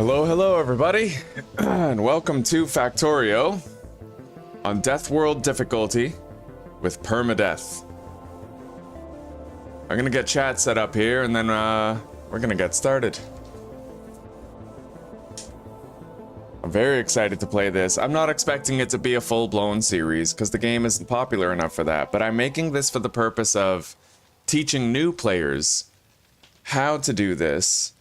Hello everybody, and welcome to Factorio on Deathworld difficulty with Permadeath. I'm gonna get chat set up here, and then we're gonna get started. I'm very excited to play this. I'm not expecting it to be a full-blown series, because the game isn't popular enough for that, but I'm making this for the purpose of teaching new players how to do this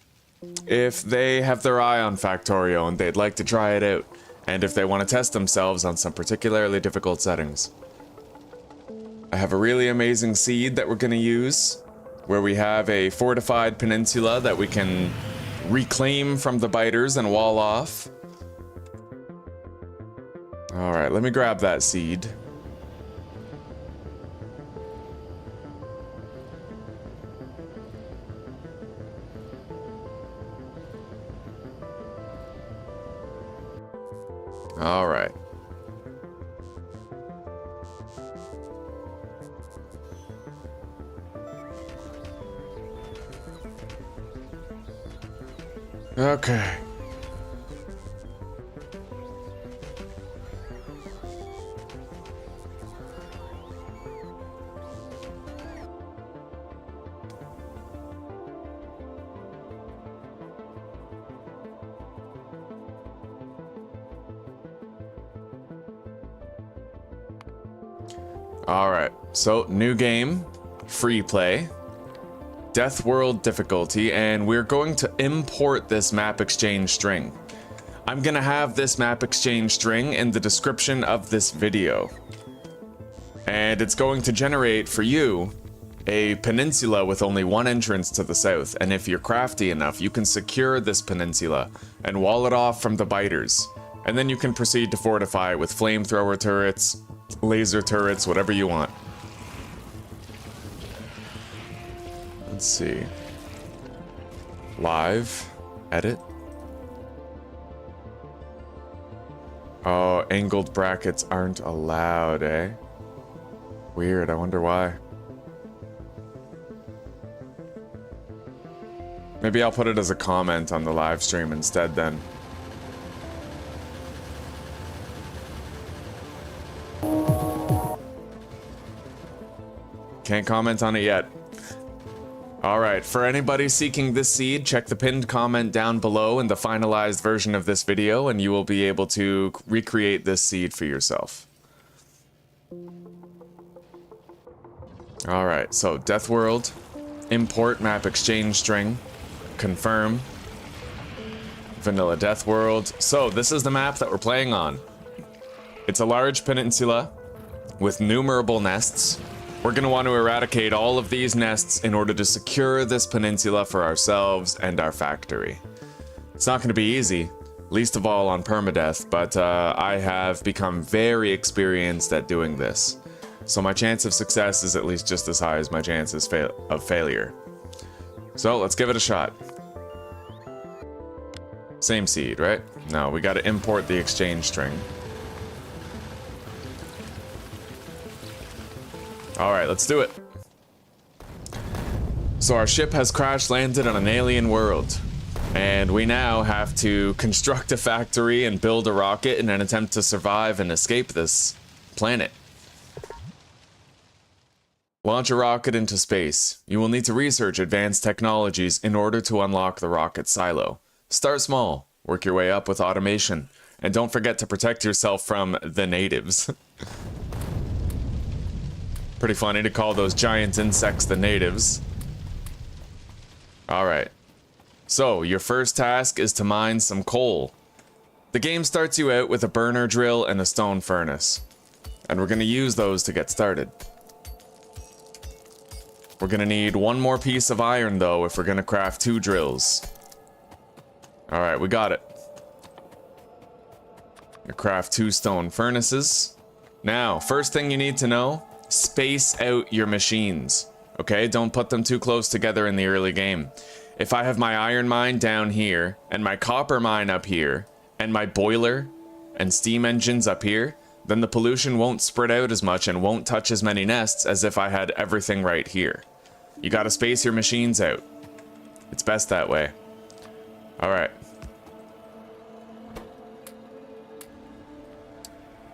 if they have their eye on Factorio and they'd like to try it out, and if they want to test themselves on some particularly difficult settings. I have a really amazing seed that we're going to use, where we have a fortified peninsula that we can reclaim from the biters and wall off. Alright, let me grab that seed. All right. Okay. Alright, so new game, free play, Deathworld difficulty, and we're going to import this map exchange string. I'm gonna have this map exchange string in the description of this video. And it's going to generate for you a peninsula with only one entrance to the south, and if you're crafty enough, you can secure this peninsula and wall it off from the biters. And then you can proceed to fortify it with flamethrower turrets, laser turrets, whatever you want. Let's see. Live. Edit. Oh, angled brackets aren't allowed, eh? Weird, I wonder why. Maybe I'll put it as a comment on the live stream instead then. Can't comment on it yet. Alright, for anybody seeking this seed, check the pinned comment down below in the finalized version of this video, and you will be able to recreate this seed for yourself. Alright, so Deathworld, import map exchange string, confirm, vanilla Deathworld. So this is the map that we're playing on. It's a large peninsula with numerable nests. We're going to want to eradicate all of these nests in order to secure this peninsula for ourselves and our factory. It's not going to be easy, least of all on permadeath, but I have become very experienced at doing this. So my chance of success is at least just as high as my chances of failure. So let's give it a shot. Same seed, right? No, we got to import the exchange string. Alright, let's do it. So our ship has crash landed on an alien world, and we now have to construct a factory and build a rocket in an attempt to survive and escape this planet. Launch a rocket into space. You will need to research advanced technologies in order to unlock the rocket silo. Start small, work your way up with automation, and don't forget to protect yourself from the natives. Pretty funny to call those giant insects the natives. Alright. So, your first task is to mine some coal. The game starts you out with a burner drill and a stone furnace. And we're going to use those to get started. We're going to need one more piece of iron though if we're going to craft 2 drills. Alright, we got it. We craft 2 stone furnaces. Now, first thing you need to know, space out your machines, okay? Don't put them too close together in the early game. If I have my iron mine down here, and my copper mine up here, and my boiler and steam engines up here, then the pollution won't spread out as much and won't touch as many nests as if I had everything right here. You gotta space your machines out. It's best that way. Alright.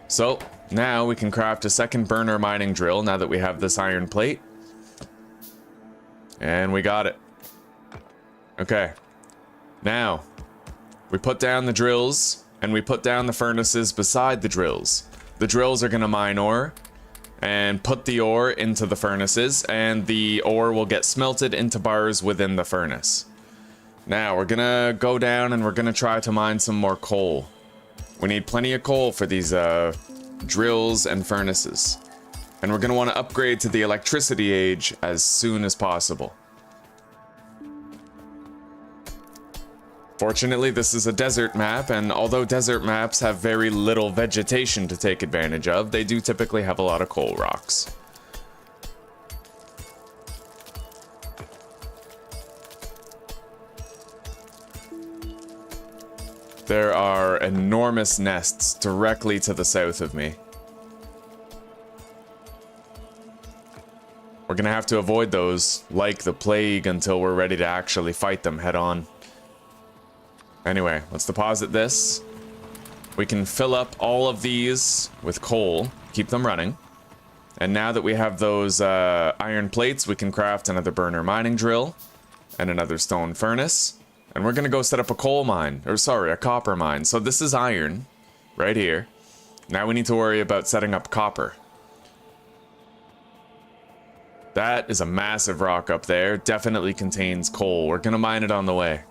So, now we can craft a second burner mining drill now that we have this iron plate. And we got it. Okay. Now, we put down the drills, and we put down the furnaces beside the drills. The drills are going to mine ore, and put the ore into the furnaces, and the ore will get smelted into bars within the furnace. Now, we're going to go down, and we're going to try to mine some more coal. We need plenty of coal for these drills and furnaces. And we're going to want to upgrade to the electricity age as soon as possible. Fortunately, this is a desert map, and although desert maps have very little vegetation to take advantage of, they do typically have a lot of coal rocks. There are enormous nests directly to the south of me. We're gonna have to avoid those like the plague until we're ready to actually fight them head on. Anyway, let's deposit this. We can fill up all of these with coal, keep them running. And now that we have those iron plates, we can craft another burner mining drill and another stone furnace. And we're gonna go set up a coal mine, or sorry, a copper mine. So this is iron, right here. Now we need to worry about setting up copper. That is a massive rock up there, definitely contains coal. We're gonna mine it on the way.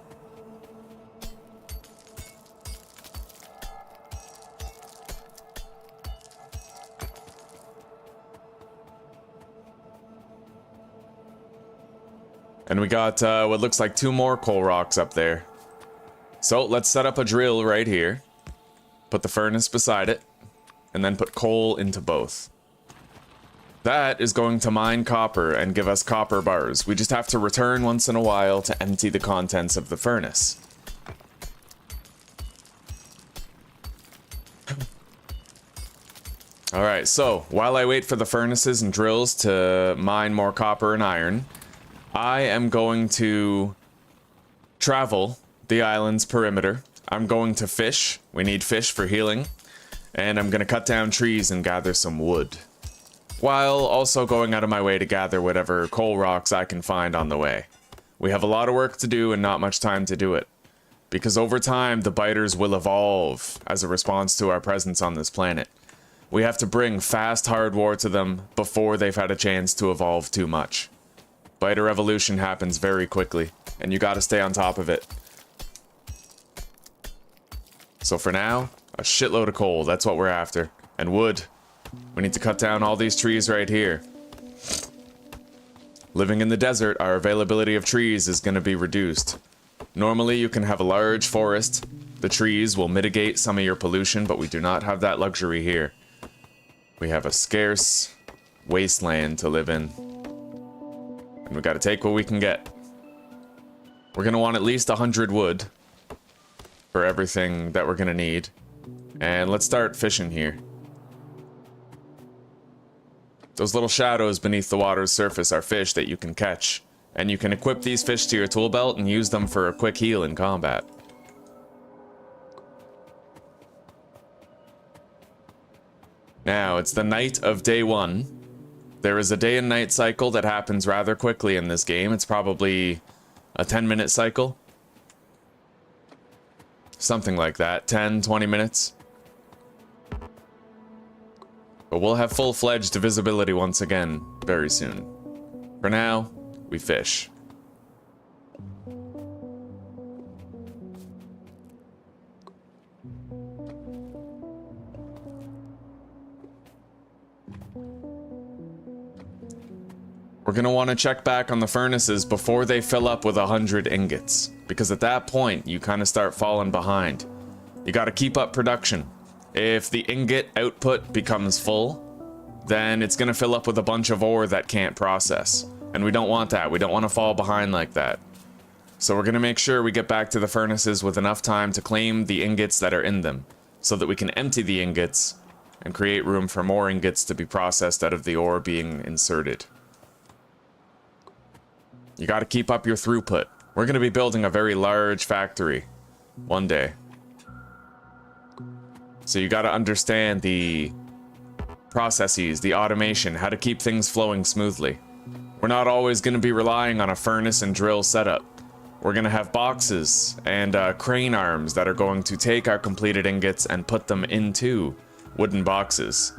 And we got what looks like 2 more coal rocks up there. So let's set up a drill right here. Put the furnace beside it. And then put coal into both. That is going to mine copper and give us copper bars. We just have to return once in a while to empty the contents of the furnace. Alright, so while I wait for the furnaces and drills to mine more copper and iron, I am going to travel the island's perimeter. I'm going to fish. We need fish for healing. And I'm going to cut down trees and gather some wood. While also going out of my way to gather whatever coal rocks I can find on the way. We have a lot of work to do and not much time to do it. Because over time, the biters will evolve as a response to our presence on this planet. We have to bring fast hard war to them before they've had a chance to evolve too much. Biter evolution happens very quickly, and you gotta stay on top of it. So for now, a shitload of coal, that's what we're after. And wood. We need to cut down all these trees right here. Living in the desert, our availability of trees is gonna be reduced. Normally you can have a large forest. The trees will mitigate some of your pollution, but we do not have that luxury here. We have a scarce wasteland to live in. And we gotta take what we can get. We're gonna want at least 100 wood for everything that we're gonna need. And let's start fishing here. Those little shadows beneath the water's surface are fish that you can catch. And you can equip these fish to your tool belt and use them for a quick heal in combat. Now, it's the night of day 1. There is a day and night cycle that happens rather quickly in this game. It's probably a 10-minute cycle. Something like that, 10, 20 minutes. But we'll have full-fledged visibility once again very soon. For now, we fish. We're gonna want to check back on the furnaces before they fill up with 100 ingots, because at that point, you kind of start falling behind. You gotta keep up production. If the ingot output becomes full, then it's gonna fill up with a bunch of ore that can't process. And we don't want that. We don't want to fall behind like that. So we're gonna make sure we get back to the furnaces with enough time to claim the ingots that are in them, so that we can empty the ingots and create room for more ingots to be processed out of the ore being inserted. You gotta keep up your throughput. We're gonna be building a very large factory one day. So you got to understand the processes, the automation, how to keep things flowing smoothly. We're not always going to be relying on a furnace and drill setup. We're going to have boxes and crane arms that are going to take our completed ingots and put them into wooden boxes.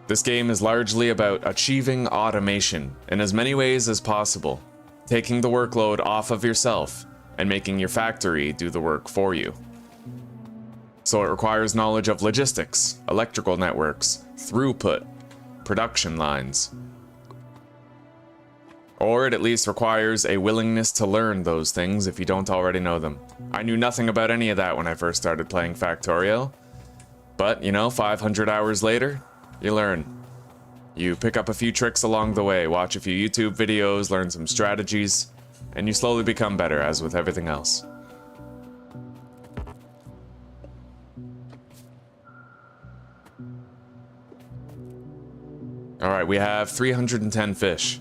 This game is largely about achieving automation in as many ways as possible, taking the workload off of yourself and making your factory do the work for you. So it requires knowledge of logistics, electrical networks, throughput, production lines. Or it at least requires a willingness to learn those things if you don't already know them. I knew nothing about any of that when I first started playing Factorio. But, you know, 500 hours later, you learn. You pick up a few tricks along the way, watch a few YouTube videos, learn some strategies, and you slowly become better, as with everything else. Alright, we have 310 fish.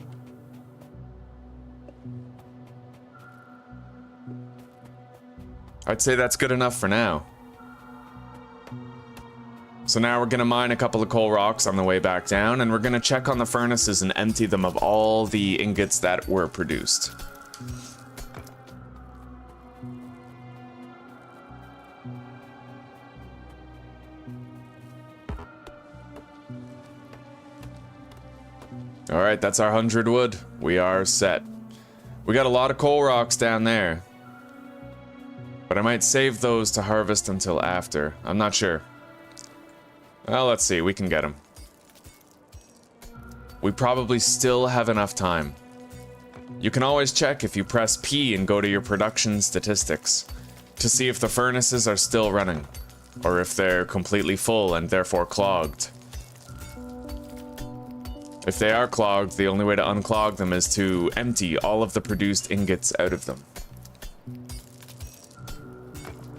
I'd say that's good enough for now. So now we're gonna mine a couple of coal rocks on the way back down, and we're gonna check on the furnaces and empty them of all the ingots that were produced. Alright, that's our 100 wood. We are set. We got a lot of coal rocks down there, but I might save those to harvest until after. I'm not sure. Well, let's see. We can get them. We probably still have enough time. You can always check if you press P and go to your production statistics to see if the furnaces are still running, or if they're completely full and therefore clogged. If they are clogged, the only way to unclog them is to empty all of the produced ingots out of them.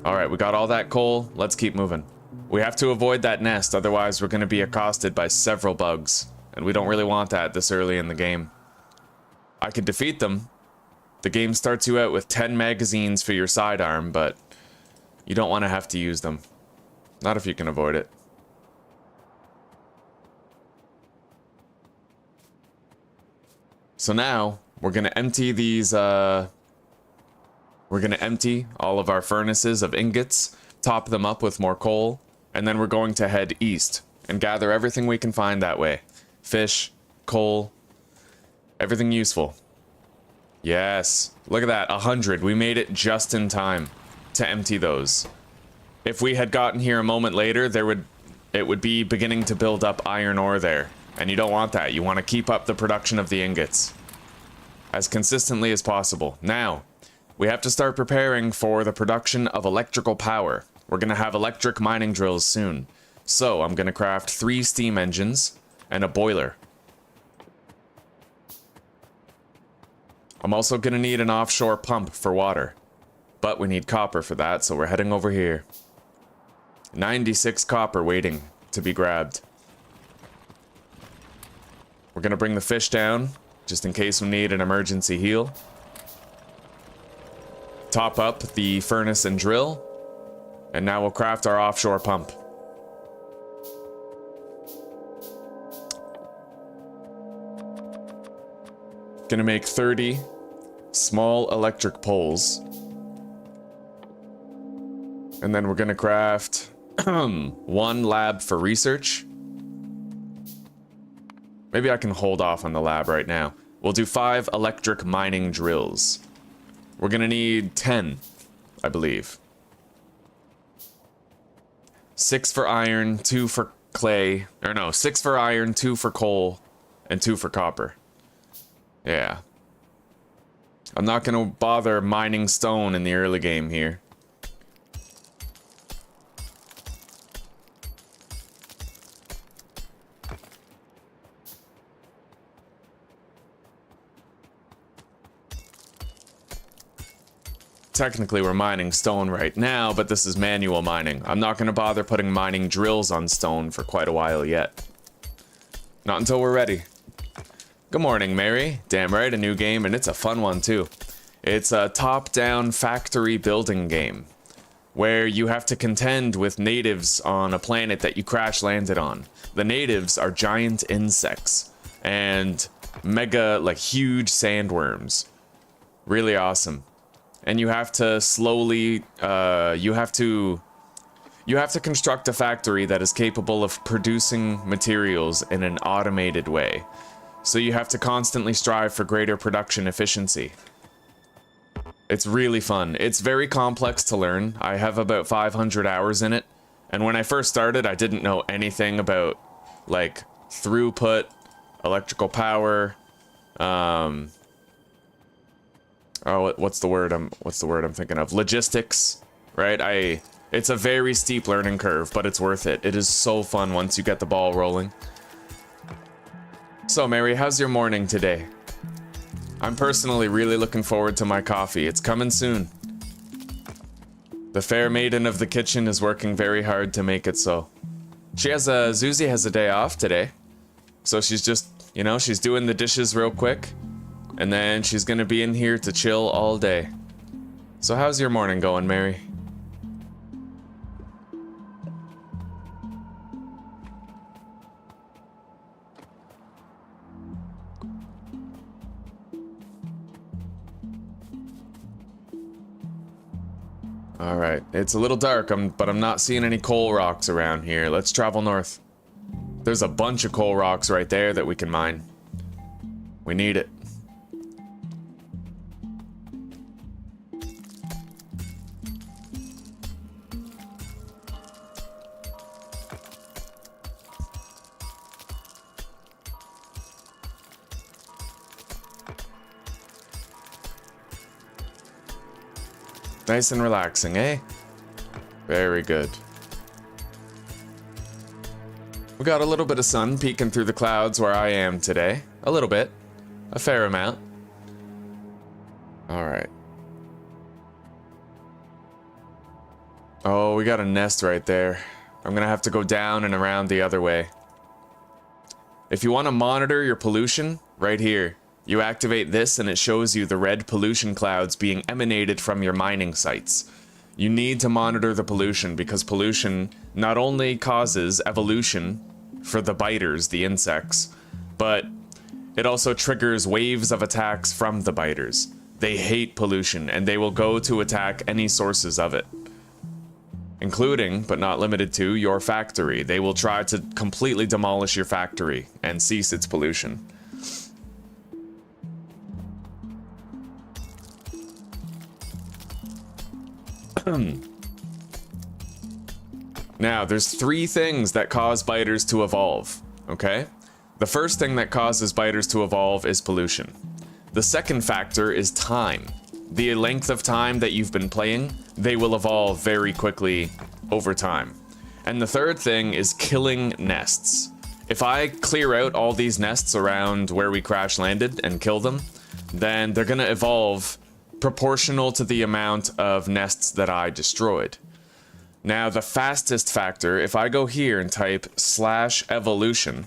Alright, we got all that coal. Let's keep moving. We have to avoid that nest, otherwise we're going to be accosted by several bugs, and we don't really want that this early in the game. I could defeat them. The game starts you out with 10 magazines for your sidearm, but you don't want to have to use them. Not if you can avoid it. So now, we're going to empty these, we're going to empty all of our furnaces of ingots, top them up with more coal, and then we're going to head east and gather everything we can find that way. Fish, coal, everything useful. Yes, look at that, 100. We made it just in time to empty those. If we had gotten here a moment later, it would be beginning to build up iron ore there. And you don't want that. You want to keep up the production of the ingots as consistently as possible. Now, we have to start preparing for the production of electrical power. We're going to have electric mining drills soon. So I'm going to craft 3 steam engines and a boiler. I'm also going to need an offshore pump for water. But we need copper for that, so we're heading over here. 96 copper waiting to be grabbed. We're going to bring the fish down, just in case we need an emergency heal. Top up the furnace and drill. And now we'll craft our offshore pump. Gonna make 30 small electric poles. And then we're gonna craft 1 lab for research. Maybe I can hold off on the lab right now. We'll do 5 electric mining drills. We're gonna need 10, I believe. 6 for iron, 2 for clay. Or no, 6 for iron, 2 for coal, and 2 for copper. Yeah. I'm not gonna bother mining stone in the early game here. Technically we're mining stone right now, but this is manual mining. I'm not going to bother putting mining drills on stone for quite a while yet. Not until we're ready. Good morning, Mary. Damn right, a new game, and it's a fun one too. It's a top-down factory building game where you have to contend with natives on a planet that you crash landed on. The natives are giant insects and mega, like, huge sandworms. Really awesome. And you have to slowly, you have to construct a factory that is capable of producing materials in an automated way. So you have to constantly strive for greater production efficiency. It's really fun. It's very complex to learn. I have about 500 hours in it. And when I first started, I didn't know anything about, like, throughput, electrical power, what's the word I'm thinking of? Logistics, right? It's a very steep learning curve, but it's worth it. It is so fun once you get the ball rolling. So, Mary, how's your morning today? I'm personally really looking forward to my coffee. It's coming soon. The fair maiden of the kitchen is working very hard to make it so. Zuzi has a day off today. So she's just, you know, she's doing the dishes real quick. And then she's gonna be in here to chill all day. So how's your morning going, Mary? Alright, it's a little dark, but I'm not seeing any coal rocks around here. Let's travel north. There's a bunch of coal rocks right there that we can mine. We need it. Nice and relaxing, eh? Very good. We got a little bit of sun peeking through the clouds where I am today. A little bit. A fair amount. Alright. Oh, we got a nest right there. I'm gonna have to go down and around the other way. If you want to monitor your pollution, right here. You activate this and it shows you the red pollution clouds being emanated from your mining sites. You need to monitor the pollution because pollution not only causes evolution for the biters, the insects, but it also triggers waves of attacks from the biters. They hate pollution and they will go to attack any sources of it. Including, but not limited to, your factory. They will try to completely demolish your factory and cease its pollution. Now, there's 3 things that cause biters to evolve, okay? The first thing that causes biters to evolve is pollution. The second factor is time. The length of time that you've been playing, they will evolve very quickly over time. And the third thing is killing nests. If I clear out all these nests around where we crash landed and kill them, then they're gonna evolve proportional to the amount of nests that I destroyed. Now, the fastest factor, if I go here and type /evolution,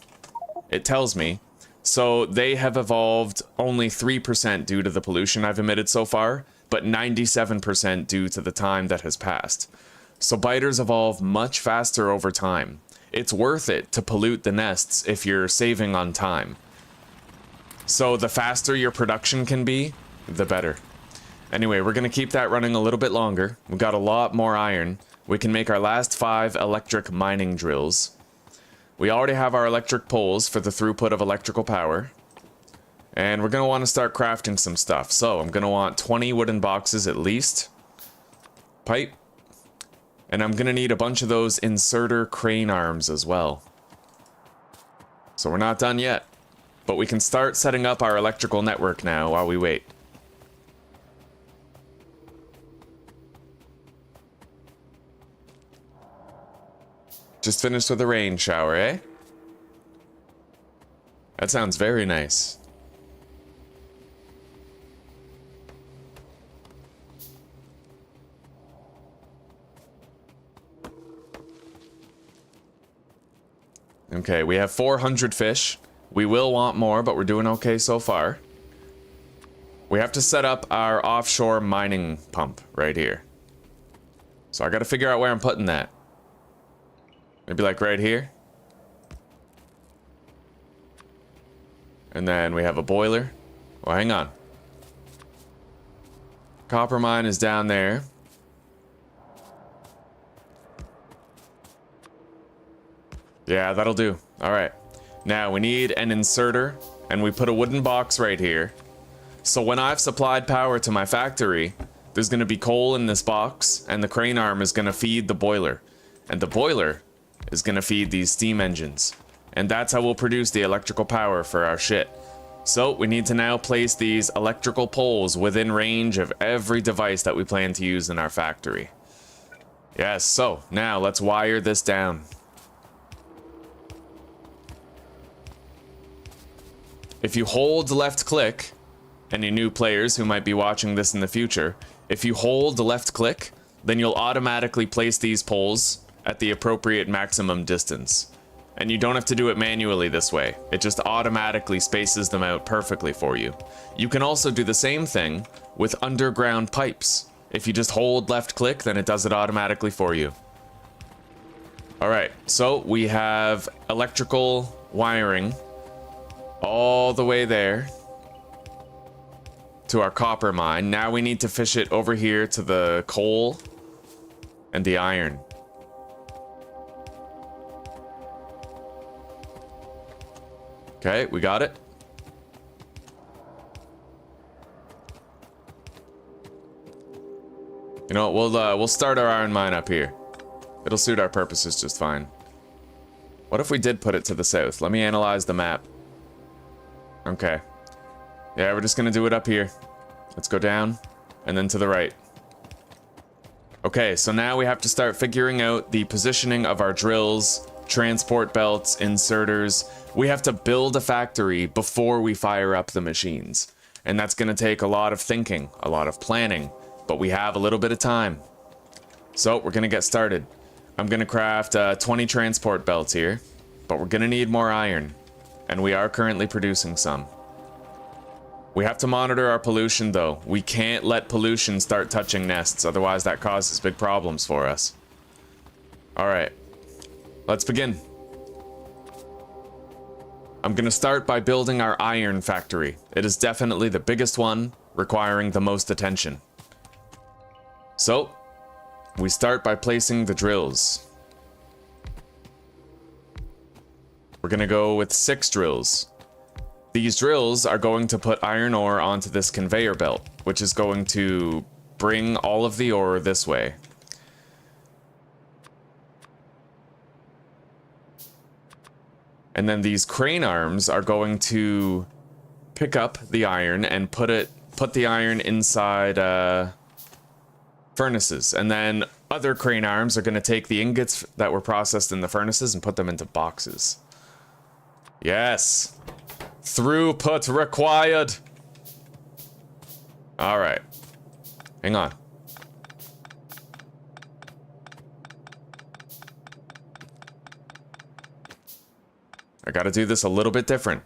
it tells me, so they have evolved only 3% due to the pollution I've emitted so far, but 97% due to the time that has passed. So biters evolve much faster over time. It's worth it to pollute the nests if you're saving on time. So the faster your production can be, the better. Anyway, we're gonna keep that running a little bit longer. We've got a lot more iron. We can make our last 5 electric mining drills. We already have our electric poles for the throughput of electrical power. And we're gonna want to start crafting some stuff. So I'm gonna want 20 wooden boxes at least. Pipe. And I'm gonna need a bunch of those inserter crane arms as well. So we're not done yet. But we can start setting up our electrical network now while we wait. Just finished with a rain shower, eh? That sounds very nice. Okay, we have 400 fish. We will want more, but we're doing okay so far. we have to set up our offshore mining pump right here. So I gotta figure out where I'm putting that. Maybe like right here. And then we have a boiler. Well, hang on. Copper mine is down there. Yeah, that'll do. All right. Now we need an inserter, and we put a wooden box right here. So when I've supplied power to my factory, there's going to be coal in this box, and the crane arm is going to feed the boiler. And the boiler is going to feed these steam engines. And that's how we'll produce the electrical power for our shit. So we need to now place these electrical poles within range of every device that we plan to use in our factory. Yes, so now let's wire this down. If you hold left click, any new players who might be watching this in the future, if you hold left click, then you'll automatically place these poles at the appropriate maximum distance. And you don't have to do it manually this way. It just automatically spaces them out perfectly for you. You can also do the same thing with underground pipes. If you just hold left click, then it does it automatically for you. All right, so we have electrical wiring all the way there to our copper mine. Now we need to fish it over here to the coal and the iron. Okay, we got it. You know what, we'll start our iron mine up here. It'll suit our purposes just fine. What if we did put it to the south? Let me analyze the map. Okay. Yeah, we're just gonna do it up here. Let's go down, and then to the right. Okay, so now we have to start figuring out the positioning of our drills, transport belts, inserters. We have to build a factory before we fire up the machines. And that's gonna take a lot of thinking, a lot of planning, but we have a little bit of time. So we're gonna get started. I'm gonna craft 20 transport belts here, but we're gonna need more iron. And we are currently producing some. We have to monitor our pollution though. We can't let pollution start touching nests, otherwise that causes big problems for us. Alright, let's begin. I'm gonna start by building our iron factory. It is definitely the biggest one, requiring the most attention. So, we start by placing the drills. We're gonna go with 6 drills. These drills are going to put iron ore onto this conveyor belt, which is going to bring all of the ore this way. And then these crane arms are going to pick up the iron and put the iron inside furnaces. And then other crane arms are going to take the ingots that were processed in the furnaces and put them into boxes. Yes. Throughput required. All right. Hang on. I gotta do this a little bit different.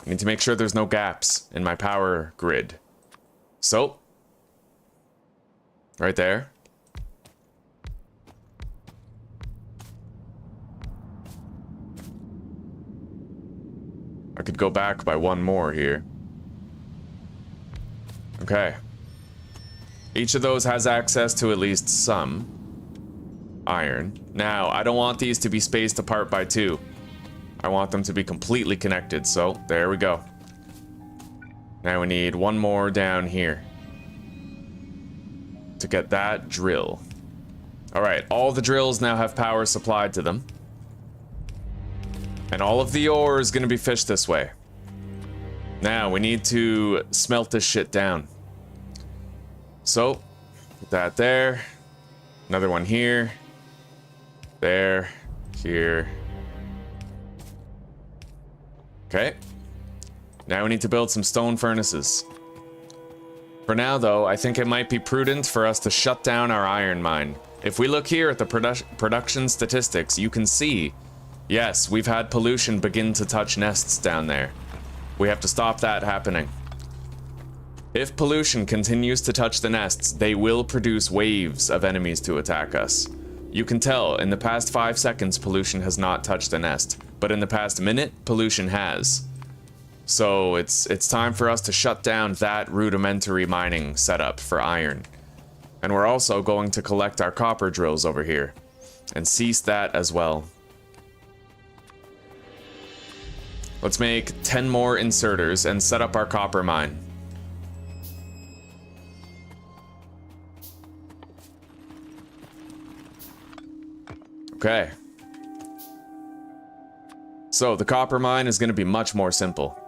I need to make sure there's no gaps in my power grid. So, right there. I could go back by 1 more here. Okay. Each of those has access to at least some iron. Now, I don't want these to be spaced apart by 2. I want them to be completely connected, so there we go. Now we need 1 more down here to get that drill. Alright, all the drills now have power supplied to them. And all of the ore is going to be fished this way. Now, we need to smelt this shit down. So, put that there. Another one here. There. Here. Okay. Now we need to build some stone furnaces. For now, though, I think it might be prudent for us to shut down our iron mine. If we look here at the production statistics, you can see, yes, we've had pollution begin to touch nests down there. We have to stop that happening. If pollution continues to touch the nests, they will produce waves of enemies to attack us. You can tell, in the past 5 seconds, pollution has not touched the nest, but in the past minute, pollution has. So it's time for us to shut down that rudimentary mining setup for iron. And we're also going to collect our copper drills over here, and cease that as well. Let's make 10 more inserters and set up our copper mine. Okay. So the copper mine is going to be much more simple.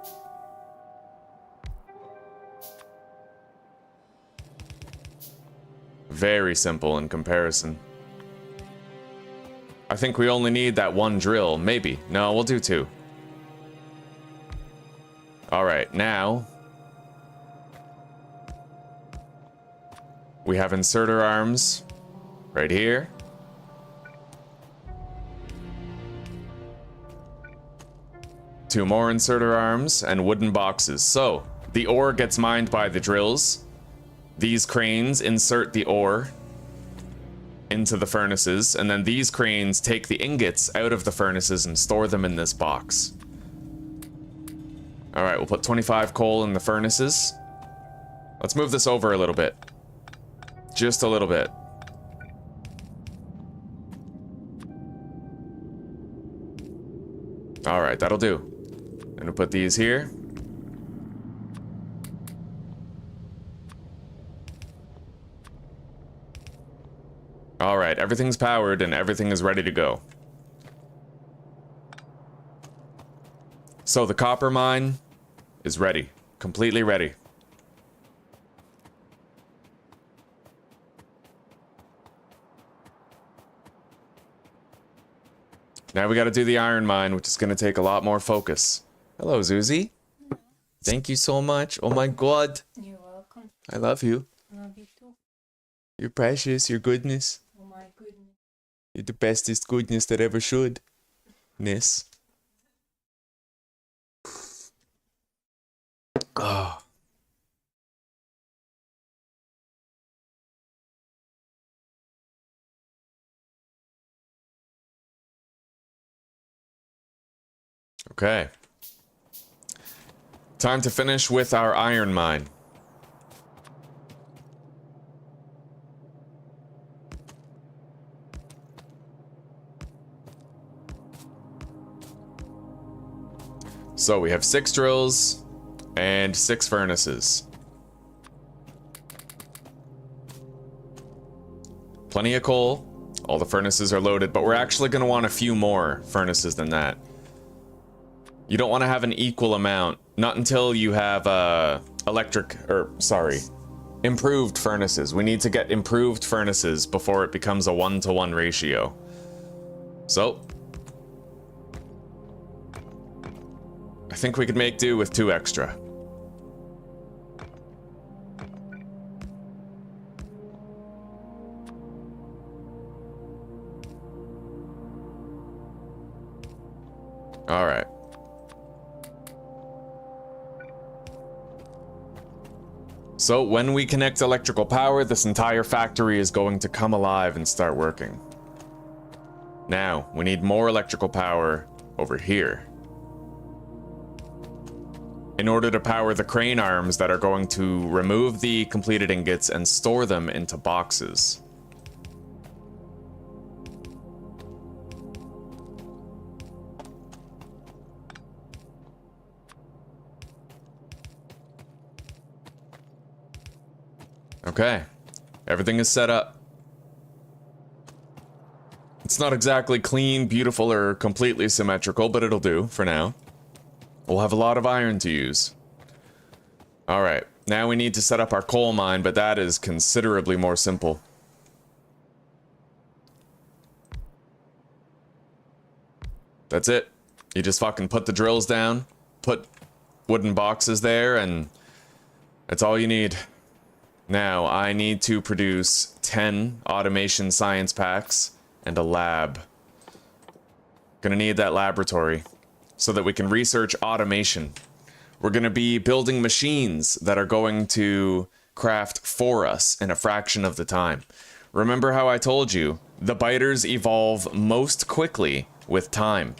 Very simple in comparison. I think we only need that one drill, maybe. No, we'll do 2. Alright, now we have inserter arms right here. Two more inserter arms and wooden boxes. So, the ore gets mined by the drills. These cranes insert the ore into the furnaces, and then these cranes take the ingots out of the furnaces and store them in this box. Alright, we'll put 25 coal in the furnaces. Let's move this over a little bit. Just a little bit. Alright, that'll do. I'm gonna put these here. Alright, everything's powered and everything is ready to go. So the copper mine is ready. Completely ready. Now we gotta do the iron mine, which is gonna take a lot more focus. Hello, Zuzi. Thank you so much. Oh my god. You're welcome. I love you. I love you too. You're precious. You're goodness. Oh my goodness. You're the bestest goodness that ever should. Ness. Oh. Okay. Time to finish with our iron mine. So we have 6 drills and 6 furnaces. Plenty of coal. All the furnaces are loaded, but we're actually going to want a few more furnaces than that. You don't want to have an equal amount. Not until you have improved furnaces. We need to get improved furnaces before it becomes a 1-to-1 ratio. So, I think we could make do with 2 extra. All right. So when we connect electrical power, this entire factory is going to come alive and start working. Now, we need more electrical power over here. In order to power the crane arms that are going to remove the completed ingots and store them into boxes. Okay, everything is set up. It's not exactly clean, beautiful, or completely symmetrical, but it'll do for now. We'll have a lot of iron to use. Alright, now we need to set up our coal mine, but that is considerably more simple. That's it. You just fucking put the drills down, put wooden boxes there, and that's all you need. Now, I need to produce 10 automation science packs and a lab. Gonna need that laboratory so that we can research automation. We're going to be building machines that are going to craft for us in a fraction of the time. Remember how I told you, the biters evolve most quickly with time.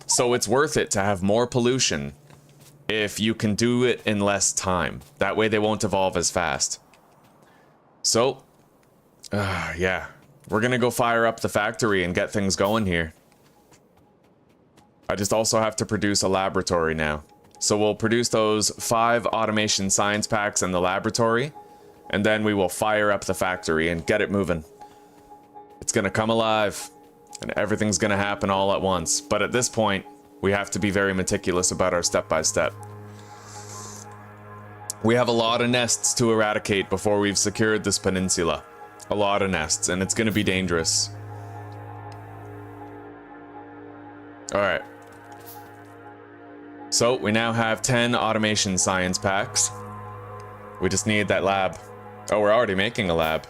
So it's worth it to have more pollution if you can do it in less time. That way they won't evolve as fast. So, yeah. We're gonna go fire up the factory and get things going here. I just also have to produce a laboratory now. So we'll produce those 5 automation science packs in the laboratory, and then we will fire up the factory and get it moving. It's gonna come alive, and everything's gonna happen all at once. But at this point, we have to be very meticulous about our step-by-step. We have a lot of nests to eradicate before we've secured this peninsula. A lot of nests, and it's gonna be dangerous. Alright. So, we now have 10 automation science packs. We just need that lab. Oh, we're already making a lab.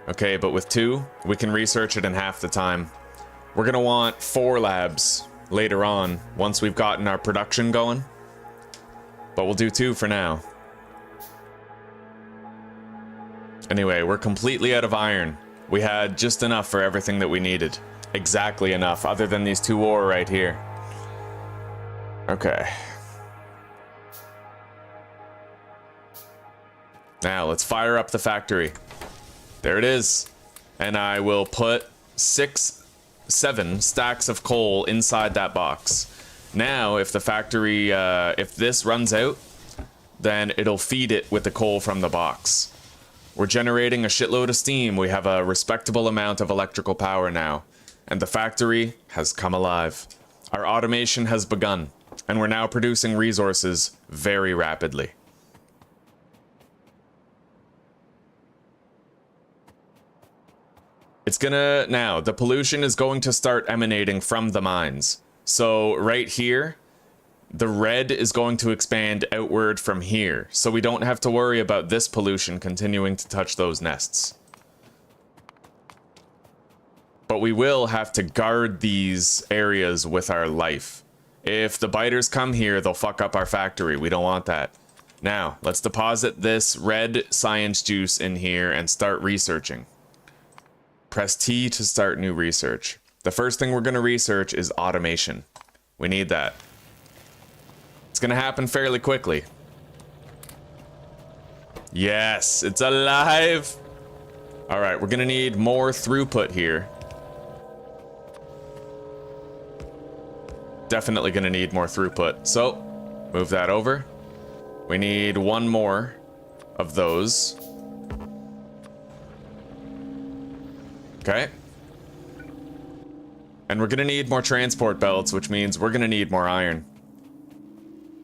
Okay, but with 2, we can research it in half the time. We're gonna want 4 labs later on, once we've gotten our production going. But we'll do 2 for now. Anyway, we're completely out of iron. We had just enough for everything that we needed. Exactly enough, other than these 2 ore right here. Okay. Now, let's fire up the factory. There it is. And I will put 7 stacks of coal inside that box. Now, if the factory, if this runs out, then it'll feed it with the coal from the box. We're generating a shitload of steam. We have a respectable amount of electrical power now. And the factory has come alive. Our automation has begun. And we're now producing resources very rapidly. It's gonna... Now, the pollution is going to start emanating from the mines. So, right here, the red is going to expand outward from here. So we don't have to worry about this pollution continuing to touch those nests. But we will have to guard these areas with our life. If the biters come here, they'll fuck up our factory. We don't want that. Now, let's deposit this red science juice in here and start researching. Press T to start new research. The first thing we're going to research is automation. We need that. It's going to happen fairly quickly. Yes, it's alive! Alright, we're going to need more throughput here. Definitely going to need more throughput. So, move that over. We need 1 more of those. Okay. And we're going to need more transport belts, which means we're going to need more iron.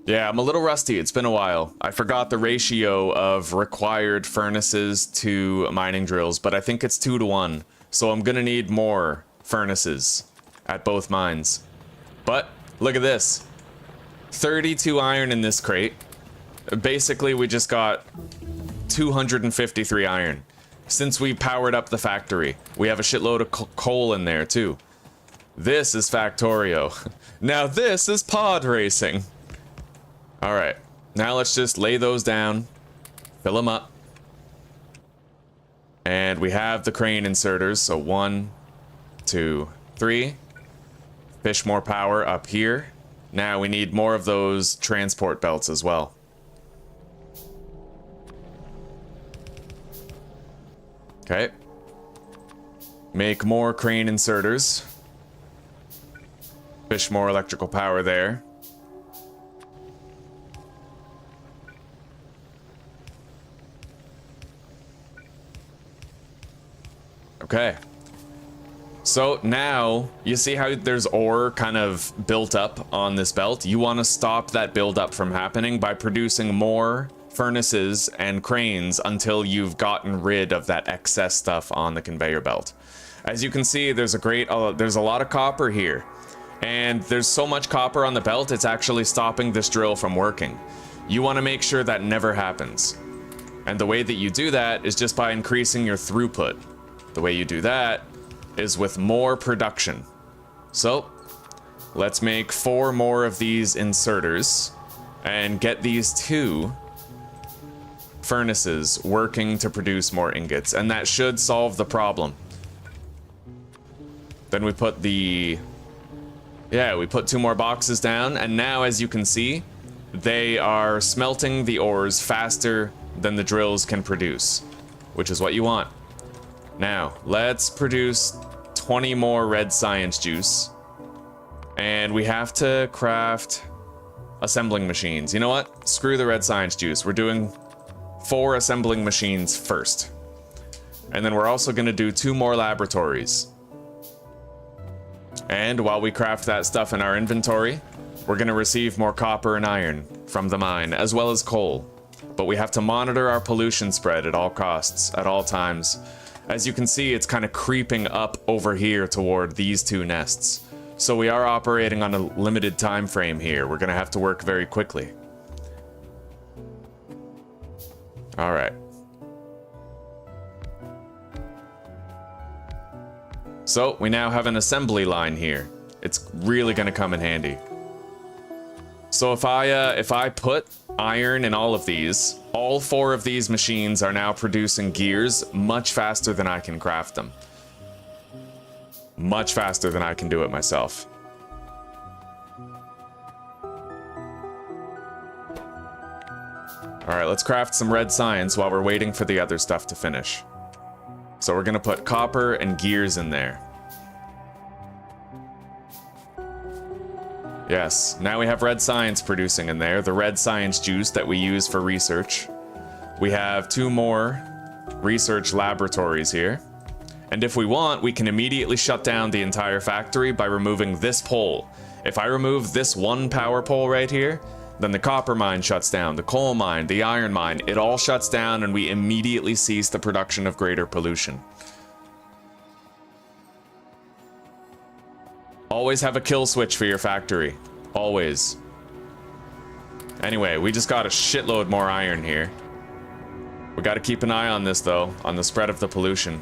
Yeah, I'm a little rusty. It's been a while. I forgot the ratio of required furnaces to mining drills, but I think it's 2 to 1. So I'm going to need more furnaces at both mines. But look at this. 32 iron in this crate. Basically, we just got 253 iron. Since we powered up the factory, we have a shitload of coal in there too. This is Factorio. Now this is pod racing. Alright, now let's just lay those down, fill them up. And we have the crane inserters, so 1, 2, 3. Fish more power up here. Now we need more of those transport belts as well. Okay. Make more crane inserters. Fish more electrical power there. Okay. So now, you see how there's ore kind of built up on this belt? You want to stop that buildup from happening by producing more furnaces and cranes until you've gotten rid of that excess stuff on the conveyor belt. As you can see, there's a lot of copper here. And there's so much copper on the belt, it's actually stopping this drill from working. You want to make sure that never happens. And the way that you do that is just by increasing your throughput. The way you do that is with more production. So, let's make 4 more of these inserters. and get these 2 furnaces working to produce more ingots, and that should solve the problem. Then we put we put 2 more boxes down, and now, as you can see, they are smelting the ores faster than the drills can produce, which is what you want. Now, let's produce 20 more red science juice, and we have to craft assembling machines. You know what? Screw the red science juice. We're doing 4 assembling machines first. And then we're also going to do 2 more laboratories. And while we craft that stuff in our inventory, we're going to receive more copper and iron from the mine, as well as coal. But we have to monitor our pollution spread at all costs, at all times. As you can see, it's kind of creeping up over here toward these 2 nests. So we are operating on a limited time frame here. We're going to have to work very quickly. All right. So we now have an assembly line here. It's really going to come in handy. So if I put iron in all of these, all 4 of these machines are now producing gears much faster than I can craft them. Much faster than I can do it myself. All right, let's craft some red science while we're waiting for the other stuff to finish. So we're gonna put copper and gears in there. Yes, now we have red science producing in there, the red science juice that we use for research. We have 2 more research laboratories here. And if we want, we can immediately shut down the entire factory by removing this pole. If I remove this 1 power pole right here, then the copper mine shuts down, the coal mine, the iron mine, it all shuts down, and we immediately cease the production of greater pollution. Always have a kill switch for your factory. Always. Anyway, we just got a shitload more iron here. We gotta keep an eye on this, though, on the spread of the pollution.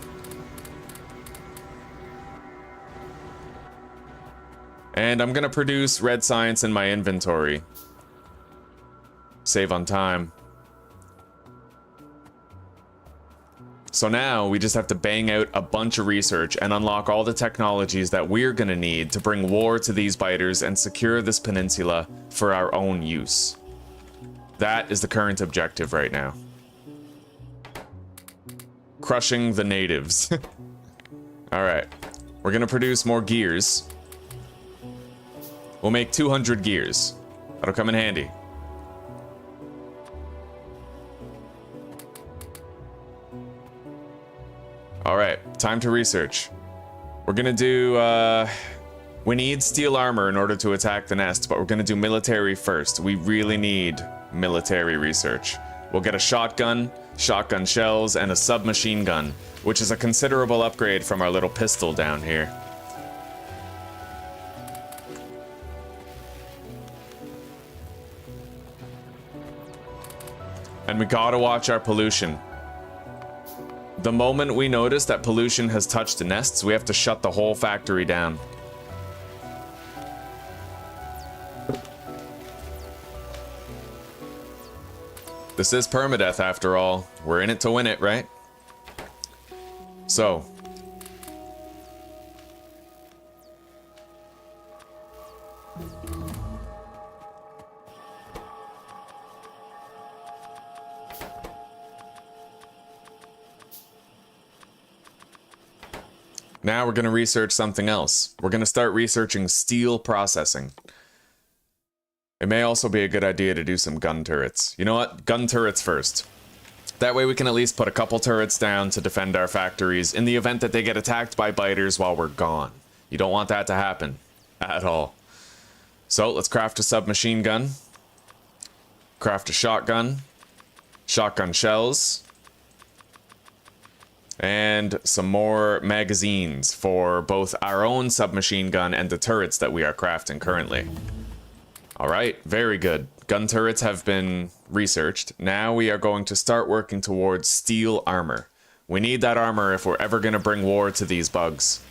And I'm gonna produce red science in my inventory. Save on time. So now we just have to bang out a bunch of research and unlock all the technologies that we're gonna need to bring war to these biters and secure this peninsula for our own use. That is the current objective right now. Crushing the natives. Alright, we're gonna produce more gears. We'll make 200 gears. That'll come in handy. Alright, time to research. We're gonna do, we need steel armor in order to attack the nest, but we're gonna do military first. We really need military research. We'll get a shotgun, shotgun shells, and a submachine gun, which is a considerable upgrade from our little pistol down here. And we gotta watch our pollution. The moment we notice that pollution has touched the nests, we have to shut the whole factory down. This is permadeath after all. We're in it to win it, right? So. Now we're going to research something else. We're going to start researching steel processing. It may also be a good idea to do some gun turrets. You know what? Gun turrets first. That way we can at least put a couple turrets down to defend our factories in the event that they get attacked by biters while we're gone. You don't want that to happen at all. So let's craft a submachine gun. Craft a shotgun. Shotgun shells. And some more magazines for both our own submachine gun and the turrets that we are crafting currently. Alright, very good. Gun turrets have been researched. Now we are going to start working towards steel armor. We need that armor if we're ever going to bring war to these bugs.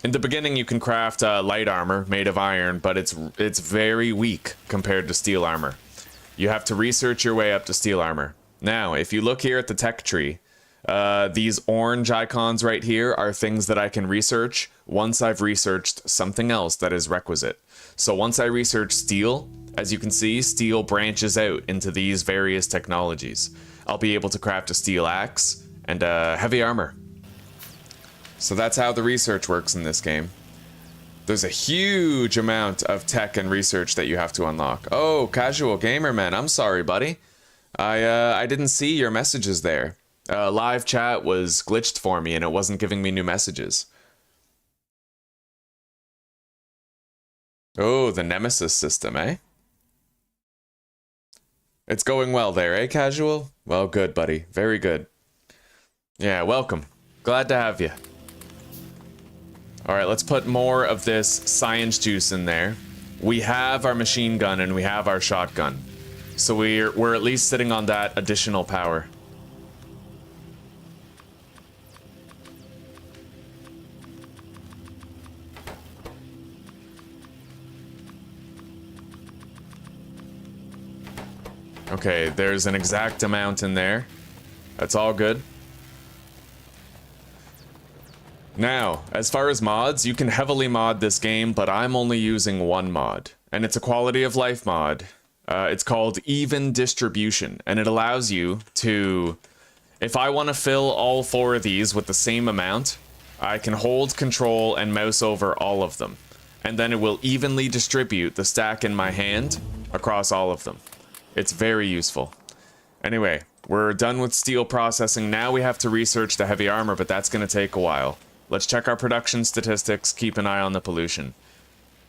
In the beginning you can craft light armor made of iron, but it's very weak compared to steel armor. You have to research your way up to steel armor. Now, if you look here at the tech tree, these orange icons right here are things that I can research once I've researched something else that is requisite. So once I research steel, as you can see, steel branches out into these various technologies. I'll be able to craft a steel axe and heavy armor. So that's how the research works in this game. There's a huge amount of tech and research that you have to unlock. Oh, Casual Gamer Man, I'm sorry, buddy. I didn't see your messages there. Live chat was glitched for me and it wasn't giving me new messages. Oh, the Nemesis system, eh? It's going well there, eh, Casual? Well, good, buddy. Very good. Yeah, welcome. Glad to have you. Alright, let's put more of this science juice in there. We have our machine gun and we have our shotgun. So we're at least sitting on that additional power. Okay, there's an exact amount in there. That's all good. Now, as far as mods, you can heavily mod this game, but I'm only using one mod. And it's a quality of life mod. It's called Even Distribution, and it allows you to... If I want to fill all 4 of these with the same amount, I can hold control and mouse over all of them. And then it will evenly distribute the stack in my hand across all of them. It's very useful. Anyway, we're done with steel processing. Now we have to research the heavy armor, but that's going to take a while. Let's check our production statistics, keep an eye on the pollution.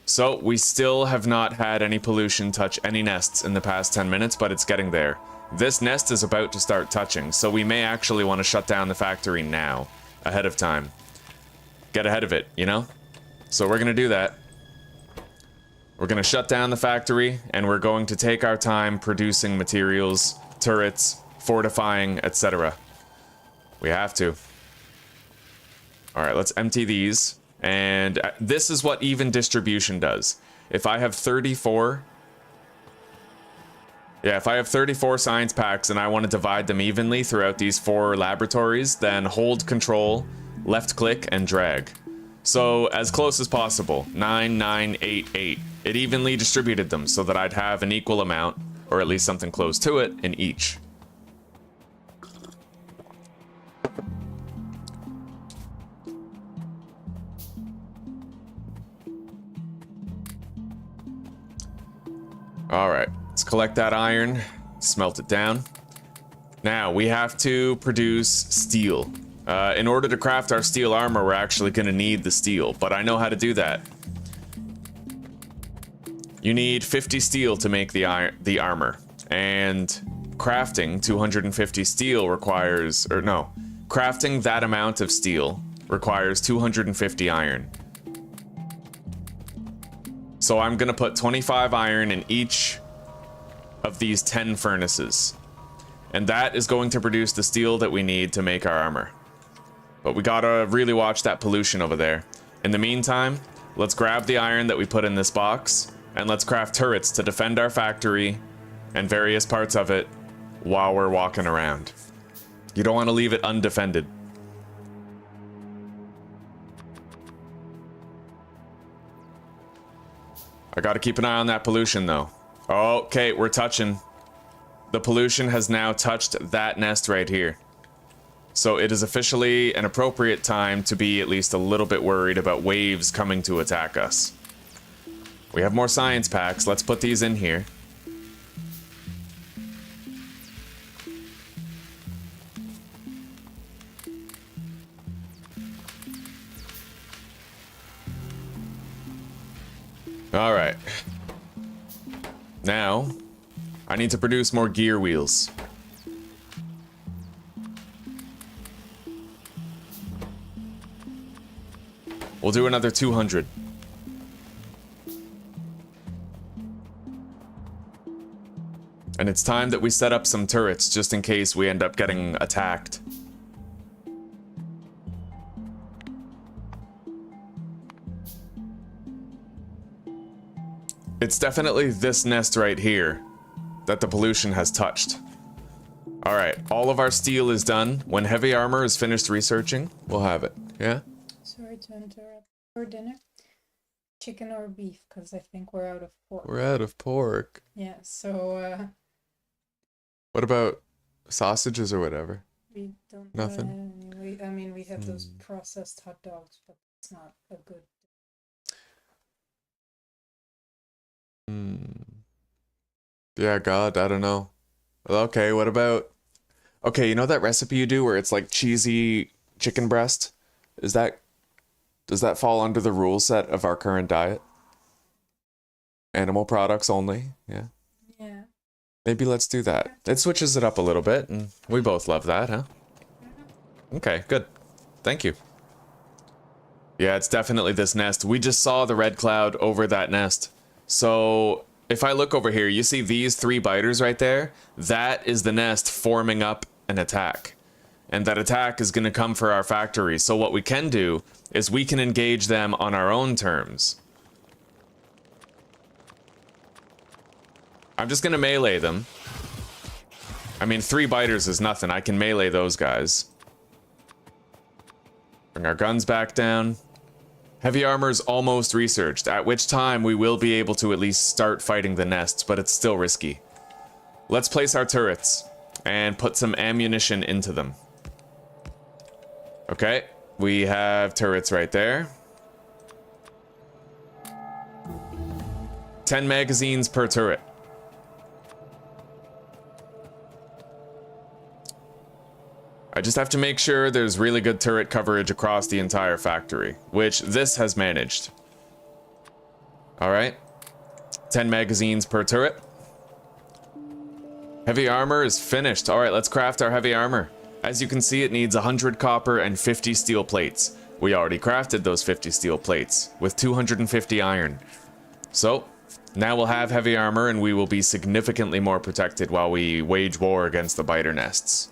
So, we still have not had any pollution touch any nests in the past 10 minutes, but it's getting there. This nest is about to start touching, so we may actually want to shut down the factory now, ahead of time. Get ahead of it, you know? So we're going to do that. We're going to shut down the factory, and we're going to take our time producing materials, turrets, fortifying, etc. We have to. Alright, let's empty these. And this is what even distribution does. If I have 34... Yeah, if I have 34 science packs and I want to divide them evenly throughout these 4 laboratories, then hold control, left click, and drag. So, as close as possible. 9, 9, 8, 8. It evenly distributed them so that I'd have an equal amount, or at least something close to it, in each. Alright, let's collect that iron, smelt it down. Now, we have to produce steel. In order to craft our steel armor, we're actually going to need the steel, but I know how to do that. You need 50 steel to make the armor, and crafting 250 steel requires, or no, crafting that amount of steel requires 250 iron. So I'm going to put 25 iron in each of these 10 furnaces. And that is going to produce the steel that we need to make our armor. But we gotta really watch that pollution over there. In the meantime, let's grab the iron that we put in this box, and let's craft turrets to defend our factory and various parts of it while we're walking around. You don't want to leave it undefended. I gotta keep an eye on that pollution, though. Okay, we're touching. The pollution has now touched that nest right here. So it is officially an appropriate time to be at least a little bit worried about waves coming to attack us. We have more science packs. Let's put these in here. Alright. Now, I need to produce more gear wheels. We'll do another 200. And it's time that we set up some turrets just in case we end up getting attacked. It's definitely this nest right here that the pollution has touched. All right, all of our steel is done. When heavy armor is finished researching, we'll have it. Yeah? Sorry to interrupt. For dinner, chicken or beef, because I think we're out of pork. We're out of pork. Yeah, so What about sausages or whatever? we don't Nothing? I mean, we have those processed hot dogs, but it's not a good... Yeah, God, I don't know. Okay, what about... Okay, you know that recipe you do where it's like cheesy chicken breast? Does that fall under the rule set of our current diet? Animal products only, yeah. Yeah. Maybe let's do that. It switches it up a little bit, and we both love that, huh? Okay, good. Thank you. Yeah, it's definitely this nest. We just saw the red cloud over that nest. So, if I look over here, you see these 3 biters right there? That is the nest forming up an attack. And that attack is going to come for our factory. So what we can do is we can engage them on our own terms. I'm just going to melee them. I mean, 3 biters is nothing. I can melee those guys. Bring our guns back down. Heavy armor is almost researched, at which time we will be able to at least start fighting the nests, but it's still risky. Let's place our turrets and put some ammunition into them. Okay, we have turrets right there. 10 magazines per turret. I just have to make sure there's really good turret coverage across the entire factory, which this has managed. Alright. 10 magazines per turret. Heavy armor is finished. Alright, let's craft our heavy armor. As you can see, it needs 100 copper and 50 steel plates. We already crafted those 50 steel plates with 250 iron. So, now we'll have heavy armor and we will be significantly more protected while we wage war against the biter nests.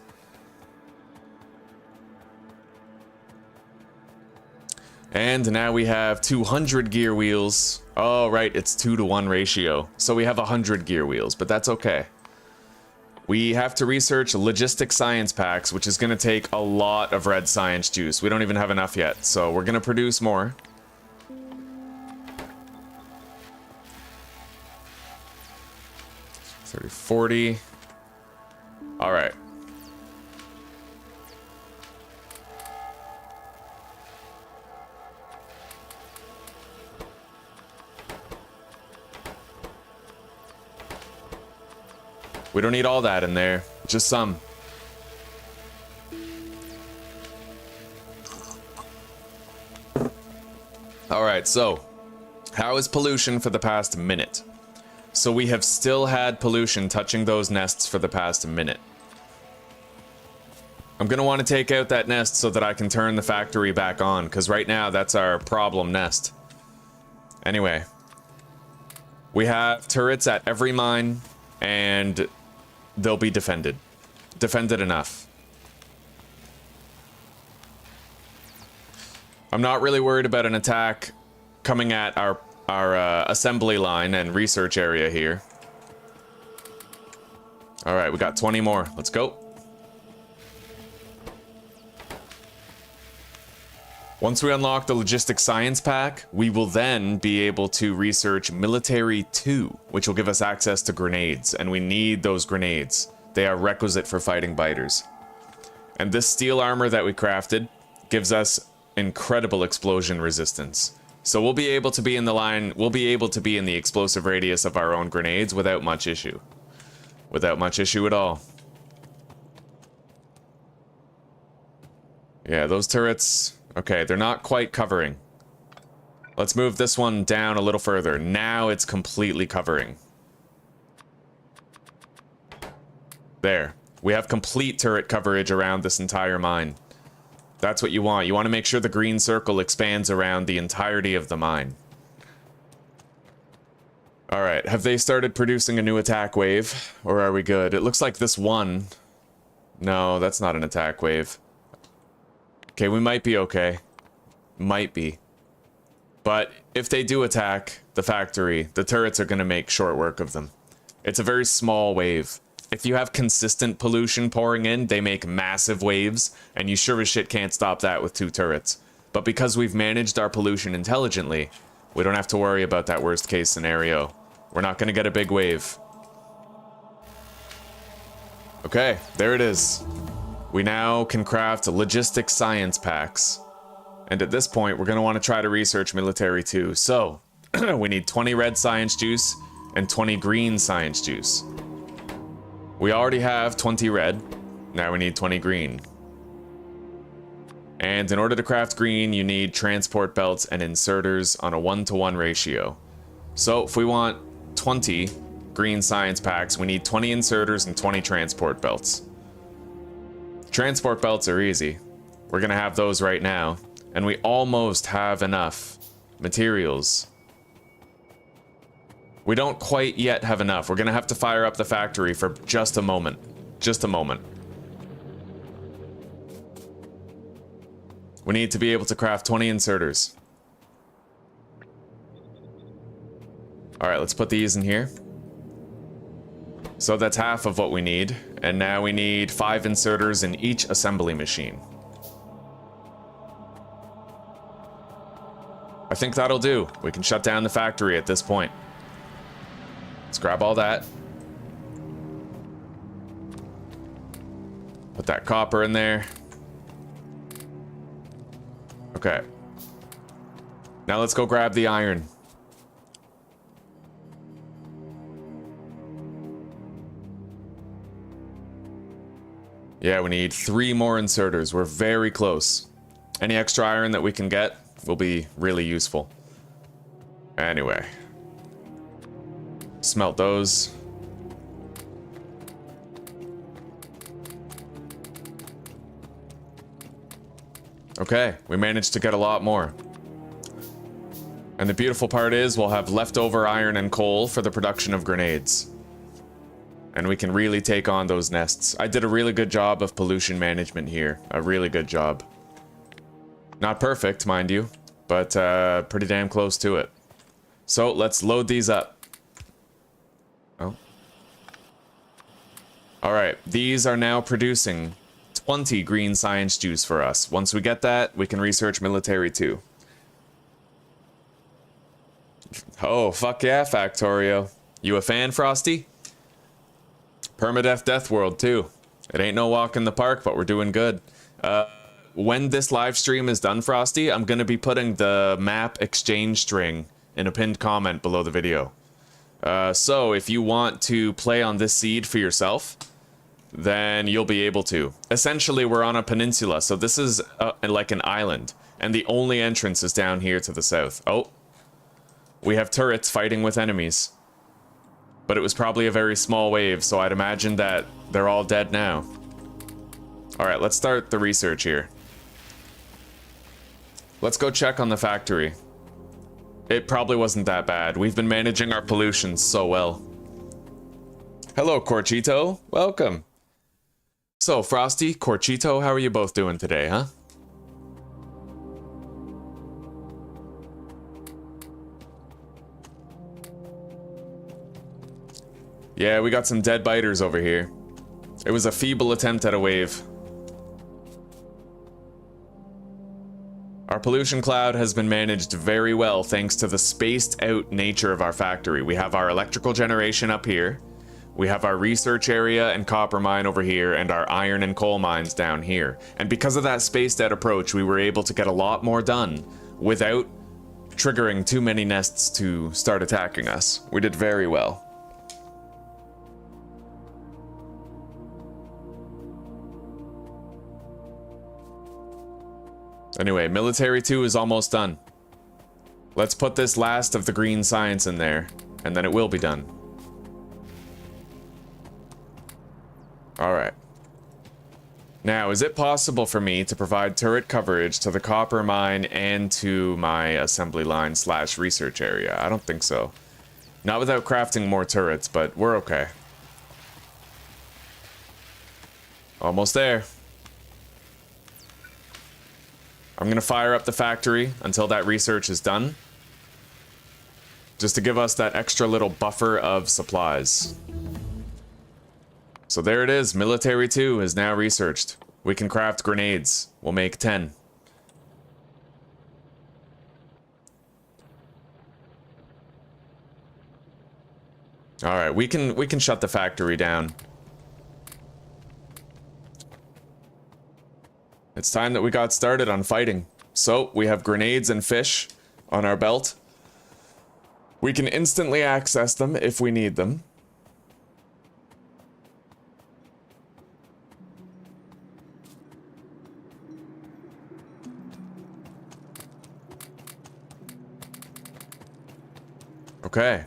And now we have 200 gear wheels. Oh, right, it's 2-to-1 ratio. So we have 100 gear wheels, but that's okay. We have to research logistic science packs, which is going to take a lot of red science juice. We don't even have enough yet, so we're going to produce more. $30, $40. All right. We don't need all that in there, just some. Alright, so, how is pollution for the past minute? So we have still had pollution touching those nests for the past minute. I'm gonna want to take out that nest so that I can turn the factory back on, because right now that's our problem nest. Anyway. We have turrets at every mine, and they'll be defended. Defended enough. I'm not really worried about an attack coming at our assembly line and research area here. Alright, we got 20 more. Let's go. Once we unlock the logistics science pack, we will then be able to research Military 2, which will give us access to grenades, and we need those grenades. They are requisite for fighting biters. And this steel armor that we crafted gives us incredible explosion resistance. So we'll be able to be in the line, we'll be able to be in the explosive radius of our own grenades without much issue. Without much issue at all. Yeah, those turrets... Okay, they're not quite covering. Let's move this one down a little further. Now it's completely covering. There. We have complete turret coverage around this entire mine. That's what you want. You want to make sure the green circle expands around the entirety of the mine. Alright, have they started producing a new attack wave? Or are we good? It looks like this one... No, that's not an attack wave. Okay, we might be okay. Might be. But if they do attack the factory, the turrets are going to make short work of them. It's a very small wave. If you have consistent pollution pouring in, they make massive waves, and you sure as shit can't stop that with 2 turrets. But because we've managed our pollution intelligently, we don't have to worry about that worst case scenario. We're not gonna get a big wave. Okay, there it is. We now can craft logistics science packs. And at this point, we're gonna want to try to research military too. So, we need 20 red science juice and 20 green science juice. We already have 20 red, now we need 20 green. And in order to craft green, you need transport belts and inserters on a 1-to-1 ratio. So if we want 20 green science packs, we need 20 inserters and 20 transport belts. Transport belts are easy. We're gonna have those right now, and we almost have enough materials. We don't quite yet have enough. We're gonna have to fire up the factory for just a moment. Just a moment. We need to be able to craft 20 inserters. Alright, let's put these in here. So that's half of what we need. And now we need 5 inserters in each assembly machine. I think that'll do. We can shut down the factory at this point. Let's grab all that. Put that copper in there. Okay. Now let's go grab the iron. Yeah, we need 3 more inserters. We're very close. Any extra iron that we can get will be really useful. Anyway. Smelt those. Okay, we managed to get a lot more. And the beautiful part is we'll have leftover iron and coal for the production of grenades. And we can really take on those nests. I did a really good job of pollution management here. A really good job. Not perfect, mind you, but pretty damn close to it. So let's load these up. Oh. Alright, these are now producing 20 green science juice for us. Once we get that, we can research military too. Oh, fuck yeah, Factorio. You a fan, Frosty? Permadeath Deathworld too. It ain't no walk in the park, but we're doing good. When this live stream is done, Frosty, I'm gonna be putting the map exchange string in a pinned comment below the video. So if you want to play on this seed for yourself, then you'll be able to. Essentially, we're on a peninsula, so this is like an island, and the only entrance is down here to the south. Oh, we have turrets fighting with enemies. But it was probably a very small wave, so I'd imagine that they're all dead now. Alright, let's start the research here. Let's go check on the factory. It probably wasn't that bad. We've been managing our pollution so well. Hello, Corchito. Welcome. So, Frosty, Corchito, how are you both doing today, huh? Yeah, we got some dead biters over here. It was a feeble attempt at a wave. Our pollution cloud has been managed very well thanks to the spaced out nature of our factory. We have our electrical generation up here. We have our research area and copper mine over here, and our iron and coal mines down here. And because of that spaced out approach, we were able to get a lot more done without triggering too many nests to start attacking us. We did very well. Anyway, military 2 is almost done. Let's put this last of the green science in there, and then it will be done. Alright. Now, is it possible for me to provide turret coverage to the copper mine and to my assembly line / research area? I don't think so. Not without crafting more turrets, but we're okay. Almost there. I'm gonna fire up the factory until that research is done. just to give us that extra little buffer of supplies. So there it is. Military 2 is now researched. We can craft grenades. We'll make 10. All right, we can shut the factory down. It's time that we got started on fighting. So, we have grenades and fish on our belt. We can instantly access them if we need them. Okay.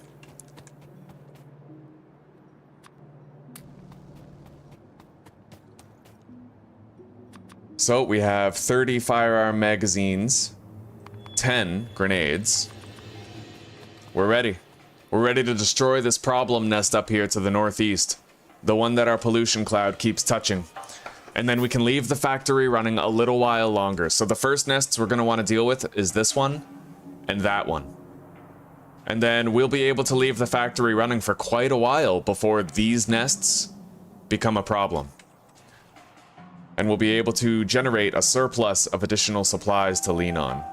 So we have 30 firearm magazines, 10 grenades. We're ready. We're ready to destroy this problem nest up here to the northeast. The one that our pollution cloud keeps touching. And then we can leave the factory running a little while longer. So the first nests we're going to want to deal with is this one and that one. And then we'll be able to leave the factory running for quite a while before these nests become a problem. And we'll be able to generate a surplus of additional supplies to lean on.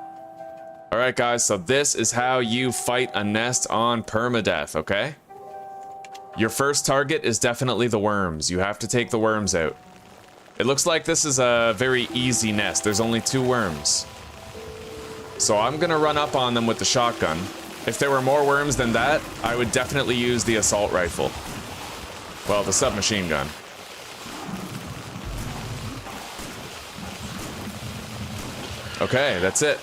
Alright guys, so this is how you fight a nest on permadeath, okay? Your first target is definitely the worms. You have to take the worms out. It looks like this is a very easy nest. There's only 2 worms. So I'm gonna run up on them with the shotgun. If there were more worms than that, I would definitely use the assault rifle. Well, the submachine gun. Okay, that's it.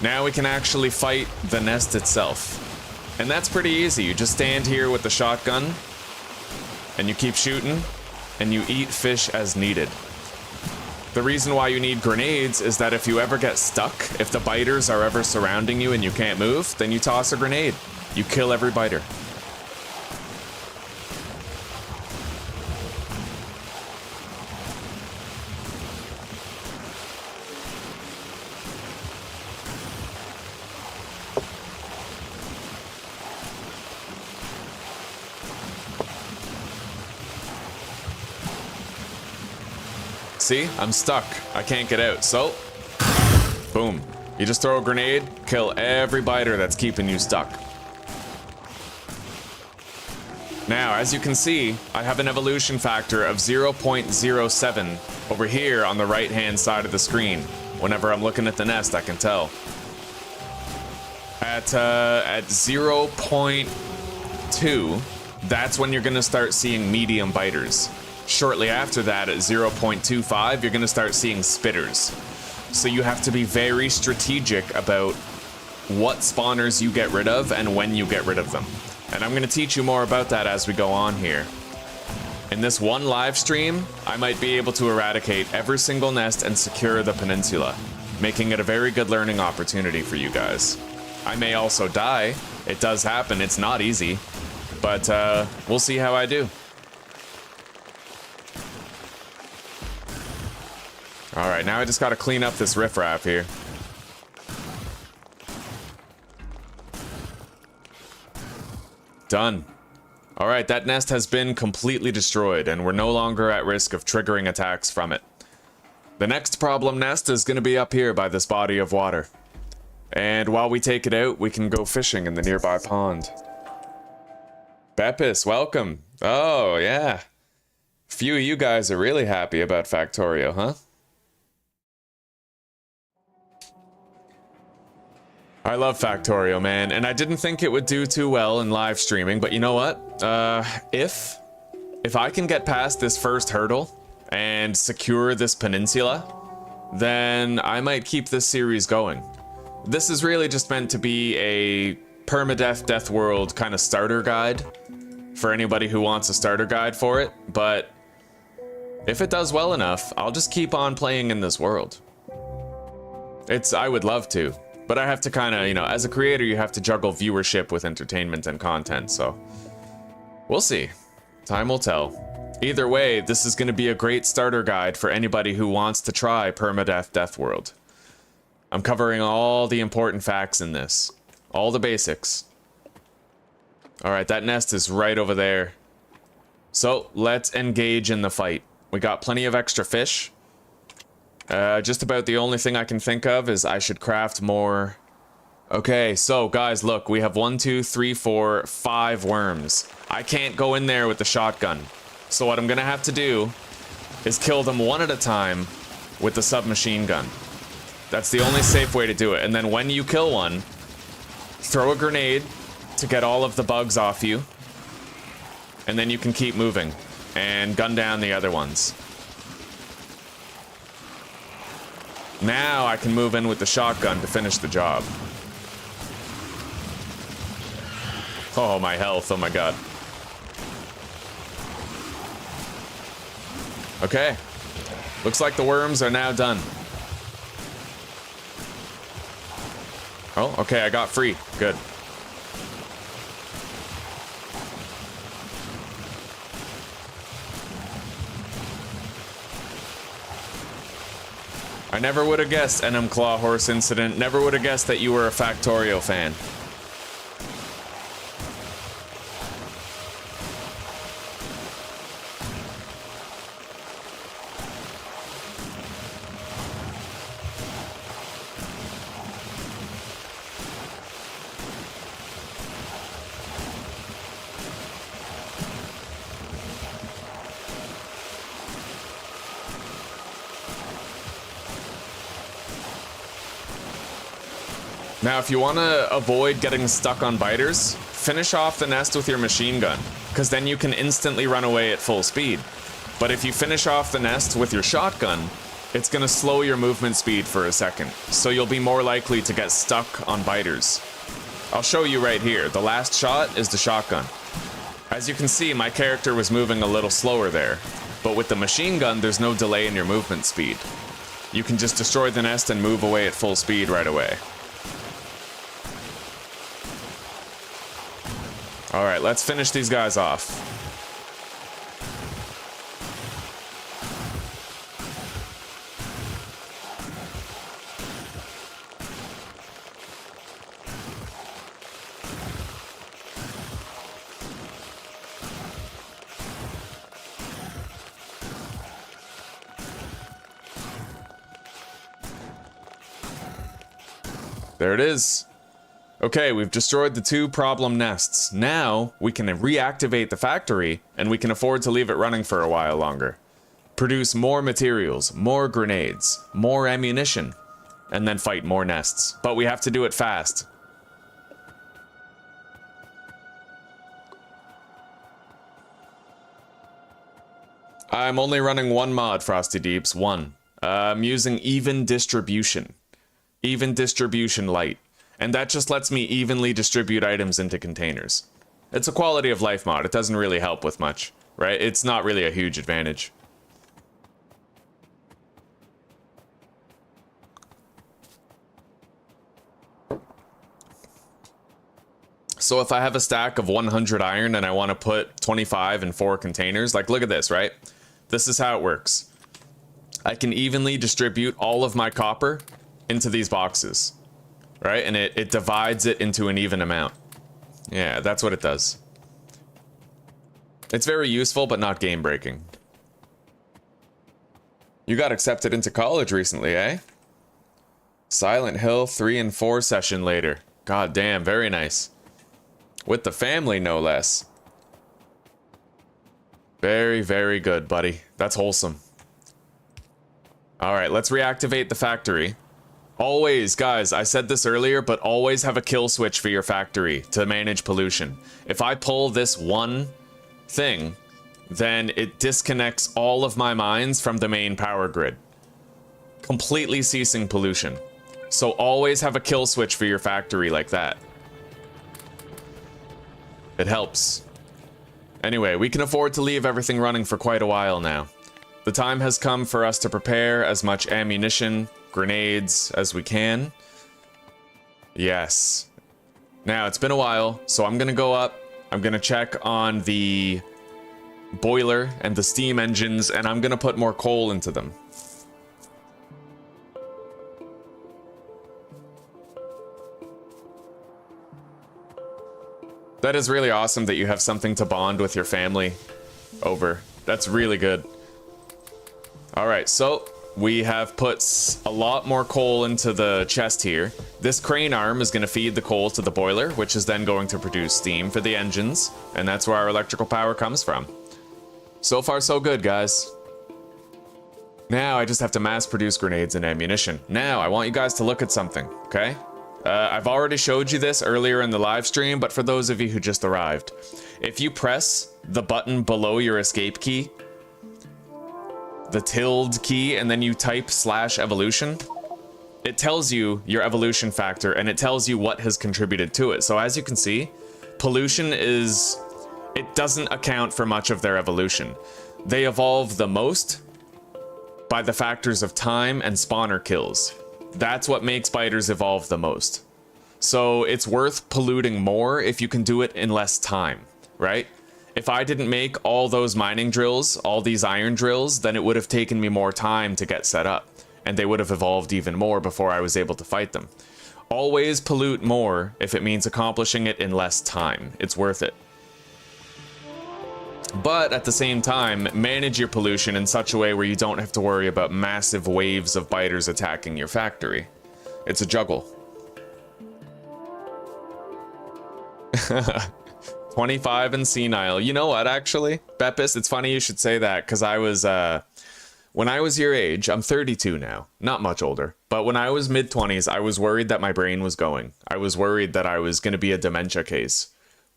Now we can actually fight the nest itself. And that's pretty easy. You just stand here with the shotgun, and you keep shooting, and you eat fish as needed. The reason why you need grenades is that if you ever get stuck, if the biters are ever surrounding you and you can't move, then you toss a grenade. You kill every biter. See, I'm stuck. I can't get out. So, boom. You just throw a grenade, kill every biter that's keeping you stuck. Now, as you can see, I have an evolution factor of 0.07 over here on the right-hand side of the screen. Whenever I'm looking at the nest, I can tell. At 0.2, that's when you're gonna start seeing medium biters. Shortly after that, at 0.25, you're going to start seeing spitters. So you have to be very strategic about what spawners you get rid of and when you get rid of them. And I'm going to teach you more about that as we go on here. In this one live stream, I might be able to eradicate every single nest and secure the peninsula, making it a very good learning opportunity for you guys. I may also die. It does happen. It's not easy. But we'll see how I do. Alright, now I just gotta clean up this riffraff here. Done. Alright, that nest has been completely destroyed, and we're no longer at risk of triggering attacks from it. The next problem nest is gonna be up here by this body of water. And while we take it out, we can go fishing in the nearby pond. Beppis, welcome. Oh, yeah. Few of you guys are really happy about Factorio, huh? I love Factorio, man, and I didn't think it would do too well in live streaming, but you know what? If I can get past this first hurdle and secure this peninsula, then I might keep this series going. This is really just meant to be a permadeath Deathworld kind of starter guide for anybody who wants a starter guide for it, but if it does well enough, I'll just keep on playing in this world. I would love to. But I have to kind of, you know, as a creator, you have to juggle viewership with entertainment and content, so we'll see. Time will tell. Either way, this is going to be a great starter guide for anybody who wants to try Permadeath Deathworld. I'm covering all the important facts in this. All the basics. All right, that nest is right over there. So let's engage in the fight. We got plenty of extra fish. Just about the only thing I can think of is I should craft more. Okay, so guys, look, we have 1, 2, 3, 4, 5 worms. I can't go in there with the shotgun. So what I'm gonna have to do is kill them one at a time with the submachine gun. That's the only safe way to do it. And then when you kill one, throw a grenade to get all of the bugs off you. And then you can keep moving and gun down the other ones. Now I can move in with the shotgun to finish the job. Oh, my health. Oh, my God. Okay. Looks like the worms are now done. Oh, okay. I got free. Good. I never would have guessed NM Claw Horse Incident. Never would have guessed that you were a Factorio fan. Now, if you want to avoid getting stuck on biters, finish off the nest with your machine gun, because then you can instantly run away at full speed. But if you finish off the nest with your shotgun, it's going to slow your movement speed for a second, so you'll be more likely to get stuck on biters. I'll show you right here. The last shot is the shotgun. As you can see, my character was moving a little slower there, but with the machine gun, there's no delay in your movement speed. You can just destroy the nest and move away at full speed right away. All right, let's finish these guys off. There it is. Okay, we've destroyed the 2 problem nests. Now, we can reactivate the factory, and we can afford to leave it running for a while longer. Produce more materials, more grenades, more ammunition, and then fight more nests. But we have to do it fast. I'm only running 1 mod, Frosty Deeps, 1. I'm using Even Distribution. Even Distribution Light. And that just lets me evenly distribute items into containers. It's a quality of life mod. It doesn't really help with much, right? It's not really a huge advantage. So if I have a stack of 100 iron and I want to put 25 in 4 containers, like look at this, right? This is how it works. I can evenly distribute all of my copper into these boxes. Right, and it divides it into an even amount. Yeah, that's what it does. It's very useful, but not game-breaking. You got accepted into college recently, eh? Silent Hill 3 and 4 session later. God damn, very nice. With the family, no less. Very, very good, buddy. That's wholesome. All right, let's reactivate the factory. Always, guys, I said this earlier, but always have a kill switch for your factory to manage pollution. If I pull this one thing, then it disconnects all of my mines from the main power grid, completely ceasing pollution. So always have a kill switch for your factory like that. It helps. Anyway, we can afford to leave everything running for quite a while now. The time has come for us to prepare as much ammunition, grenades as we can. Yes. Now, it's been a while, so I'm gonna go up. I'm gonna check on the boiler and the steam engines, and I'm gonna put more coal into them. That is really awesome that you have something to bond with your family over. That's really good. All right, so we have put a lot more coal into the chest here. This crane arm is going to feed the coal to the boiler, which is then going to produce steam for the engines, and that's where our electrical power comes from. So far, so good, guys. Now I just have to mass produce grenades and ammunition. Now I want you guys to look at something, okay? I've already showed you this earlier in the live stream, but for those of you who just arrived, if you press the button below your escape key, the tilde key, and then you type /evolution, it tells you your evolution factor and it tells you what has contributed to it. So as you can see, pollution it doesn't account for much of their evolution. They evolve the most by the factors of time and spawner kills. That's what makes spiders evolve the most. So it's worth polluting more if you can do it in less time, right? If I didn't make all those mining drills, all these iron drills, then it would have taken me more time to get set up, and they would have evolved even more before I was able to fight them. Always pollute more if it means accomplishing it in less time. It's worth it. But at the same time, manage your pollution in such a way where you don't have to worry about massive waves of biters attacking your factory. It's a juggle. 25 and senile. You know what, actually? Beppis, it's funny you should say that, because I was, when I was your age, I'm 32 now, not much older, but when I was mid-20s, I was worried that my brain was going. I was worried that I was going to be a dementia case.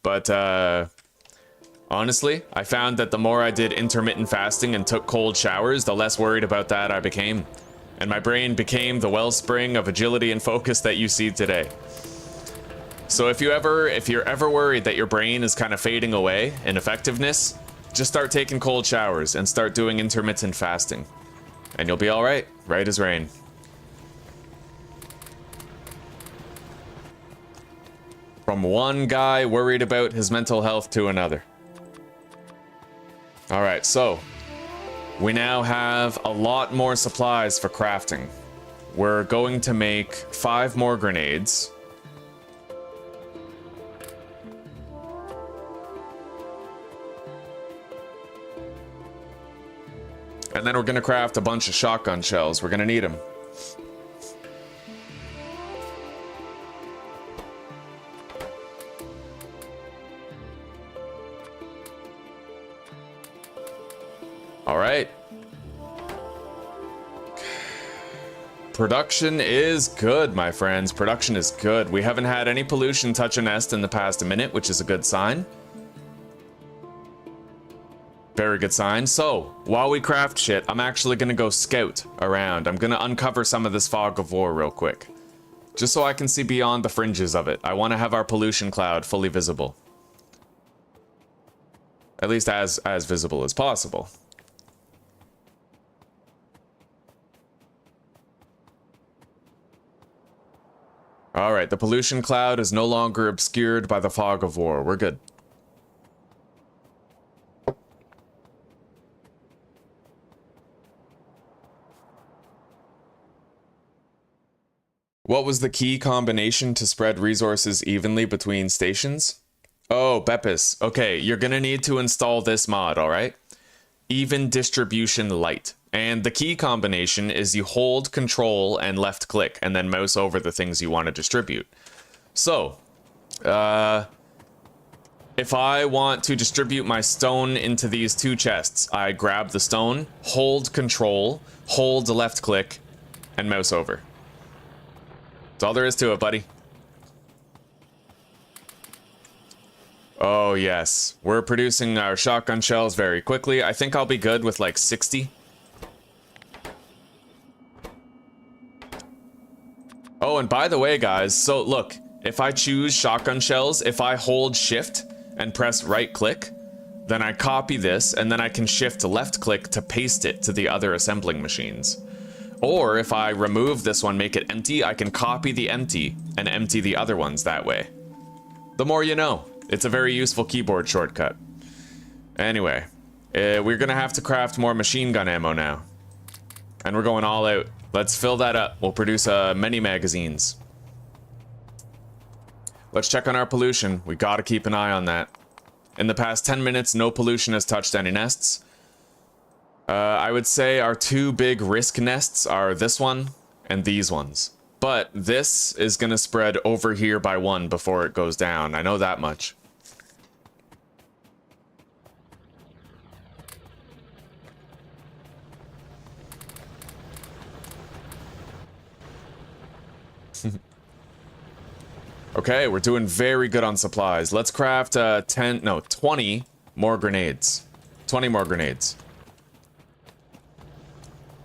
But, honestly, I found that the more I did intermittent fasting and took cold showers, the less worried about that I became. And my brain became the wellspring of agility and focus that you see today. So if you're ever worried that your brain is kind of fading away in effectiveness, just start taking cold showers and start doing intermittent fasting. And you'll be all right, right as rain. From one guy worried about his mental health to another. All right, so we now have a lot more supplies for crafting. We're going to make 5 more grenades. And then we're going to craft a bunch of shotgun shells. We're going to need them. All right. Production is good, my friends. Production is good. We haven't had any pollution touch a nest in the past minute, which is a good sign. Very good sign. So, while we craft shit, I'm actually going to go scout around. I'm going to uncover some of this fog of war real quick. Just so I can see beyond the fringes of it. I want to have our pollution cloud fully visible. At least as visible as possible. Alright, the pollution cloud is no longer obscured by the fog of war. We're good. What was the key combination to spread resources evenly between stations? Oh, Beppis. Okay, you're gonna need to install this mod, alright? Even Distribution Light. And the key combination is you hold Control and left click, and then mouse over the things you want to distribute. So, if I want to distribute my stone into these 2 chests, I grab the stone, hold Control, hold left click, and mouse over. That's all there is to it, buddy. Oh, yes. We're producing our shotgun shells very quickly. I think I'll be good with like 60. Oh, and by the way, guys, so look, if I choose shotgun shells, if I hold shift and press right click, then I copy this and then I can shift left click to paste it to the other assembling machines. Or if I remove this one, make it empty, I can copy the empty and empty the other ones that way. The more you know. It's a very useful keyboard shortcut. Anyway, we're gonna have to craft more machine gun ammo now. And we're going all out. Let's fill that up. We'll produce many magazines. Let's check on our pollution. We gotta keep an eye on that. In the past 10 minutes, no pollution has touched any nests. I would say our two big risk nests are this one and these ones. But this is gonna spread over here by one before it goes down. I know that much. Okay, we're doing very good on supplies. Let's craft 20 more grenades. 20 more grenades.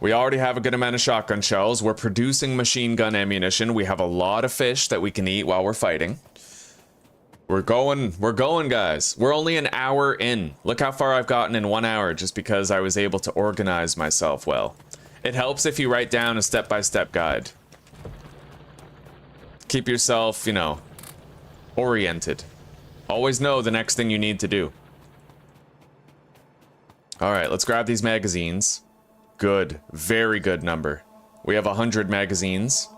We already have a good amount of shotgun shells. We're producing machine gun ammunition. We have a lot of fish that we can eat while we're fighting. We're going, guys. We're only an hour in. Look how far I've gotten in 1 hour just because I was able to organize myself well. It helps if you write down a step-by-step guide. Keep yourself, you know, oriented. Always know the next thing you need to do. Alright, let's grab these magazines. Good. Very good number. We have 100 magazines.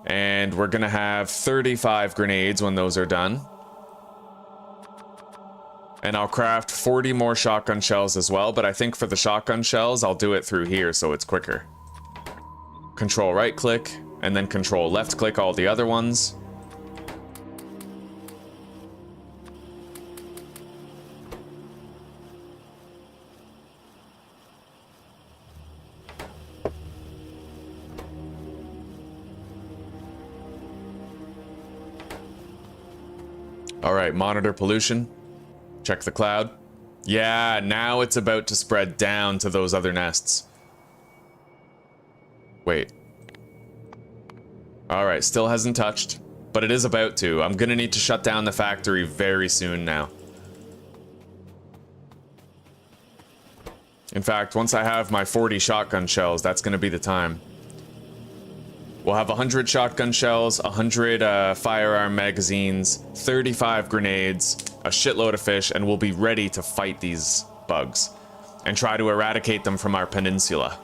And we're gonna have 35 grenades when those are done. And I'll craft 40 more shotgun shells as well, but I think for the shotgun shells, I'll do it through here so it's quicker. Control right click. And then control left click all the other ones. All right, monitor pollution. Check the cloud. Yeah, now it's about to spread down to those other nests. Wait. Alright, still hasn't touched, but it is about to. I'm gonna need to shut down the factory very soon now. In fact, once I have my 40 shotgun shells, that's gonna be the time. We'll have 100 shotgun shells, 100 firearm magazines, 35 grenades, a shitload of fish, and we'll be ready to fight these bugs and try to eradicate them from our peninsula.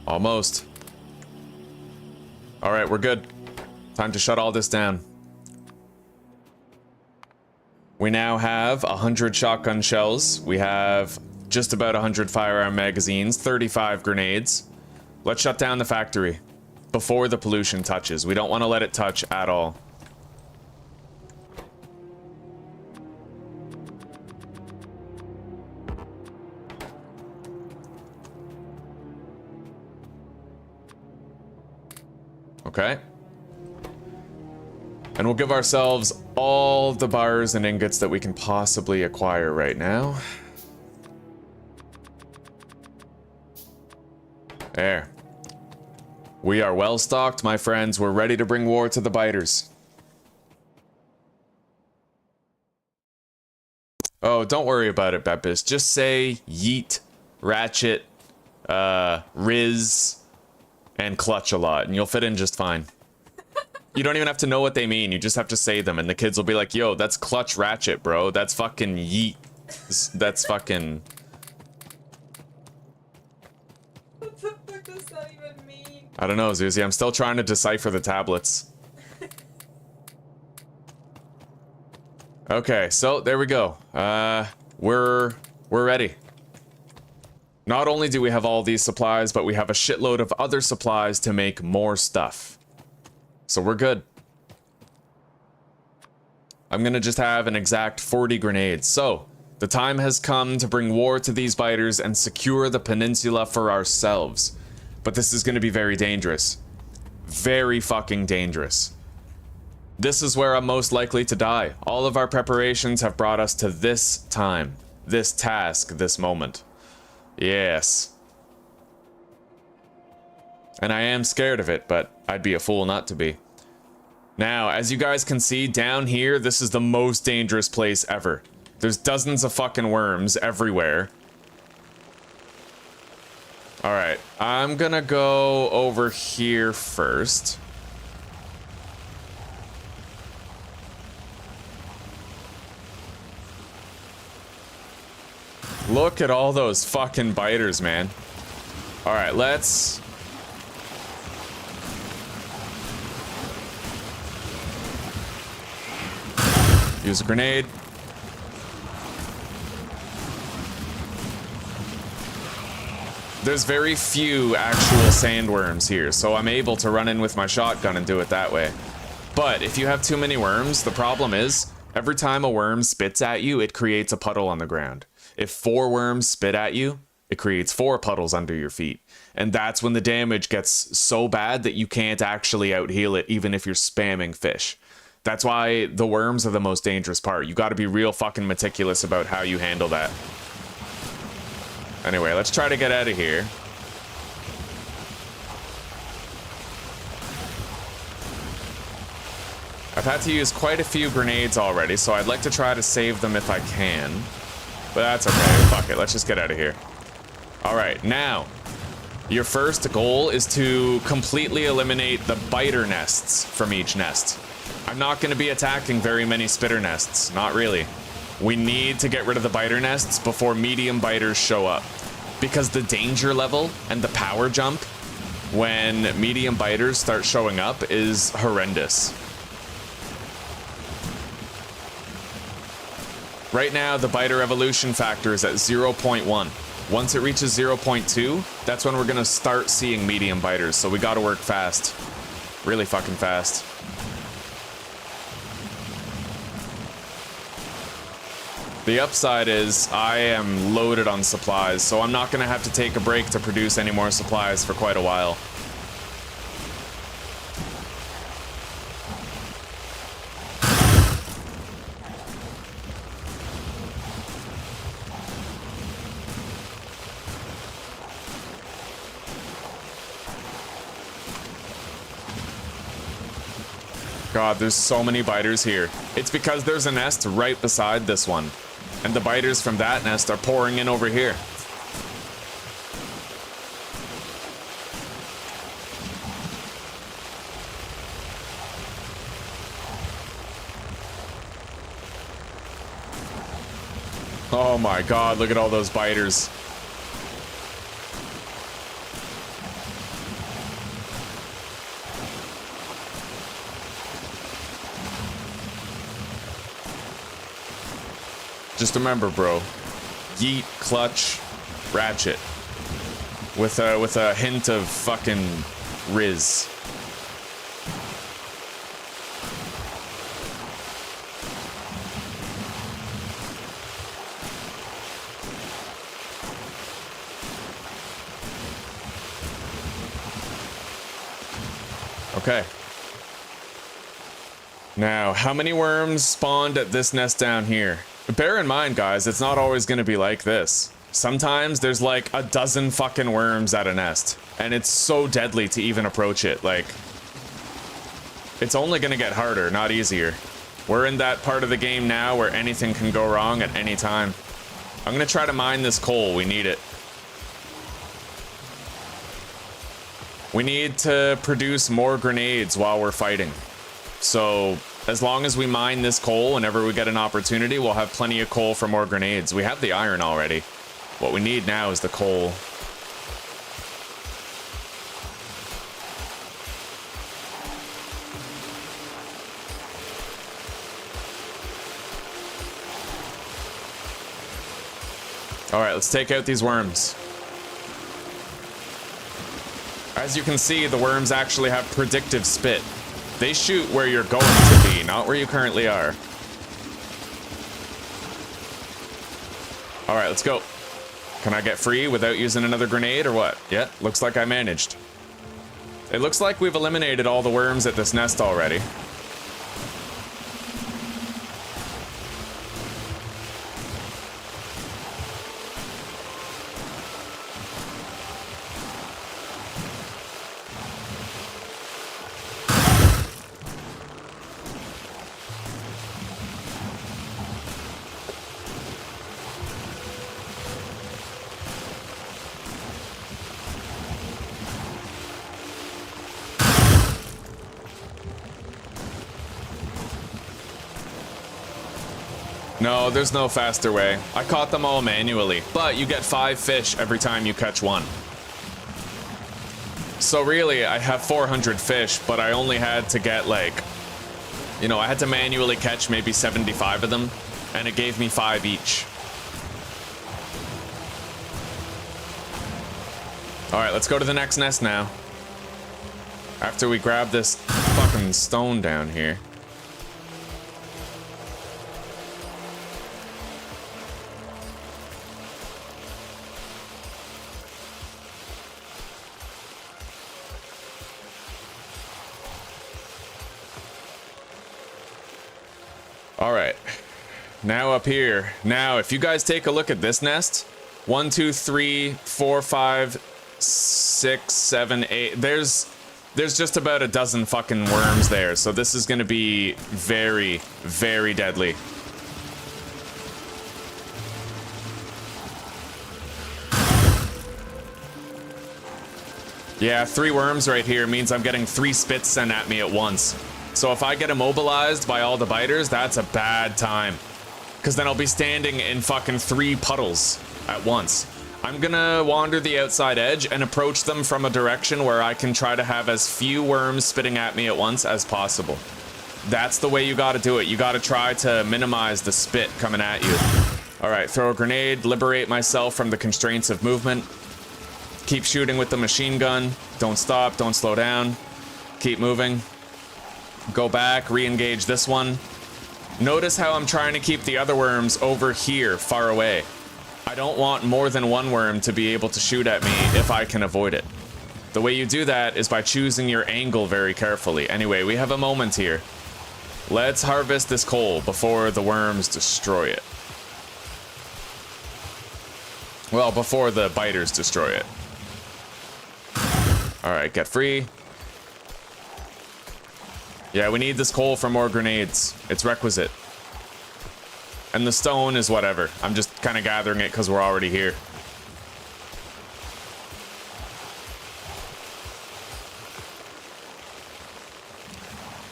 Almost. Alright, we're good. Time to shut all this down. We now have 100 shotgun shells. We have just about 100 firearm magazines, 35 grenades. Let's shut down the factory before the pollution touches. We don't want to let it touch at all. Okay. And we'll give ourselves all the bars and ingots that we can possibly acquire right now. There. We are well stocked, my friends. We're ready to bring war to the biters. Oh, don't worry about it, Beppis. Just say yeet, ratchet, riz, and clutch a lot, and you'll fit in just fine. You don't even have to know what they mean, you just have to say them, and the kids will be like, yo, that's clutch ratchet, bro. That's fucking yeet. That's fucking... What the fuck does that even mean? I don't know, Zuzi. I'm still trying to decipher the tablets. Okay, so there we go. We're ready. Not only do we have all these supplies, but we have a shitload of other supplies to make more stuff. So we're good. I'm gonna just have an exact 40 grenades. So, the time has come to bring war to these biters and secure the peninsula for ourselves. But this is gonna be very dangerous. Very fucking dangerous. This is where I'm most likely to die. All of our preparations have brought us to this time. This task, this moment. Yes. And I am scared of it, but I'd be a fool not to be. Now, as you guys can see, down here, this is the most dangerous place ever. There's dozens of fucking worms everywhere. Alright, I'm gonna go over here first. Look at all those fucking biters, man. All right, let's... use a grenade. There's very few actual sandworms here, so I'm able to run in with my shotgun and do it that way. But if you have too many worms, the problem is, every time a worm spits at you, it creates a puddle on the ground. If 4 worms spit at you, it creates 4 puddles under your feet. And that's when the damage gets so bad that you can't actually out-heal it, even if you're spamming fish. That's why the worms are the most dangerous part. You gotta be real fucking meticulous about how you handle that. Anyway, let's try to get out of here. I've had to use quite a few grenades already, so I'd like to try to save them if I can. But that's okay, fuck it, let's just get out of here. Alright, now, your first goal is to completely eliminate the biter nests from each nest. I'm not going to be attacking very many spitter nests, not really. We need to get rid of the biter nests before medium biters show up. Because the danger level and the power jump when medium biters start showing up is horrendous. Right now, the biter evolution factor is at 0.1. Once it reaches 0.2, that's when we're gonna start seeing medium biters, so we gotta work fast. Really fucking fast. The upside is I am loaded on supplies, so I'm not gonna have to take a break to produce any more supplies for quite a while. God, there's so many biters here. It's because there's a nest right beside this one. And the biters from that nest are pouring in over here. Oh my God, look at all those biters. Just remember, bro, yeet, clutch, ratchet. With a hint of fucking Riz. Okay. Now, how many worms spawned at this nest down here? Bear in mind, guys, it's not always going to be like this. Sometimes there's like a dozen fucking worms at a nest, and it's so deadly to even approach it. Like, it's only going to get harder, not easier. We're in that part of the game now where anything can go wrong at any time. I'm going to try to mine this coal. We need it. We need to produce more grenades while we're fighting. So as long as we mine this coal whenever we get an opportunity, we'll have plenty of coal for more grenades. We have the iron already. What we need now is the coal. All right, let's take out these worms. As you can see, the worms actually have predictive spit. They shoot where you're going to be, not where you currently are. All right, let's go. Can I get free without using another grenade or what? Yeah, looks like I managed. It looks like we've eliminated all the worms at this nest already. No, there's no faster way. I caught them all manually, but you get 5 fish every time you catch one. So really, I have 400 fish, but I only had to get like, you know, I had to manually catch maybe 75 of them, and it gave me 5 each. All right, let's go to the next nest now. After we grab this fucking stone down here. All right, now up here. Now, if you guys take a look at this nest, 1, 2, 3, 4, 5, 6, 7, 8. There's just about a dozen fucking worms there, so this is gonna be very, very deadly. Yeah, 3 worms right here means I'm getting 3 spits sent at me at once. So if I get immobilized by all the biters, that's a bad time. Because then I'll be standing in fucking 3 puddles at once. I'm gonna wander the outside edge and approach them from a direction where I can try to have as few worms spitting at me at once as possible. That's the way you gotta do it. You gotta try to minimize the spit coming at you. All right, throw a grenade, liberate myself from the constraints of movement. Keep shooting with the machine gun. Don't stop, don't slow down. Keep moving. Go back, re-engage this one. Notice how I'm trying to keep the other worms over here, far away. I don't want more than 1 worm to be able to shoot at me if I can avoid it. The way you do that is by choosing your angle very carefully. Anyway, we have a moment here. Let's harvest this coal before the worms destroy it. Well, before the biters destroy it. All right, get free. Yeah, we need this coal for more grenades. It's requisite. And the stone is whatever. I'm just kind of gathering it because we're already here.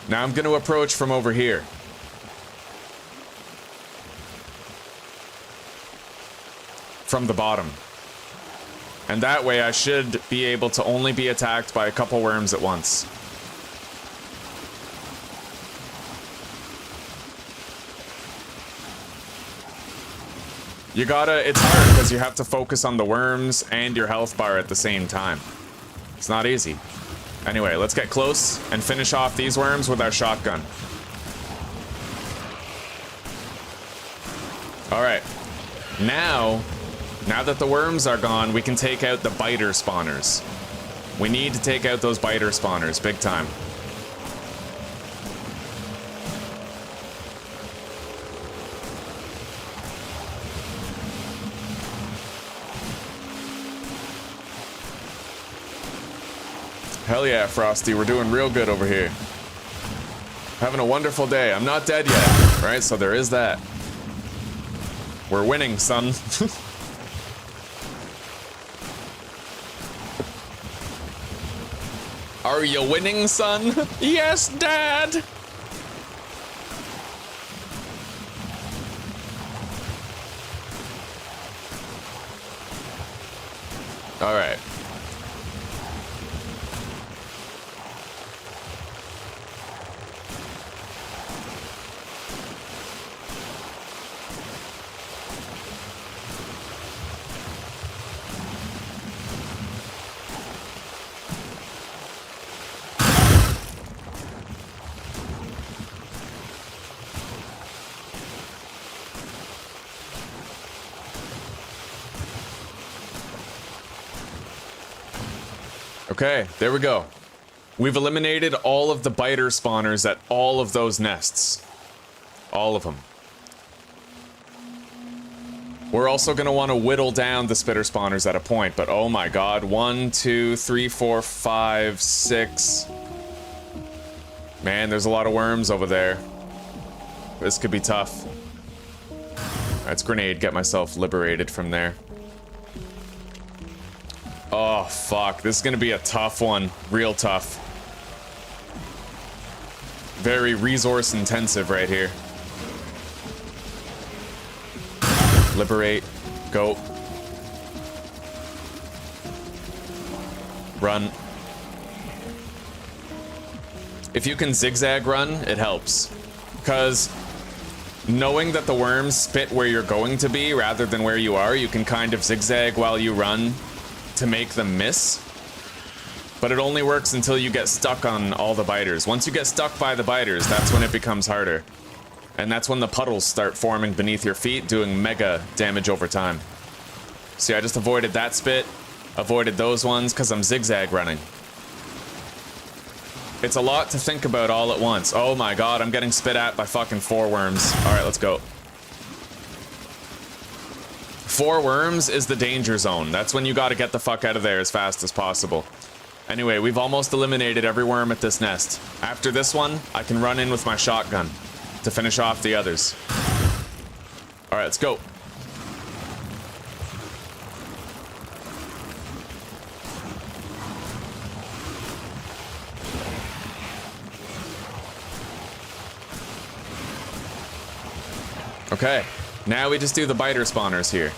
Now I'm going to approach from over here. From the bottom. And that way I should be able to only be attacked by a couple worms at once. You gotta, it's hard because you have to focus on the worms and your health bar at the same time. It's not easy. Anyway, let's get close and finish off these worms with our shotgun. All right. Now that the worms are gone, we can take out the biter spawners. We need to take out those biter spawners, big time. Hell yeah, Frosty, we're doing real good over here. Having a wonderful day. I'm not dead yet, right? So there is that. We're winning, son. Are you winning, son? Yes, Dad! All right. Okay, there we go. We've eliminated all of the biter spawners at all of those nests. All of them. We're also going to want to whittle down the spitter spawners at a point, but oh my god. 1, 2, 3, 4, 5, 6. Man, there's a lot of worms over there. This could be tough. That's grenade, get myself liberated from there. Oh, fuck. This is gonna be a tough one. Real tough. Very resource intensive right here. Liberate. Go. Run. If you can zigzag run, it helps. Because knowing that the worms spit where you're going to be rather than where you are, you can kind of zigzag while you run to make them miss. But it only works until you get stuck on all the biters. Once you get stuck by the biters, that's when it becomes harder. And that's when the puddles start forming beneath your feet, doing mega damage over time. See, I just avoided that spit, avoided those ones, because I'm zigzag running. It's a lot to think about all at once. Oh my god, I'm getting spit at by fucking 4 worms. Alright, let's go. 4 worms is the danger zone. That's when you gotta get the fuck out of there as fast as possible. Anyway, we've almost eliminated every worm at this nest. After this one, I can run in with my shotgun to finish off the others. Alright, let's go. Okay, now we just do the biter spawners here.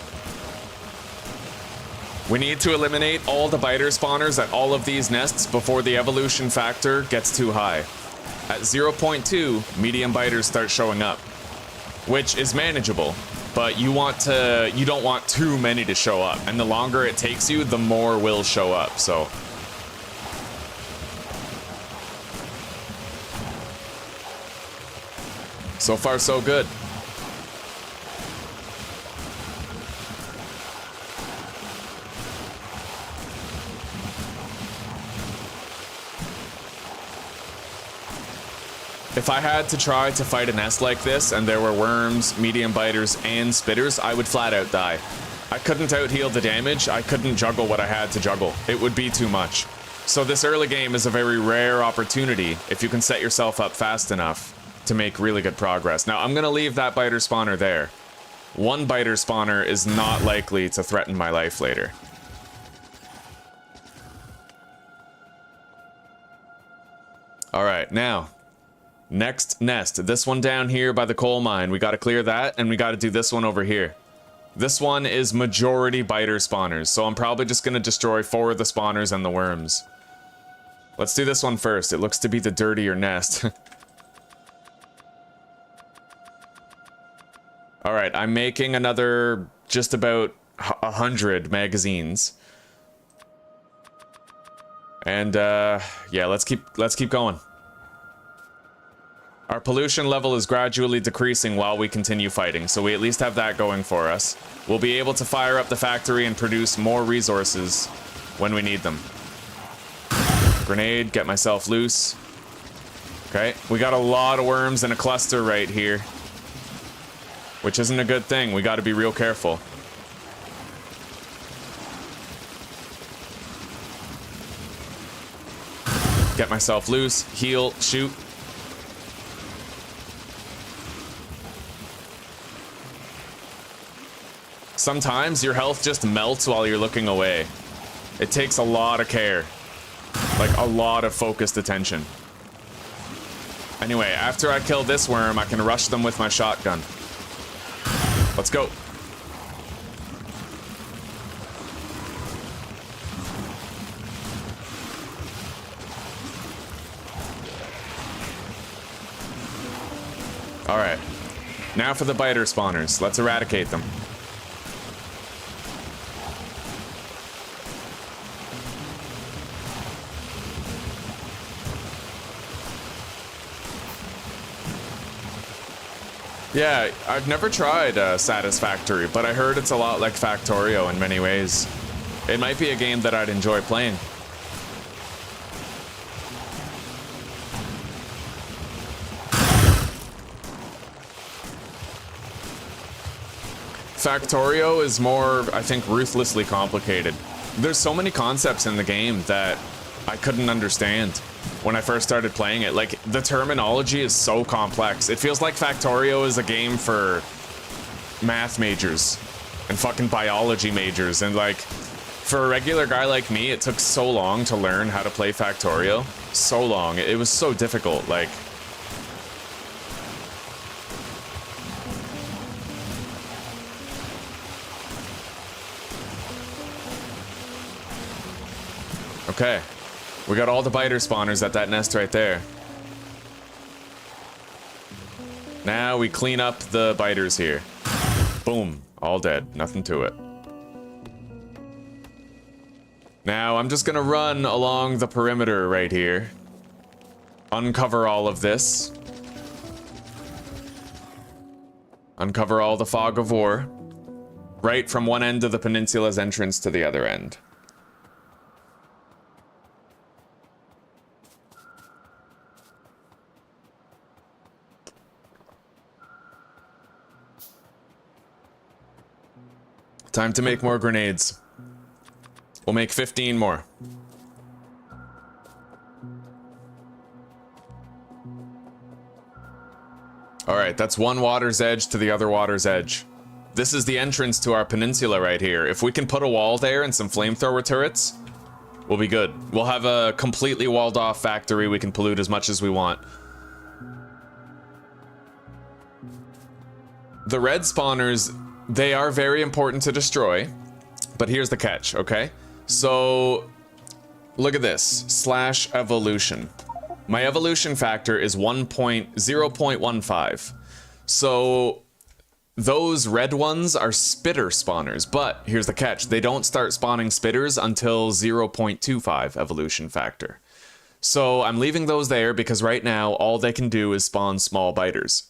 We need to eliminate all the biter spawners at all of these nests before the evolution factor gets too high. At 0.2, medium biters start showing up, which is manageable, but you don't want too many to show up, and the longer it takes you, the more will show up, so. So far, so good. If I had to try to fight a nest like this and there were worms, medium biters, and spitters, I would flat out die. I couldn't out-heal the damage, I couldn't juggle what I had to juggle. It would be too much. So this early game is a very rare opportunity if you can set yourself up fast enough to make really good progress. Now, I'm gonna leave that biter spawner there. One biter spawner is not likely to threaten my life later. Alright, now. Next nest, this one down here by the coal mine. We gotta clear that, and we gotta do this one over here. This one is majority biter spawners, so I'm probably just gonna destroy 4 of the spawners and the worms. Let's do this one first. It looks to be the dirtier nest. Alright, I'm making another just about 100 magazines. And, yeah, let's keep going. Our pollution level is gradually decreasing while we continue fighting, so we at least have that going for us. We'll be able to fire up the factory and produce more resources when we need them. Grenade, get myself loose. Okay, we got a lot of worms in a cluster right here, which isn't a good thing. We gotta be real careful. Get myself loose, heal, shoot. Sometimes your health just melts while you're looking away. It takes a lot of care. Like, a lot of focused attention. Anyway, after I kill this worm, I can rush them with my shotgun. Let's go. Alright. Now for the biter spawners. Let's eradicate them. Yeah, I've never tried Satisfactory, but I heard it's a lot like Factorio in many ways. It might be a game that I'd enjoy playing. Factorio is more, I think, ruthlessly complicated. There's so many concepts in the game that I couldn't understand when I first started playing it. Like, the terminology is so complex. It feels like Factorio is a game for math majors and fucking biology majors, and like, for a regular guy like me, it took so long to learn how to play Factorio. So long. It was so difficult, like. Okay. We got all the biter spawners at that nest right there. Now we clean up the biters here. Boom. All dead. Nothing to it. Now I'm just gonna run along the perimeter right here. Uncover all of this. Uncover all the fog of war. Right from one end of the peninsula's entrance to the other end. Time to make more grenades. We'll make 15 more. Alright, that's one water's edge to the other water's edge. This is the entrance to our peninsula right here. If we can put a wall there and some flamethrower turrets, we'll be good. We'll have a completely walled off factory. We can pollute as much as we want. The red spawners, they are very important to destroy, but here's the catch, okay? So, look at this, /evolution. My evolution factor is 0.15. So, those red ones are spitter spawners, but here's the catch. They don't start spawning spitters until 0.25 evolution factor. So, I'm leaving those there because right now, all they can do is spawn small biters.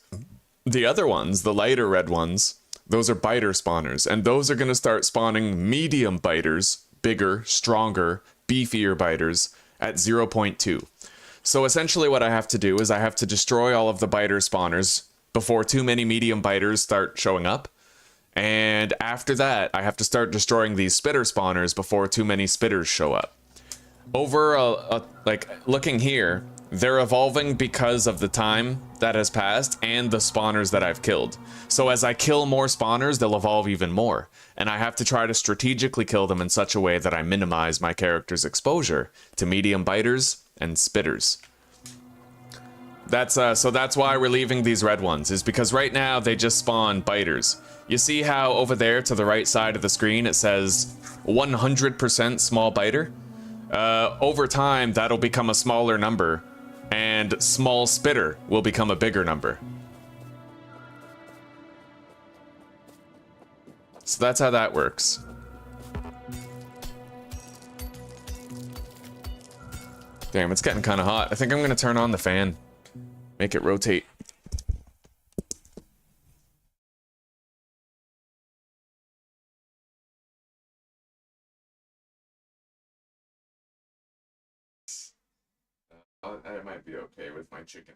The other ones, the lighter red ones, those are biter spawners, and those are going to start spawning medium biters, bigger, stronger, beefier biters at 0.2. So essentially what I have to do is I have to destroy all of the biter spawners before too many medium biters start showing up. And after that, I have to start destroying these spitter spawners before too many spitters show up. Over like looking here, they're evolving because of the time that has passed and the spawners that I've killed. So as I kill more spawners, they'll evolve even more. And I have to try to strategically kill them in such a way that I minimize my character's exposure to medium biters and spitters. So that's why we're leaving these red ones, is because right now they just spawn biters. You see how over there to the right side of the screen it says 100% small biter? Over time that'll become a smaller number, and small spitter will become a bigger number. So that's how that works. Damn, it's getting kind of hot. I think I'm going to turn on the fan. Make it rotate. I might be okay with my chicken.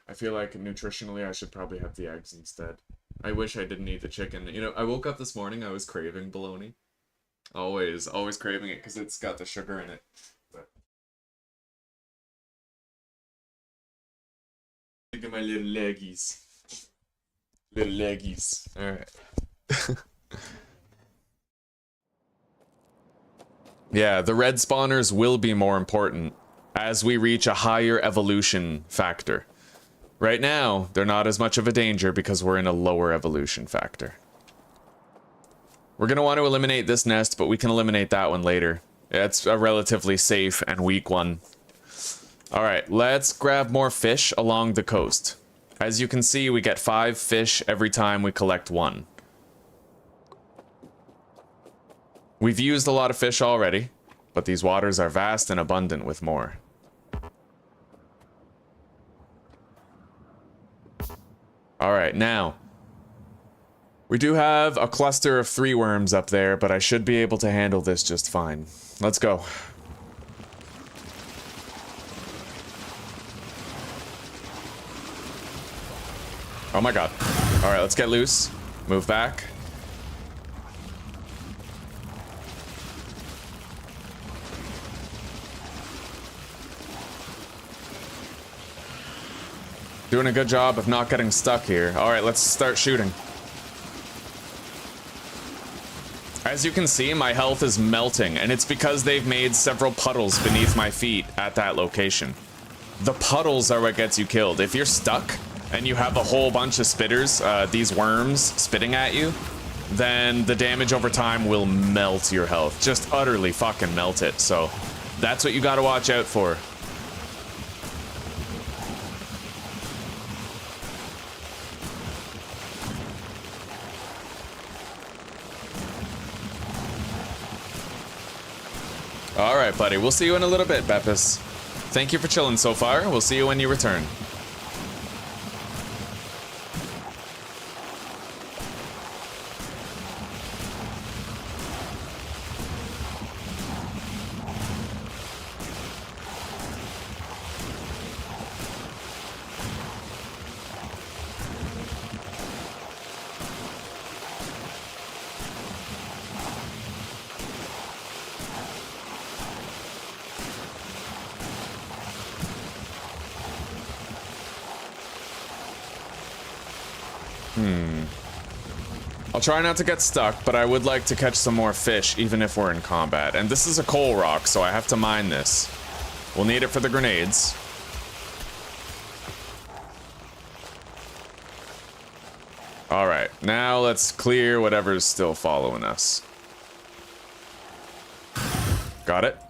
I feel like nutritionally I should probably have the eggs instead. I wish I didn't eat the chicken. You know, I woke up this morning, I was craving bologna. Always craving it because it's got the sugar in it. But look at my little leggies. Little leggies. Alright. Yeah, the red spawners will be more important as we reach a higher evolution factor. Right now, they're not as much of a danger because we're in a lower evolution factor. We're going to want to eliminate this nest, but we can eliminate that one later. It's a relatively safe and weak one. Alright, let's grab more fish along the coast. As you can see, we get 5 fish every time we collect one. We've used a lot of fish already, but these waters are vast and abundant with more. Alright, now, we do have a cluster of 3 worms up there, but I should be able to handle this just fine. Let's go. Oh my god. Alright, let's get loose. Move back. Doing a good job of not getting stuck here. Alright, let's start shooting. As you can see, my health is melting, and it's because they've made several puddles beneath my feet at that location. The puddles are what gets you killed. If you're stuck, and you have a whole bunch of spitters, these worms spitting at you, then the damage over time will melt your health. Just utterly fucking melt it, so that's what you gotta watch out for. All right, buddy. We'll see you in a little bit, Beppis. Thank you for chilling so far. We'll see you when you return. I'll try not to get stuck, but I would like to catch some more fish, even if we're in combat. And this is a coal rock, so I have to mine this. We'll need it for the grenades. Alright, now let's clear whatever's still following us. Got it.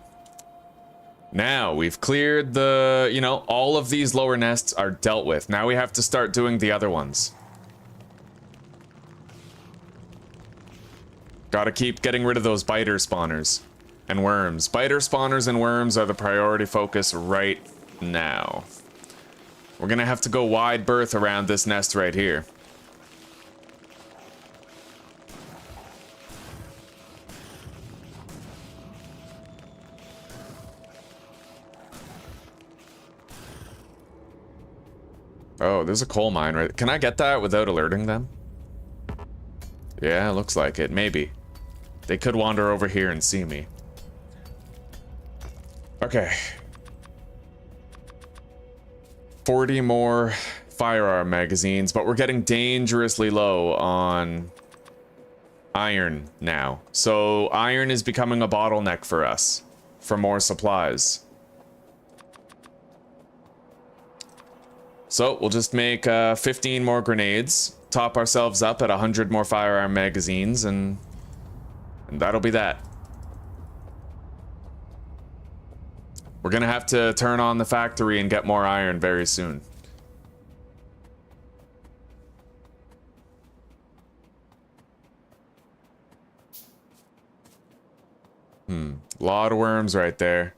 Now, we've cleared the, you know, all of these lower nests are dealt with. Now we have to start doing the other ones. Gotta keep getting rid of those biter spawners and worms. Biter spawners and worms are the priority focus right now. We're gonna have to go wide berth around this nest right here. Oh, there's a coal mine right. Can I get that without alerting them? Yeah, looks like it. Maybe. They could wander over here and see me. Okay. 40 more firearm magazines, but we're getting dangerously low on iron now. So iron is becoming a bottleneck for us for more supplies. So we'll just make 15 more grenades, top ourselves up at 100 more firearm magazines, and that'll be that. We're gonna have to turn on the factory and get more iron very soon. Lot of worms right there.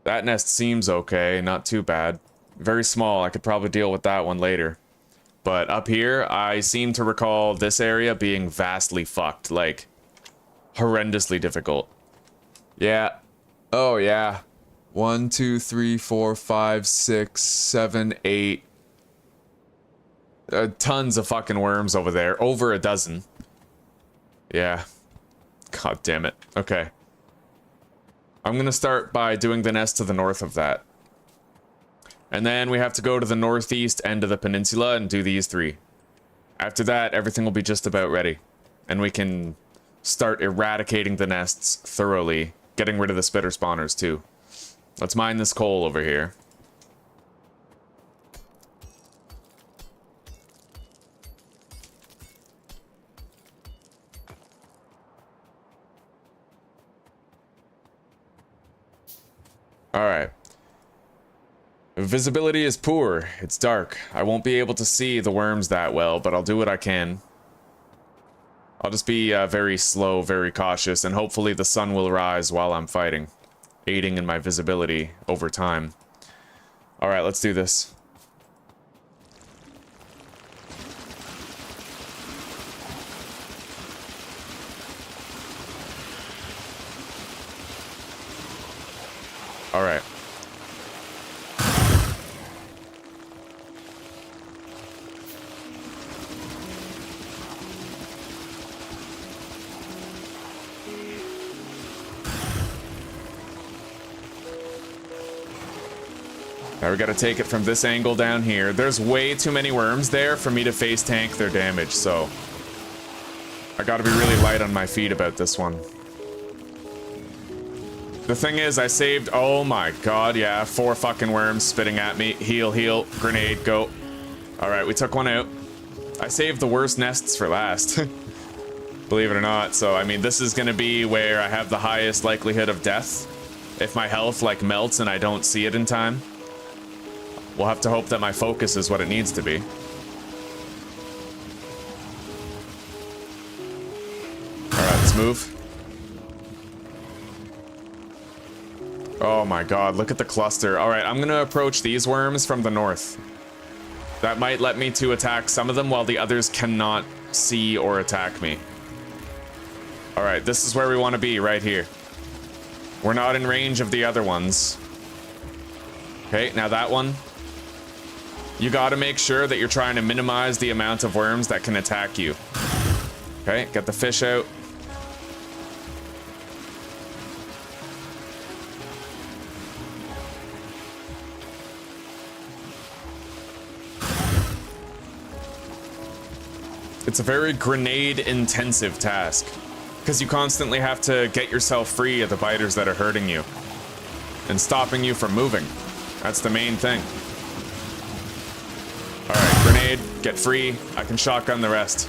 That nest seems okay, not too bad. Very small, I could probably deal with that one later. But up here, I seem to recall this area being vastly fucked, like, horrendously difficult. Yeah. Oh, yeah. 1, 2, 3, 4, 5, 6, 7, 8. Tons of fucking worms over there. Over a dozen. Yeah. God damn it. Okay. I'm gonna start by doing the nest to the north of that. And then we have to go to the northeast end of the peninsula and do these 3. After that, everything will be just about ready. And we can start eradicating the nests thoroughly, getting rid of the spitter spawners too. Let's mine this coal over here. Alright. Visibility is poor. It's dark. I won't be able to see the worms that well, but I'll do what I can. I'll just be very slow, very cautious, and hopefully the sun will rise while I'm fighting, aiding in my visibility over time. Alright, let's do this. Alright. Now we gotta take it from this angle down here. There's way too many worms there for me to face tank their damage, so I gotta be really light on my feet about this one. The thing is, I saved, oh my god, yeah, 4 fucking worms spitting at me. Heal, heal, grenade, go. Alright, we took one out. I saved the worst nests for last. Believe it or not, so I mean, this is gonna be where I have the highest likelihood of death. If my health, like, melts and I don't see it in time. We'll have to hope that my focus is what it needs to be. Alright, let's move. Oh my god, look at the cluster. Alright, I'm gonna approach these worms from the north. That might let me to attack some of them while the others cannot see or attack me. Alright, this is where we want to be, right here. We're not in range of the other ones. Okay, now that one. You gotta make sure that you're trying to minimize the amount of worms that can attack you. Okay, get the fish out. It's a very grenade-intensive task, because you constantly have to get yourself free of the biters that are hurting you and stopping you from moving. That's the main thing. Alright, grenade, get free. I can shotgun the rest.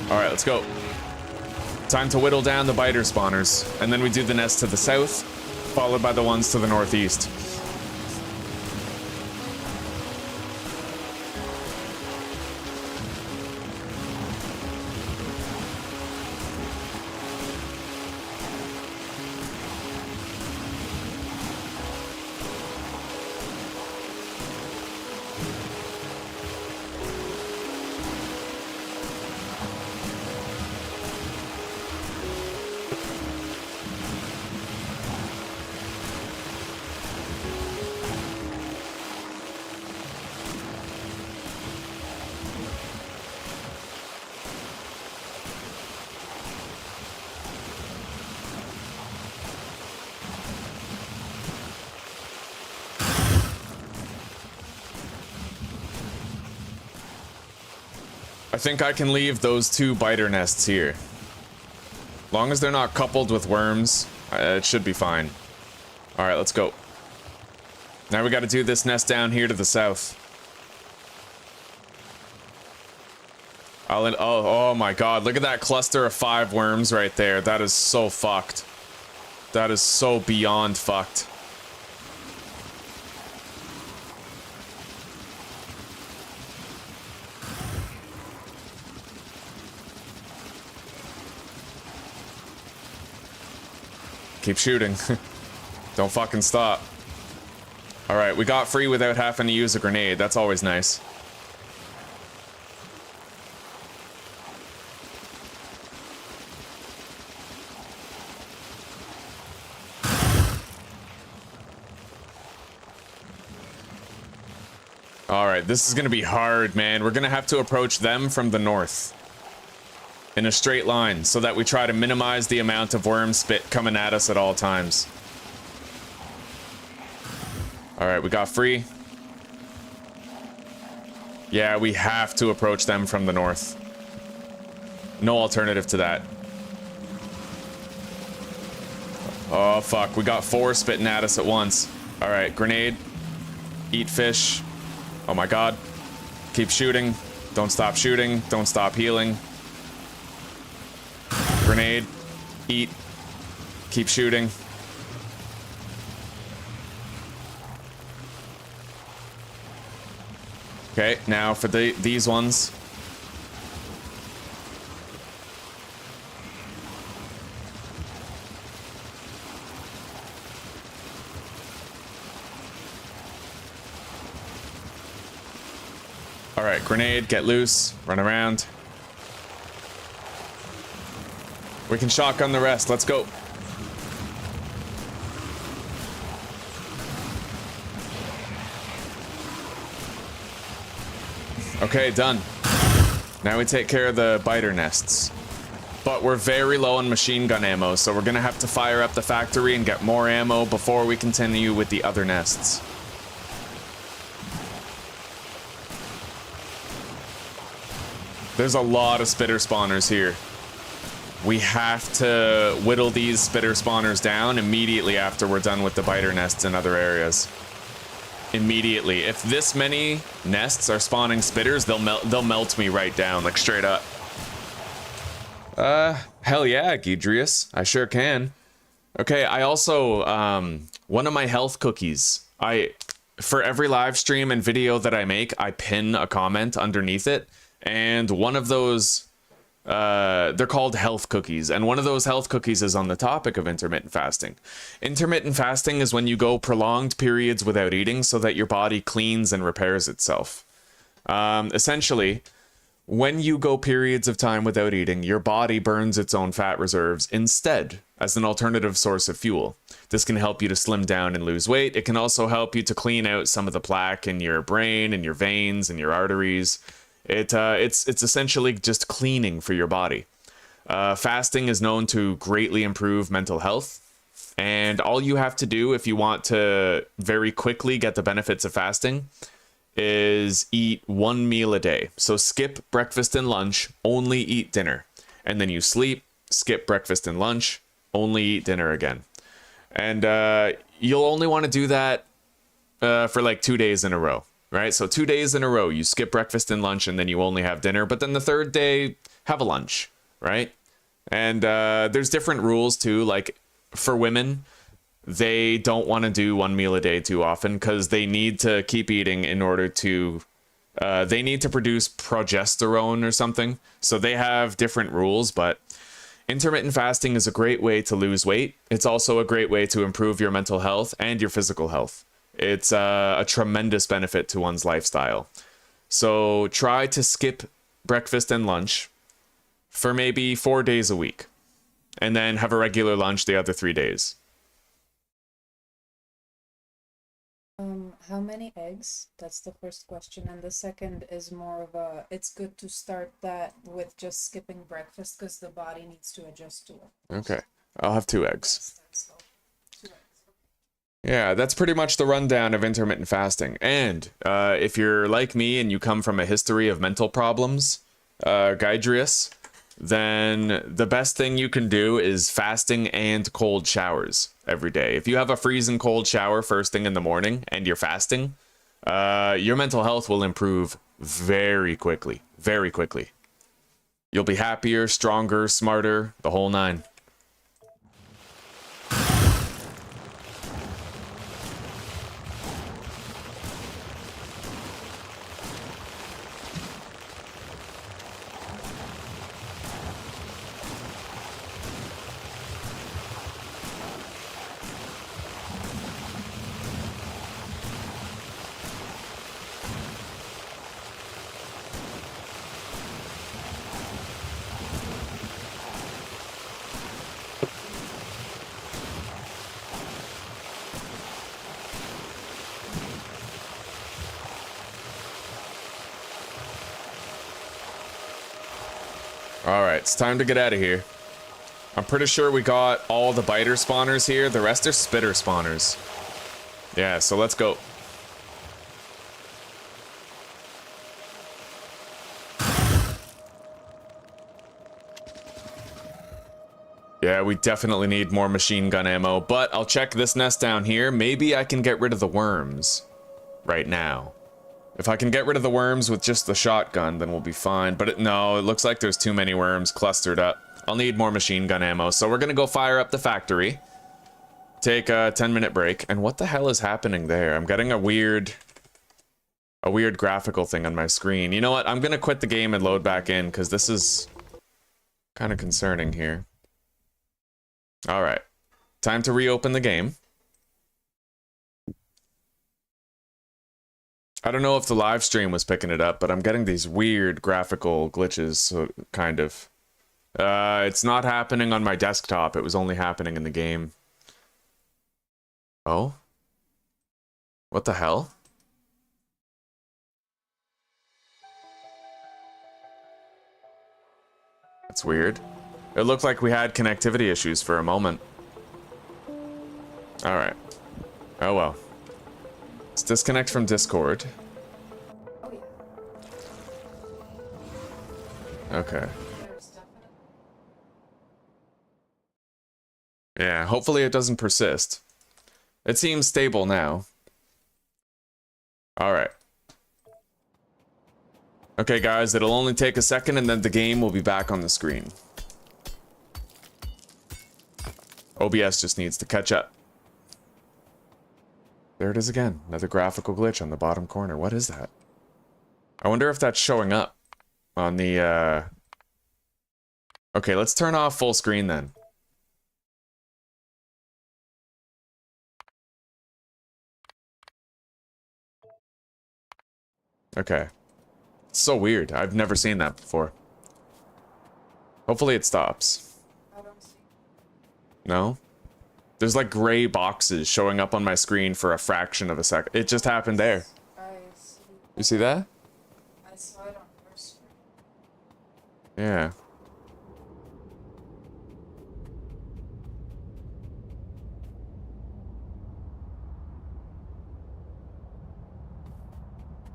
Alright, let's go. Time to whittle down the biter spawners, and then we do the nest to the south, followed by the ones to the northeast. I think I can leave those two biter nests here. Long as they're not coupled with worms, it should be fine. Alright, let's go. Now we gotta do this nest down here to the south. Oh my god, look at that cluster of 5 worms right there. That is so fucked. That is so beyond fucked. Keep shooting. Don't fucking stop. Alright, we got free without having to use a grenade. That's always nice. Alright, this is gonna be hard, man. We're gonna have to approach them from the north in a straight line, so that we try to minimize the amount of worm spit coming at us at all times. Alright, we got free. Yeah, we have to approach them from the north. No alternative to that. Oh, fuck. We got 4 spitting at us at once. Alright, grenade. Eat fish. Oh my god. Keep shooting. Don't stop shooting. Don't stop healing. Grenade. Eat. Keep shooting. Okay, now for these ones. Alright, grenade, get loose, run around. We can shotgun the rest, let's go. Okay, done. Now we take care of the biter nests. But we're very low on machine gun ammo, so we're gonna have to fire up the factory and get more ammo before we continue with the other nests. There's a lot of spitter spawners here. We have to whittle these spitter spawners down immediately after we're done with the biter nests in other areas. Immediately. If this many nests are spawning spitters, they'll melt me right down, like straight up. Hell yeah, Gidrius. I sure can. Okay, I also, one of my health cookies, for every live stream and video that I make, I pin a comment underneath it. And one of those, they're called health cookies. And one of those health cookies is on the topic of intermittent fasting. Intermittent fasting is when you go prolonged periods without eating so that your body cleans and repairs itself. Essentially, when you go periods of time without eating, your body burns its own fat reserves instead as an alternative source of fuel. This can help you to slim down and lose weight. It can also help you to clean out some of the plaque in your brain and your veins and your arteries. It's essentially just cleaning for your body. Fasting is known to greatly improve mental health. And all you have to do if you want to very quickly get the benefits of fasting is eat one meal a day. So skip breakfast and lunch, only eat dinner. And then you sleep, skip breakfast and lunch, only eat dinner again. And you'll only want to do that for like 2 days in a row, right? So 2 days in a row, you skip breakfast and lunch, and then you only have dinner. But then the third day, have a lunch, right? And there's different rules too. Like for women, they don't want to do one meal a day too often because they need to keep eating in order to, they need to produce progesterone or something. So they have different rules, but intermittent fasting is a great way to lose weight. It's also a great way to improve your mental health and your physical health. It's a tremendous benefit to one's lifestyle. So try to skip breakfast and lunch for maybe 4 days a week, and then have a regular lunch the other 3 days. How many eggs? That's the first question. And the second is more of a, it's good to start that with just skipping breakfast because the body needs to adjust to it. Okay. I'll have 2 eggs. That's all. 2 eggs. Yeah, that's pretty much the rundown of intermittent fasting. And if you're like me and you come from a history of mental problems, Guidrius, then the best thing you can do is fasting and cold showers every day. If you have a freezing cold shower first thing in the morning and you're fasting, your mental health will improve very quickly. Very quickly. You'll be happier, stronger, smarter, the whole nine. Alright, it's time to get out of here. I'm pretty sure we got all the biter spawners here. The rest are spitter spawners. Yeah, so let's go. Yeah, we definitely need more machine gun ammo, but I'll check this nest down here. Maybe I can get rid of the worms right now. If I can get rid of the worms with just the shotgun, then we'll be fine. But no, it looks like there's too many worms clustered up. I'll need more machine gun ammo, so we're gonna go fire up the factory. Take a 10-minute break. And what the hell is happening there? I'm getting a weird graphical thing on my screen. You know what? I'm gonna quit the game and load back in, because this is kind of concerning here. Alright. Time to reopen the game. I don't know if the live stream was picking it up, but I'm getting these weird graphical glitches, so kind of. It's not happening on my desktop, it was only happening in the game. Oh? What the hell? That's weird. It looked like we had connectivity issues for a moment. Alright. Oh well. Let's disconnect from Discord. Oh, yeah. Okay. There's definitely... Yeah, hopefully it doesn't persist. It seems stable now. Alright. Okay guys, it'll only take a second and then the game will be back on the screen. OBS just needs to catch up. There it is again. Another graphical glitch on the bottom corner. What is that? I wonder if that's showing up. on the, Okay, let's turn off full screen then. Okay. It's so weird. I've never seen that before. Hopefully it stops. I don't see. No? There's like gray boxes showing up on my screen for a fraction of a second. It just happened there. I see. You see that? I saw it on your screen. Yeah.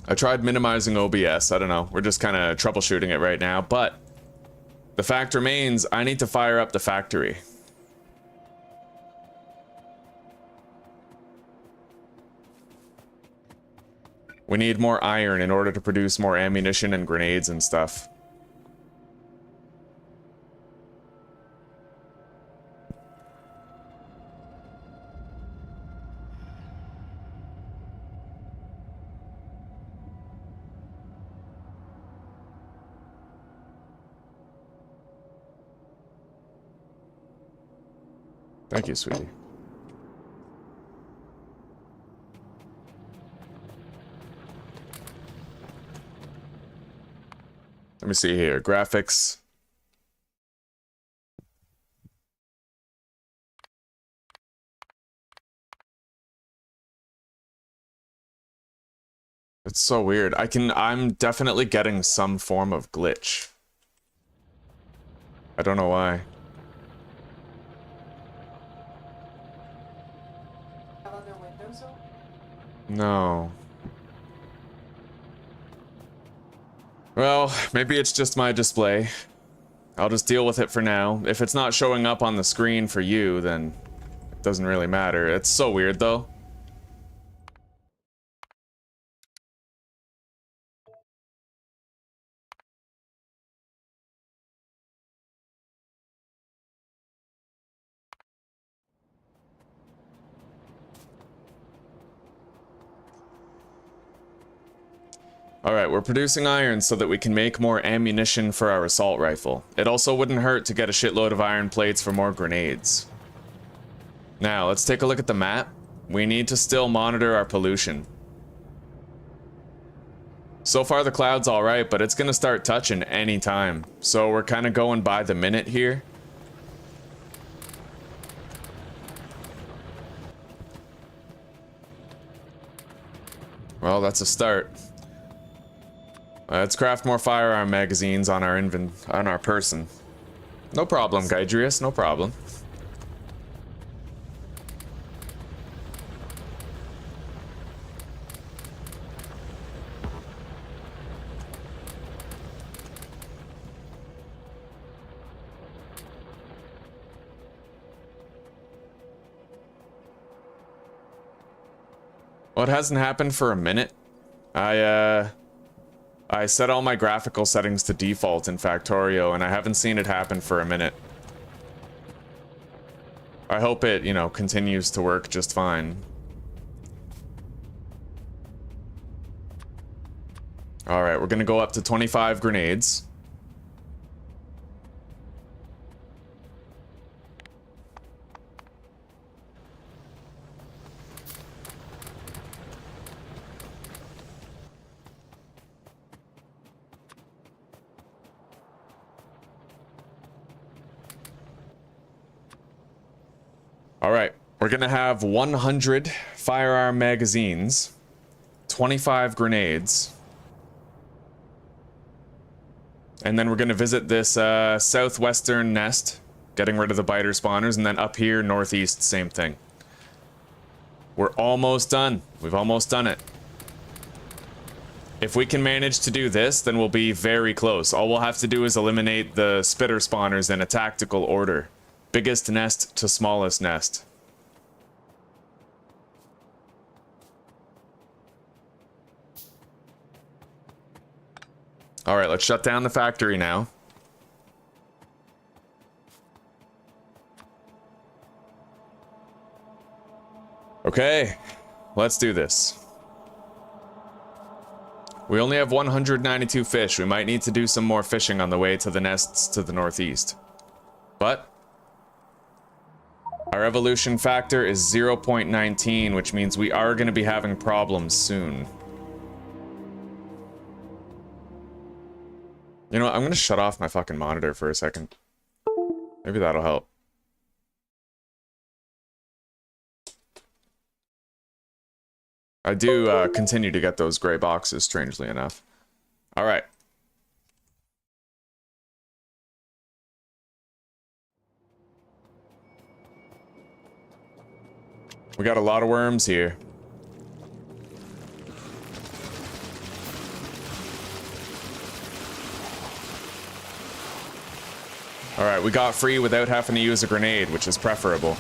I tried minimizing OBS. I don't know. We're just kind of troubleshooting it right now. But the fact remains, I need to fire up the factory. We need more iron in order to produce more ammunition and grenades and stuff. Thank you, sweetie. Let me see here. Graphics. It's so weird. I'm definitely getting some form of glitch. I don't know why. Have other windows open? No. Well, maybe it's just my display. I'll just deal with it for now. If it's not showing up on the screen for you, then it doesn't really matter. It's so weird, though. Alright, we're producing iron so that we can make more ammunition for our assault rifle. It also wouldn't hurt to get a shitload of iron plates for more grenades. Now, let's take a look at the map. We need to still monitor our pollution. So far the cloud's alright, but it's gonna start touching any time. So we're kind of going by the minute here. Well, that's a start. Let's craft more firearm magazines on our person. No problem, Gaidrius, no problem. Well, it hasn't happened for a minute. I set all my graphical settings to default in Factorio, and I haven't seen it happen for a minute. I hope it, you know, continues to work just fine. Alright, we're gonna go up to 25 grenades. Alright, we're gonna have 100 firearm magazines, 25 grenades, and then we're gonna visit this southwestern nest, getting rid of the biter spawners, and then up here, northeast, same thing. We're almost done. We've almost done it. If we can manage to do this, then we'll be very close. All we'll have to do is eliminate the spitter spawners in a tactical order. Biggest nest to smallest nest. Alright, let's shut down the factory now. Okay, let's do this. We only have 192 fish. We might need to do some more fishing on the way to the nests to the northeast. But our evolution factor is 0.19, which means we are going to be having problems soon. You know what? I'm going to shut off my fucking monitor for a second. Maybe that'll help. I do continue to get those gray boxes, strangely enough. All right. We got a lot of worms here. All right, we got free without having to use a grenade, which is preferable.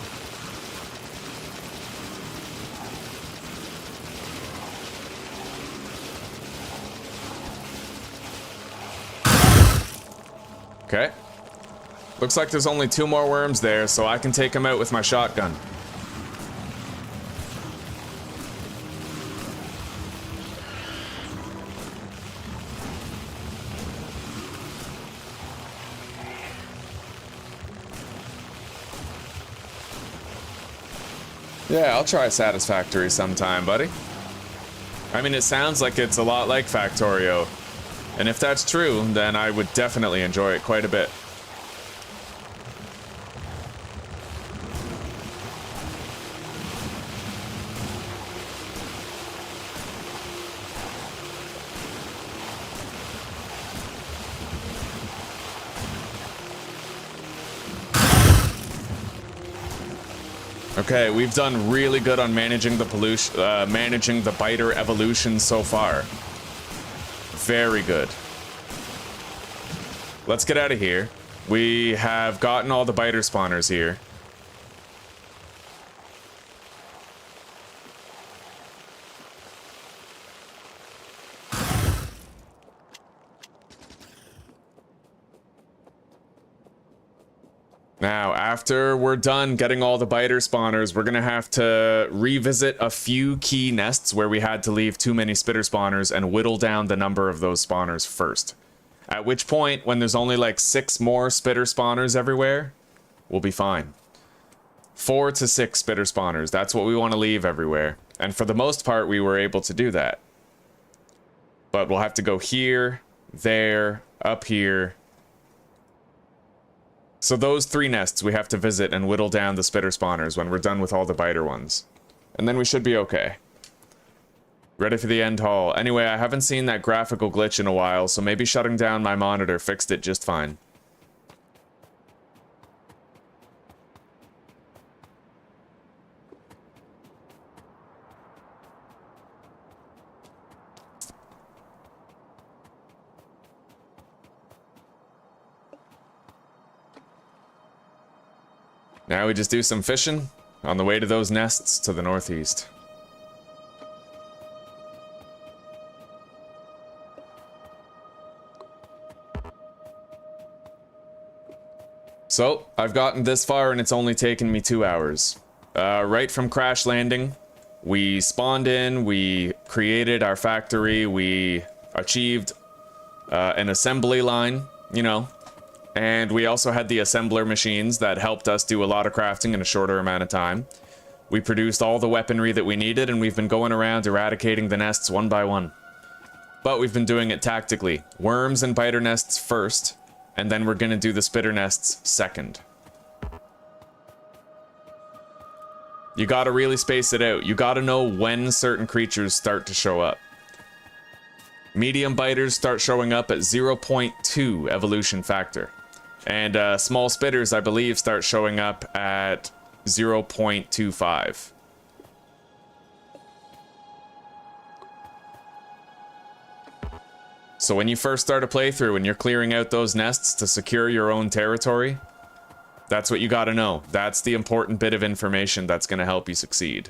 Okay. Looks like there's only 2 more worms there, so I can take them out with my shotgun. Yeah, I'll try Satisfactory sometime, buddy. I mean, it sounds like it's a lot like Factorio. And if that's true, then I would definitely enjoy it quite a bit. Okay, we've done really good on managing the pollution, managing the biter evolution so far. Very good. Let's get out of here. We have gotten all the biter spawners here. Now, after we're done getting all the biter spawners, we're gonna have to revisit a few key nests where we had to leave too many spitter spawners and whittle down the number of those spawners first. At which point, when there's only like 6 more spitter spawners everywhere, we'll be fine. 4 to 6 spitter spawners, that's what we want to leave everywhere. And for the most part, we were able to do that. But we'll have to go here, there, up here. So those 3 nests we have to visit and whittle down the spitter spawners when we're done with all the biter ones. And then we should be okay. Ready for the end haul. Anyway, I haven't seen that graphical glitch in a while, so maybe shutting down my monitor fixed it just fine. Now we just do some fishing on the way to those nests to the northeast. So, I've gotten this far and it's only taken me 2 hours. Right from crash landing, we spawned in, we created our factory, we achieved an assembly line, you know, and we also had the assembler machines that helped us do a lot of crafting in a shorter amount of time. We produced all the weaponry that we needed, and we've been going around eradicating the nests one by one. But we've been doing it tactically. Worms and biter nests first, and then we're gonna do the spitter nests second. You gotta really space it out. You gotta know when certain creatures start to show up. Medium biters start showing up at 0.2 evolution factor. And small spitters, I believe, start showing up at 0.25. So when you first start a playthrough and you're clearing out those nests to secure your own territory, that's what you gotta know. That's the important bit of information that's gonna help you succeed.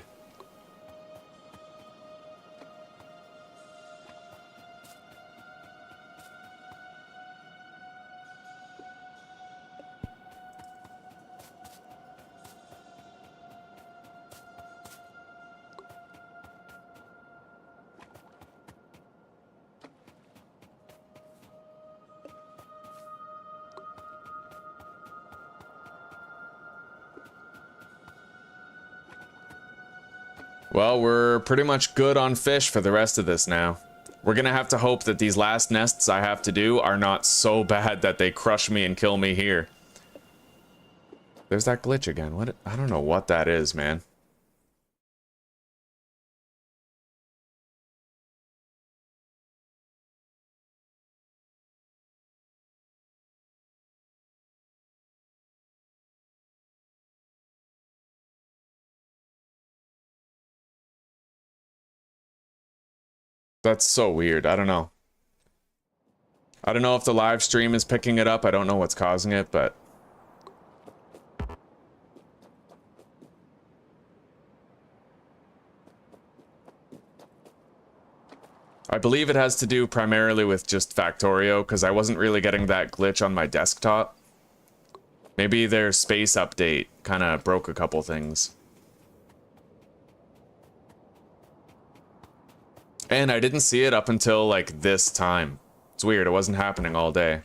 Well, we're pretty much good on fish for the rest of this now. We're gonna have to hope that these last nests I have to do are not so bad that they crush me and kill me here. There's that glitch again. What? I don't know what that is, man. That's so weird. I don't know. I don't know if the live stream is picking it up. I don't know what's causing it, but... I believe it has to do primarily with just Factorio, because I wasn't really getting that glitch on my desktop. Maybe their space update kind of broke a couple things. And I didn't see it up until, like, this time. It's weird, it wasn't happening all day.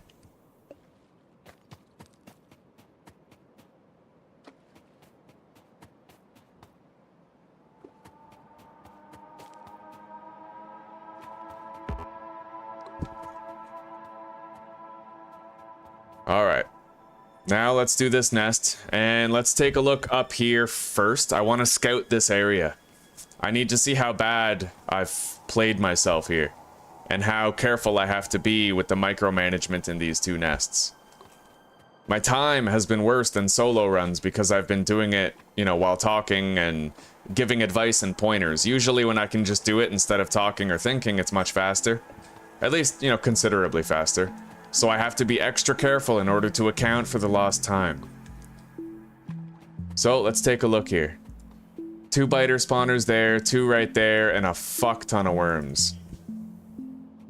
Alright. Now let's do this nest, and let's take a look up here first. I want to scout this area. I need to see how bad I've played myself here, and how careful I have to be with the micromanagement in these two nests. My time has been worse than solo runs because I've been doing it, you know, while talking and giving advice and pointers. Usually when I can just do it instead of talking or thinking, it's much faster. At least, you know, considerably faster. So I have to be extra careful in order to account for the lost time. So let's take a look here. 2 biter spawners there, 2 right there, and a fuck ton of worms.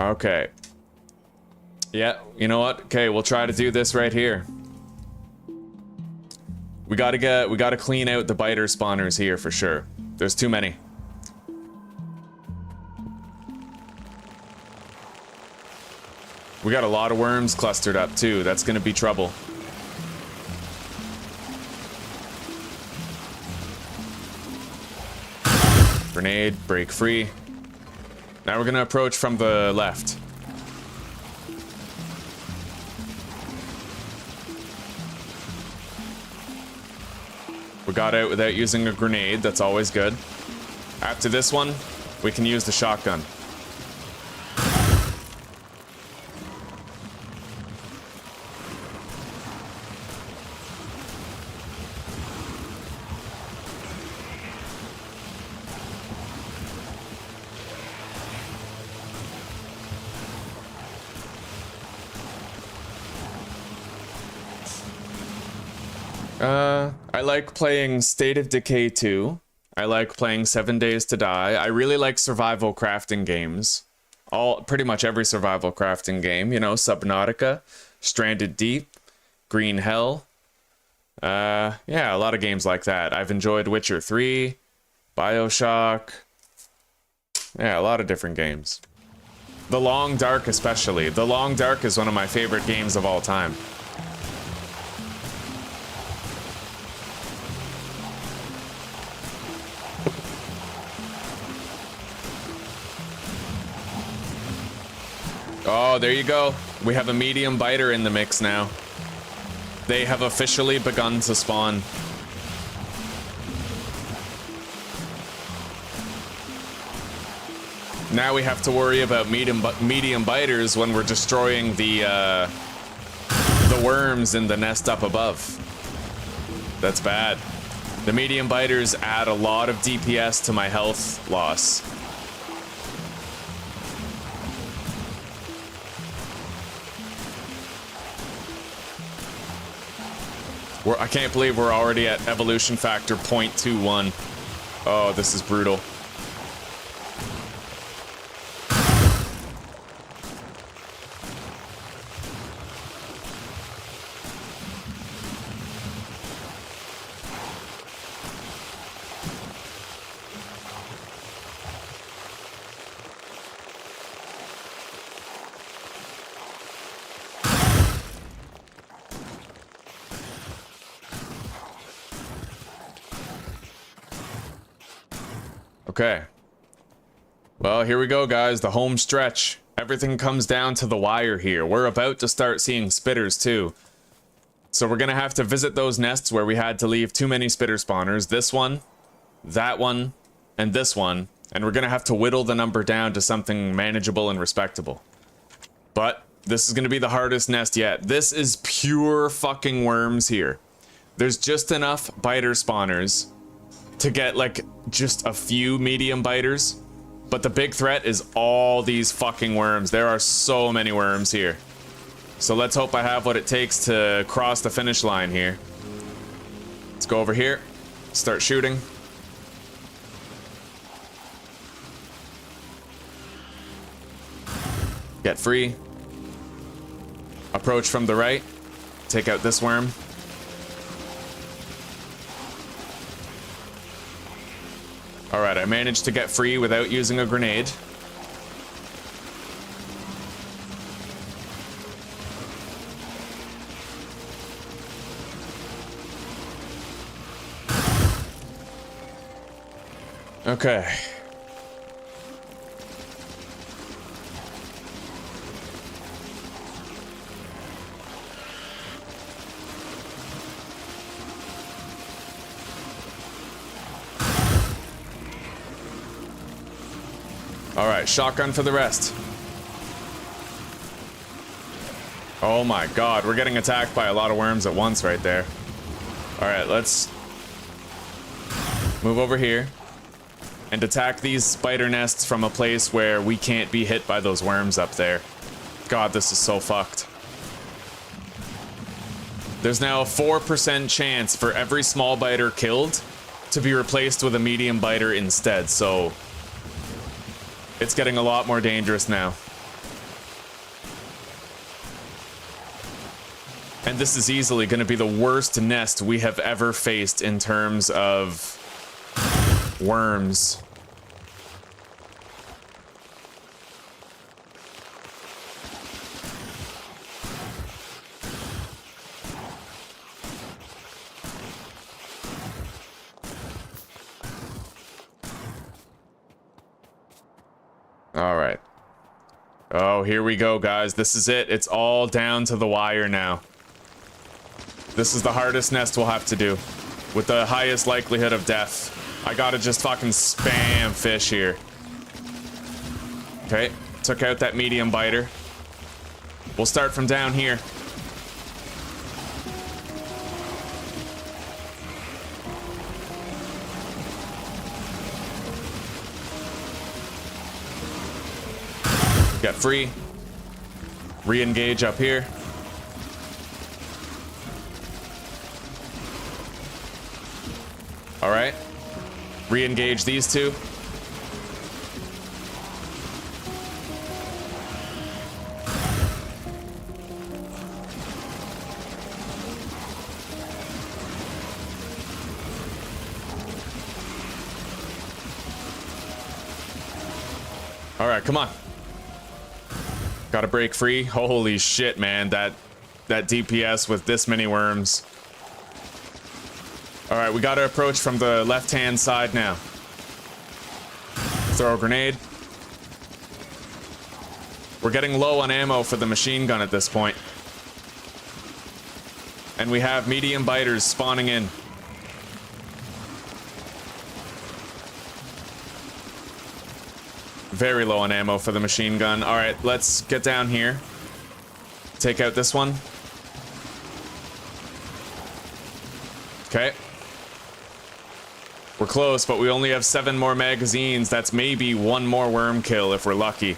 Okay. Yeah, you know what? Okay, we'll try to do this right here. We gotta clean out the biter spawners here for sure. There's too many. We got a lot of worms clustered up too. That's gonna be trouble. Grenade, break free. Now we're gonna approach from the left. We got out without using a grenade, that's always good. After this one, we can use the shotgun. I like playing State of Decay 2. I like playing 7 Days to Die. I really like survival crafting games. Pretty much every survival crafting game, you know, Subnautica, Stranded Deep, Green Hell. Yeah, a lot of games like that. I've enjoyed Witcher 3, BioShock. Yeah, a lot of different games. The Long Dark especially. The Long Dark is one of my favorite games of all time. Oh, there you go. We have a medium biter in the mix now. They have officially begun to spawn. Now we have to worry about medium biters when we're destroying the worms in the nest up above. That's bad. The medium biters add a lot of DPS to my health loss. I can't believe we're already at evolution factor 0.21. Oh, this is brutal. Okay. Well, here we go, guys. The home stretch. Everything comes down to the wire here. We're about to start seeing spitters, too. So we're going to have to visit those nests where we had to leave too many spitter spawners. This one, that one, and this one. And we're going to have to whittle the number down to something manageable and respectable. But this is going to be the hardest nest yet. This is pure fucking worms here. There's just enough biter spawners to get, like, just a few medium biters. But the big threat is all these fucking worms. There are so many worms here. So let's hope I have what it takes to cross the finish line here. Let's go over here. Start shooting. Get free. Approach from the right. Take out this worm. Alright, I managed to get free without using a grenade. Okay. Alright, shotgun for the rest. Oh my god, we're getting attacked by a lot of worms at once right there. Alright, let's move over here and attack these spider nests from a place where we can't be hit by those worms up there. God, this is so fucked. There's now a 4% chance for every small biter killed to be replaced with a medium biter instead, so it's getting a lot more dangerous now. And this is easily going to be the worst nest we have ever faced in terms of worms. All right. Oh, here we go, guys. This is it. It's all down to the wire now. This is the hardest nest we'll have to do, with the highest likelihood of death. I gotta just fucking spam fish here. Okay, took out that medium biter. We'll start from down here. Get free. Re-engage up here. All right. Re-engage these two. All right, come on. Gotta break free. Holy shit, man. That DPS with this many worms. All right, we gotta approach from the left-hand side now. Throw a grenade. We're getting low on ammo for the machine gun at this point. And we have medium biters spawning in. Very low on ammo for the machine gun. All right, let's get down here. Take out this one. Okay. We're close, but we only have 7 more magazines. That's maybe 1 more worm kill if we're lucky.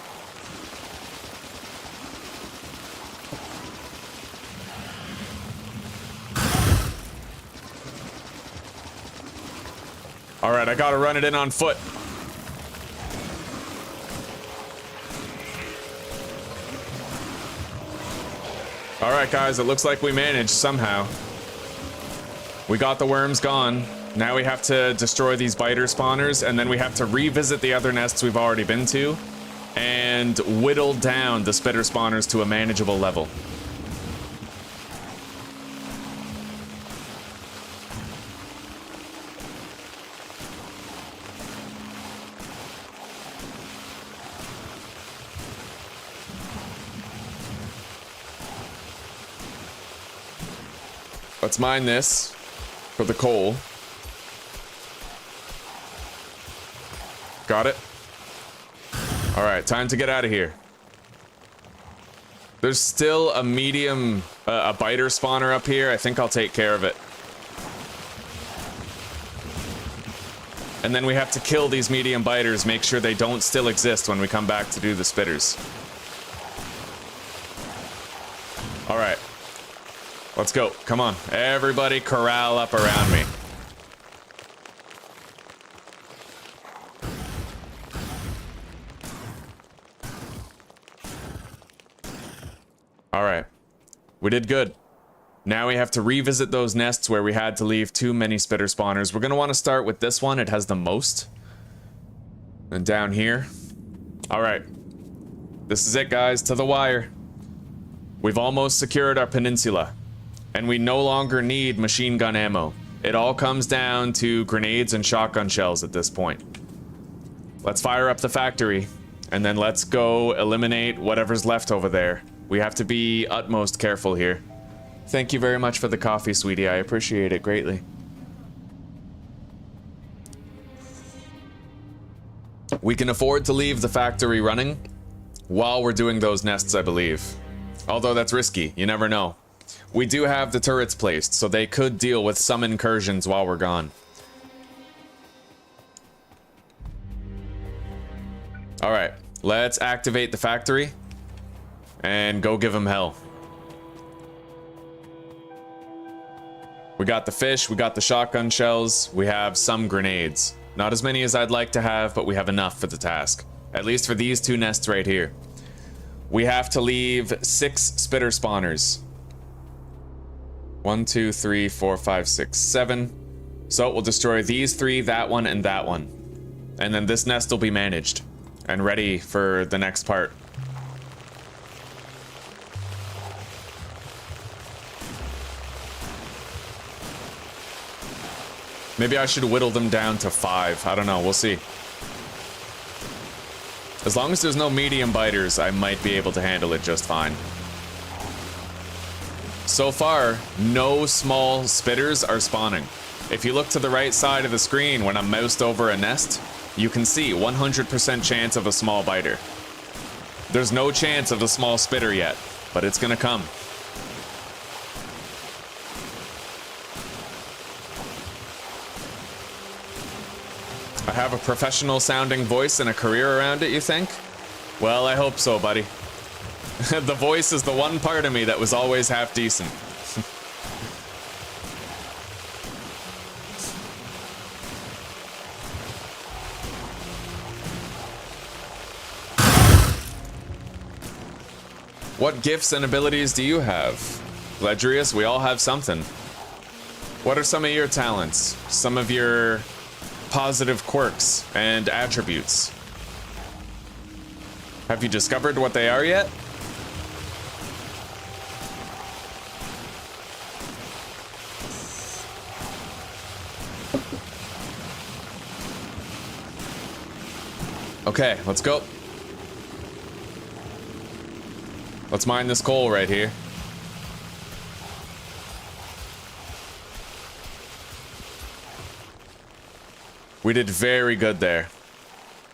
All right, I gotta run it in on foot. All right, guys, it looks like we managed somehow. We got the worms gone. Now we have to destroy these biter spawners, and then we have to revisit the other nests we've already been to and whittle down the spitter spawners to a manageable level. Let's mine this for the coal. Got it. All right, time to get out of here. There's still a medium, a biter spawner up here. I think I'll take care of it. And then we have to kill these medium biters, make sure they don't still exist when we come back to do the spitters. All right. Let's go. Come on. Everybody corral up around me. All right. We did good. Now we have to revisit those nests where we had to leave too many spitter spawners. We're going to want to start with this one. It has the most. And down here. All right. This is it, guys. To the wire. We've almost secured our peninsula. And we no longer need machine gun ammo. It all comes down to grenades and shotgun shells at this point. Let's fire up the factory. And then let's go eliminate whatever's left over there. We have to be utmost careful here. Thank you very much for the coffee, sweetie. I appreciate it greatly. We can afford to leave the factory running while we're doing those nests, I believe. Although that's risky. You never know. We do have the turrets placed, so they could deal with some incursions while we're gone. Alright, let's activate the factory and go give them hell. We got the fish, we got the shotgun shells, we have some grenades. Not as many as I'd like to have, but we have enough for the task. At least for these two nests right here. We have to leave 6 spitter spawners. 1, 2, 3, 4, 5, 6, 7. So we'll destroy these 3, that one, and that one. And then this nest will be managed and ready for the next part. Maybe I should whittle them down to 5. I don't know. We'll see. As long as there's no medium biters, I might be able to handle it just fine. So far, no small spitters are spawning. If you look to the right side of the screen when I'm moused over a nest, you can see 100% chance of a small biter. There's no chance of a small spitter yet, but it's gonna come. I have a professional sounding voice and a career around it, you think? Well, I hope so, buddy. The voice is the one part of me that was always half decent. What gifts and abilities do you have? Ledgerius, we all have something. What are some of your talents? Some of your positive quirks and attributes? Have you discovered what they are yet? Okay, let's go. Let's mine this coal right here. We did very good there.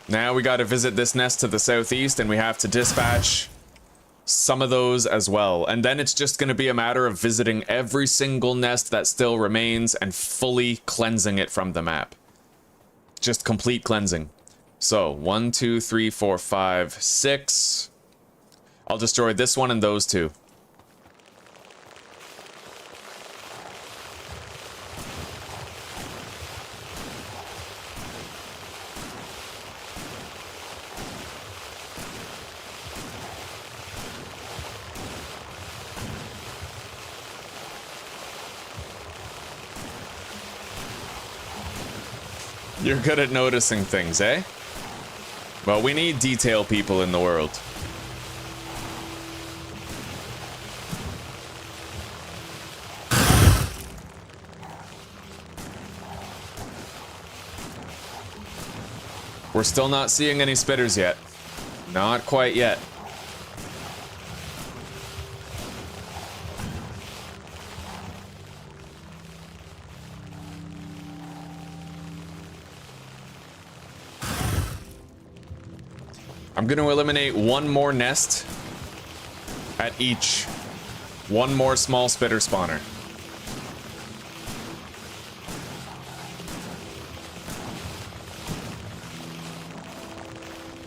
Now we gotta visit this nest to the southeast, and we have to dispatch some of those as well. And then it's just gonna be a matter of visiting every single nest that still remains and fully cleansing it from the map. Just complete cleansing. So, 1, 2, 3, 4, 5, 6. I'll destroy this one and those 2. You're good at noticing things, eh? Well, we need detail people in the world. We're still not seeing any spitters yet. Not quite yet. I'm going to eliminate one more nest at each. One more small spitter spawner.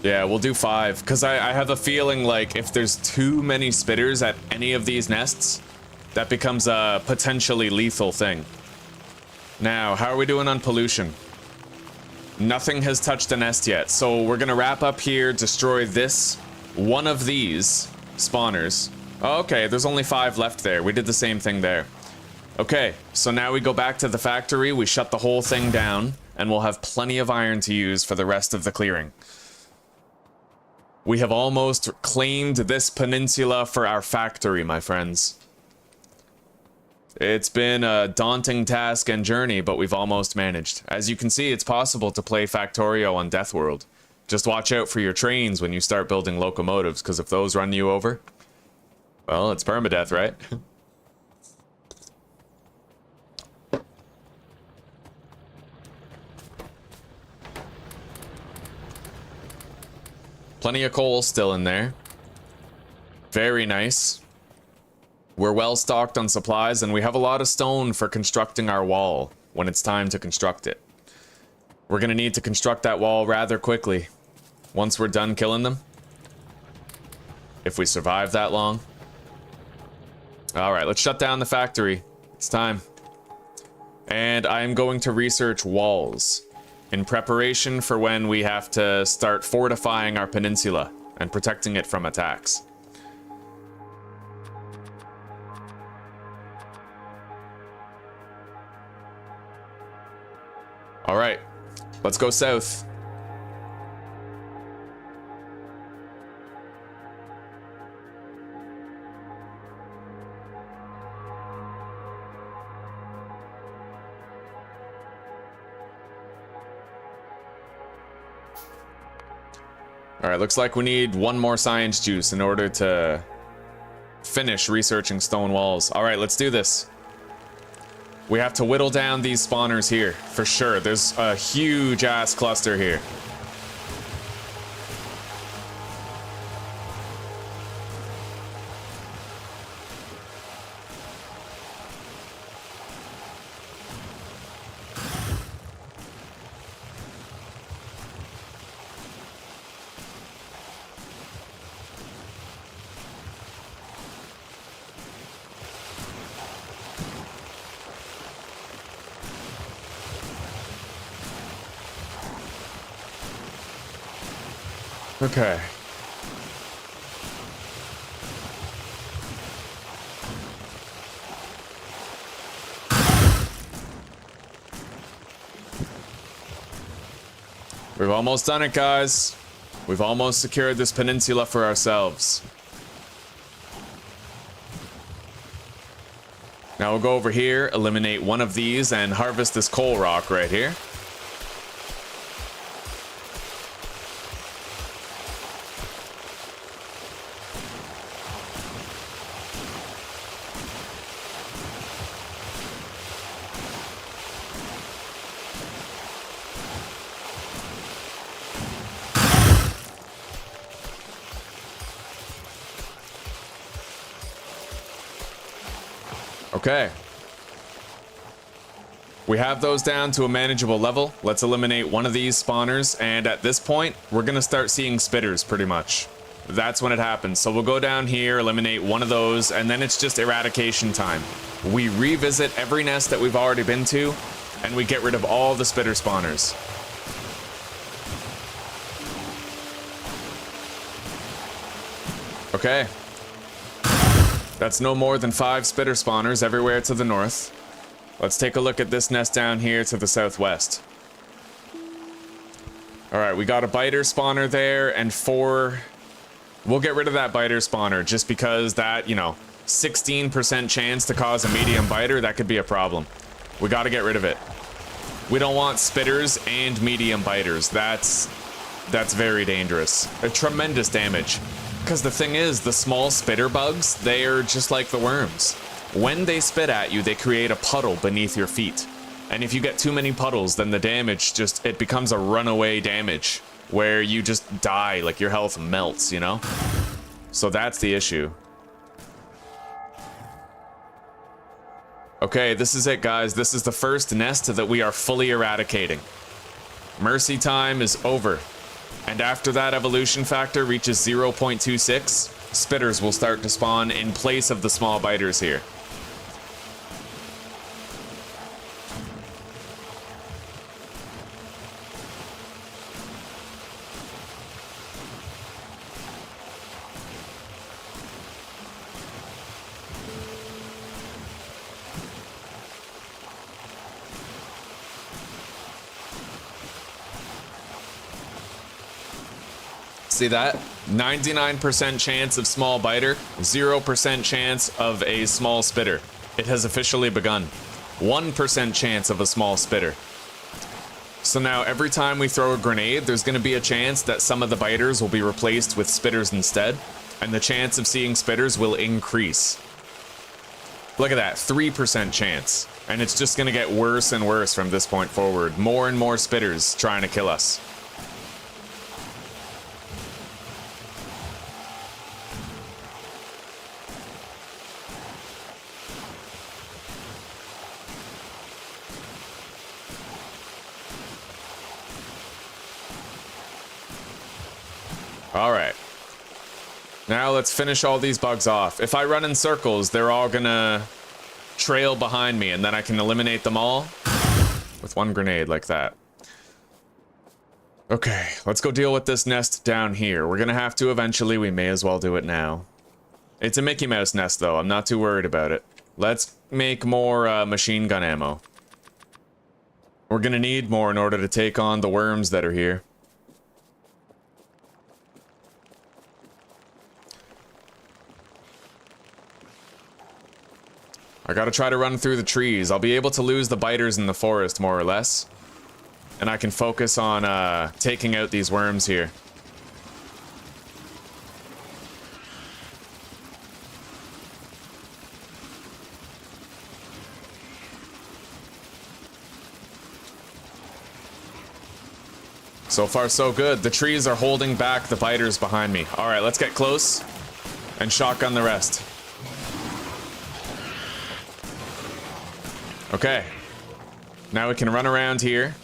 Yeah, we'll do 5, because I have a feeling like if there's too many spitters at any of these nests, that becomes a potentially lethal thing. Now, how are we doing on pollution? Nothing has touched a nest yet, so we're gonna wrap up here, destroy this, one of these spawners. Oh, okay, there's only 5 left there. We did the same thing there. Okay, so now we go back to the factory, we shut the whole thing down, and we'll have plenty of iron to use for the rest of the clearing. We have almost claimed this peninsula for our factory, my friends. It's been a daunting task and journey, but we've almost managed. As you can see, it's possible to play Factorio on Deathworld. Just watch out for your trains when you start building locomotives, because if those run you over, well, it's permadeath, right? Plenty of coal still in there. Very nice. We're well stocked on supplies, and we have a lot of stone for constructing our wall when it's time to construct it. We're gonna need to construct that wall rather quickly once we're done killing them. If we survive that long. Alright, let's shut down the factory. It's time. And I'm going to research walls in preparation for when we have to start fortifying our peninsula and protecting it from attacks. All right, let's go south. All right, looks like we need one more science juice in order to finish researching stone walls. All right, let's do this. We have to whittle down these spawners here, for sure. There's a huge ass cluster here. Okay. We've almost done it, guys. We've almost secured this peninsula for ourselves. Now we'll go over here, eliminate one of these, and harvest this coal rock right here. Okay. We have those down to a manageable level. Let's eliminate one of these spawners, and at this point, we're gonna start seeing spitters, pretty much. That's when it happens. So we'll go down here, eliminate one of those, and then it's just eradication time. We revisit every nest that we've already been to, and we get rid of all the spitter spawners. Okay. That's no more than 5 spitter spawners everywhere to the north. Let's take a look at this nest down here to the southwest. Alright, we got a biter spawner there and 4... We'll get rid of that biter spawner just because that, you know, 16% chance to cause a medium biter, that could be a problem. We gotta get rid of it. We don't want spitters and medium biters. That's very dangerous. A tremendous damage. Because the thing is, the small spitter bugs, they are just like the worms. When they spit at you, they create a puddle beneath your feet. And if you get too many puddles, then the damage just, it becomes a runaway damage. where you just die, like your health melts, you know? So that's the issue. Okay, this is it, guys. This is the first nest that we are fully eradicating. Mercy time is over. And after that evolution factor reaches 0.26, spitters will start to spawn in place of the small biters here. See that? 99% chance of small biter, 0% chance of a small spitter. It has officially begun. 1% chance of a small spitter. So now every time we throw a grenade, there's going to be a chance that some of the biters will be replaced with spitters instead, and the chance of seeing spitters will increase. Look at that, 3% chance. And it's just going to get worse and worse from this point forward. More and more spitters trying to kill us. All right. Now let's finish all these bugs off. If I run in circles, they're all gonna trail behind me, and then I can eliminate them all with one grenade like that. Okay, let's go deal with this nest down here. We're gonna have to eventually. We may as well do it now. It's a Mickey Mouse nest, though. I'm not too worried about it. Let's make more machine gun ammo. We're gonna need more in order to take on the worms that are here. I gotta try to run through the trees. I'll be able to lose the biters in the forest, more or less. And I can focus on taking out these worms here. So far, so good. The trees are holding back the biters behind me. All right, let's get close and shotgun the rest. Okay, now we can run around here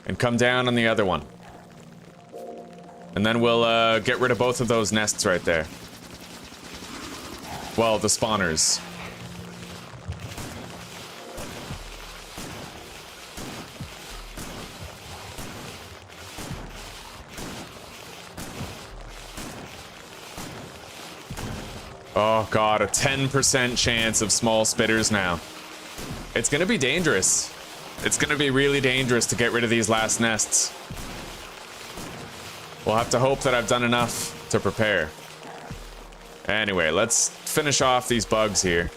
and come down on the other one. And then we'll get rid of both of those nests right there. Well, the spawners. Oh god, a 10% chance of small spitters now. It's gonna be dangerous. It's gonna be really dangerous to get rid of these last nests. We'll have to hope that I've done enough to prepare. Anyway, let's finish off these bugs here.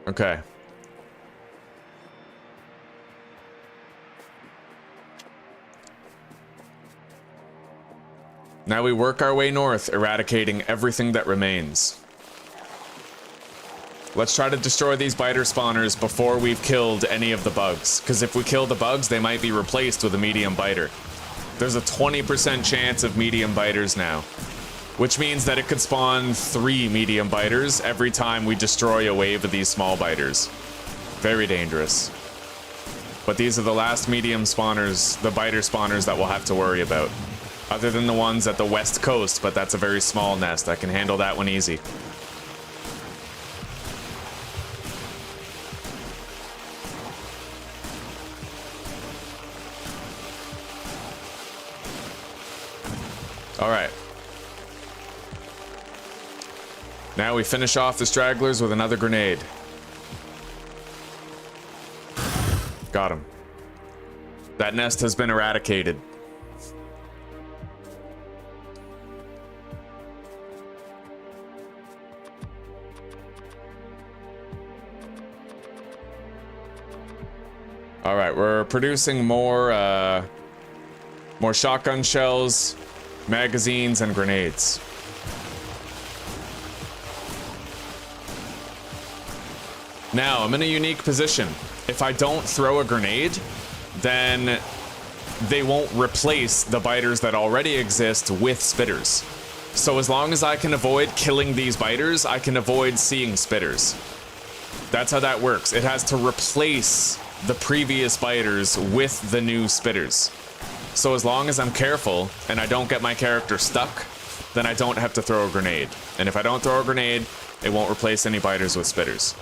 Okay. Now we work our way north, eradicating everything that remains. Let's try to destroy these biter spawners before we've killed any of the bugs. Because if we kill the bugs, they might be replaced with a medium biter. There's a 20% chance of medium biters now. Which means that it could spawn 3 medium biters every time we destroy a wave of these small biters. Very dangerous. But these are the last medium spawners, the biter spawners that we'll have to worry about. Other than the ones at the west coast, but that's a very small nest. I can handle that one easy. All right. Now we finish off the stragglers with another grenade. Got him. That nest has been eradicated. All right, we're producing more shotgun shells magazines, and grenades. Now, I'm in a unique position. If I don't throw a grenade, then they won't replace the biters that already exist with spitters. So as long as I can avoid killing these biters, I can avoid seeing spitters. That's how that works. It has to replace the previous biters with the new spitters. So as long as I'm careful and I don't get my character stuck, then I don't have to throw a grenade. And if I don't throw a grenade, it won't replace any biters with spitters.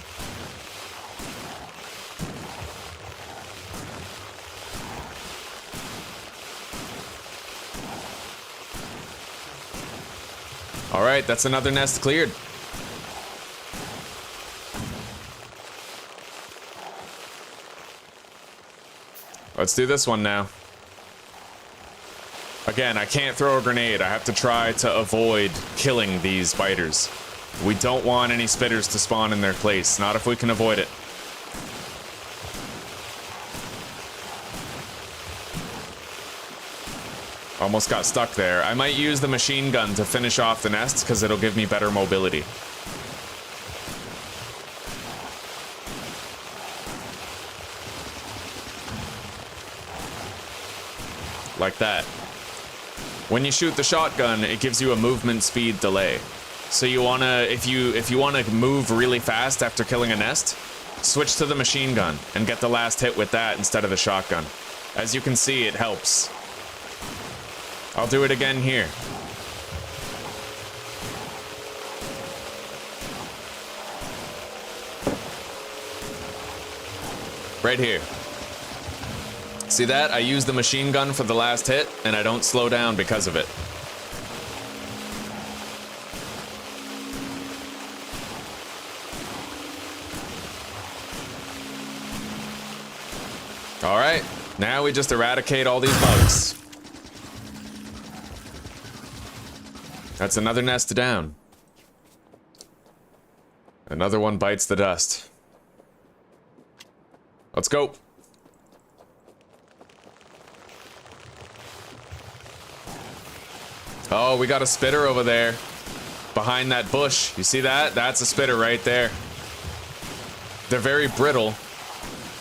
All right, that's another nest cleared. Let's do this one now. Again, I can't throw a grenade. I have to try to avoid killing these biters. We don't want any spitters to spawn in their place, not if we can avoid it. Almost got stuck there. I might use the machine gun to finish off the nest because it'll give me better mobility. Like that. When you shoot the shotgun, it gives you a movement speed delay. So you wanna, if you wanna move really fast after killing a nest, switch to the machine gun and get the last hit with that instead of the shotgun. As you can see, it helps. I'll do it again here. Right here. See that? I use the machine gun for the last hit, and I don't slow down because of it. All right, now we just eradicate all these bugs. That's another nest down. Another one bites the dust. Let's go. Oh, we got a spitter over there. Behind that bush. You see that? That's a spitter right there. They're very brittle.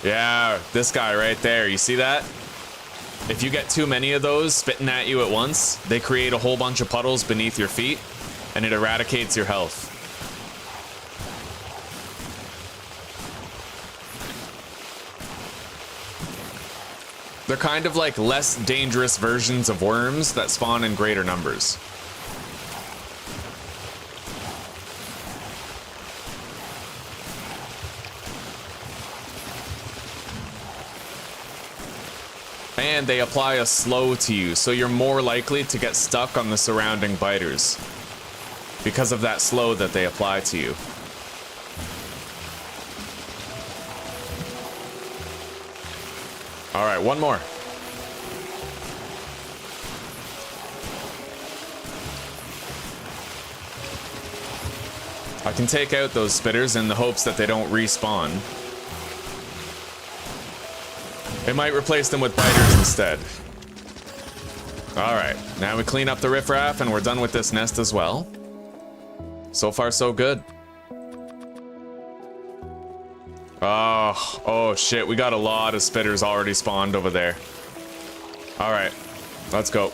Yeah, this guy right there. You see that? If you get too many of those spitting at you at once, they create a whole bunch of puddles beneath your feet, and it eradicates your health. They're kind of like less dangerous versions of worms that spawn in greater numbers. And they apply a slow to you, so you're more likely to get stuck on the surrounding biters because of that slow that they apply to you. All right, one more. I can take out those spitters in the hopes that they don't respawn. It might replace them with biters instead. All right, now we clean up the riffraff and we're done with this nest as well. So far, so good. Oh shit, we got a lot of spitters already spawned over there. All right, let's go.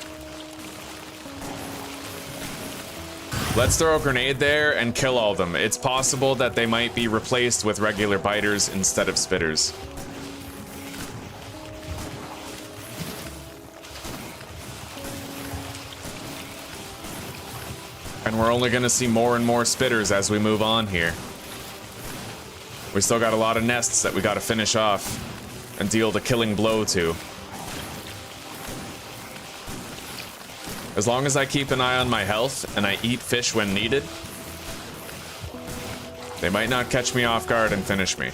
Let's throw a grenade there and kill all of them. It's possible that they might be replaced with regular biters instead of spitters. And we're only gonna see more and more spitters as we move on here. We still got a lot of nests that we gotta finish off and deal the killing blow to. As long as I keep an eye on my health and I eat fish when needed, they might not catch me off guard and finish me.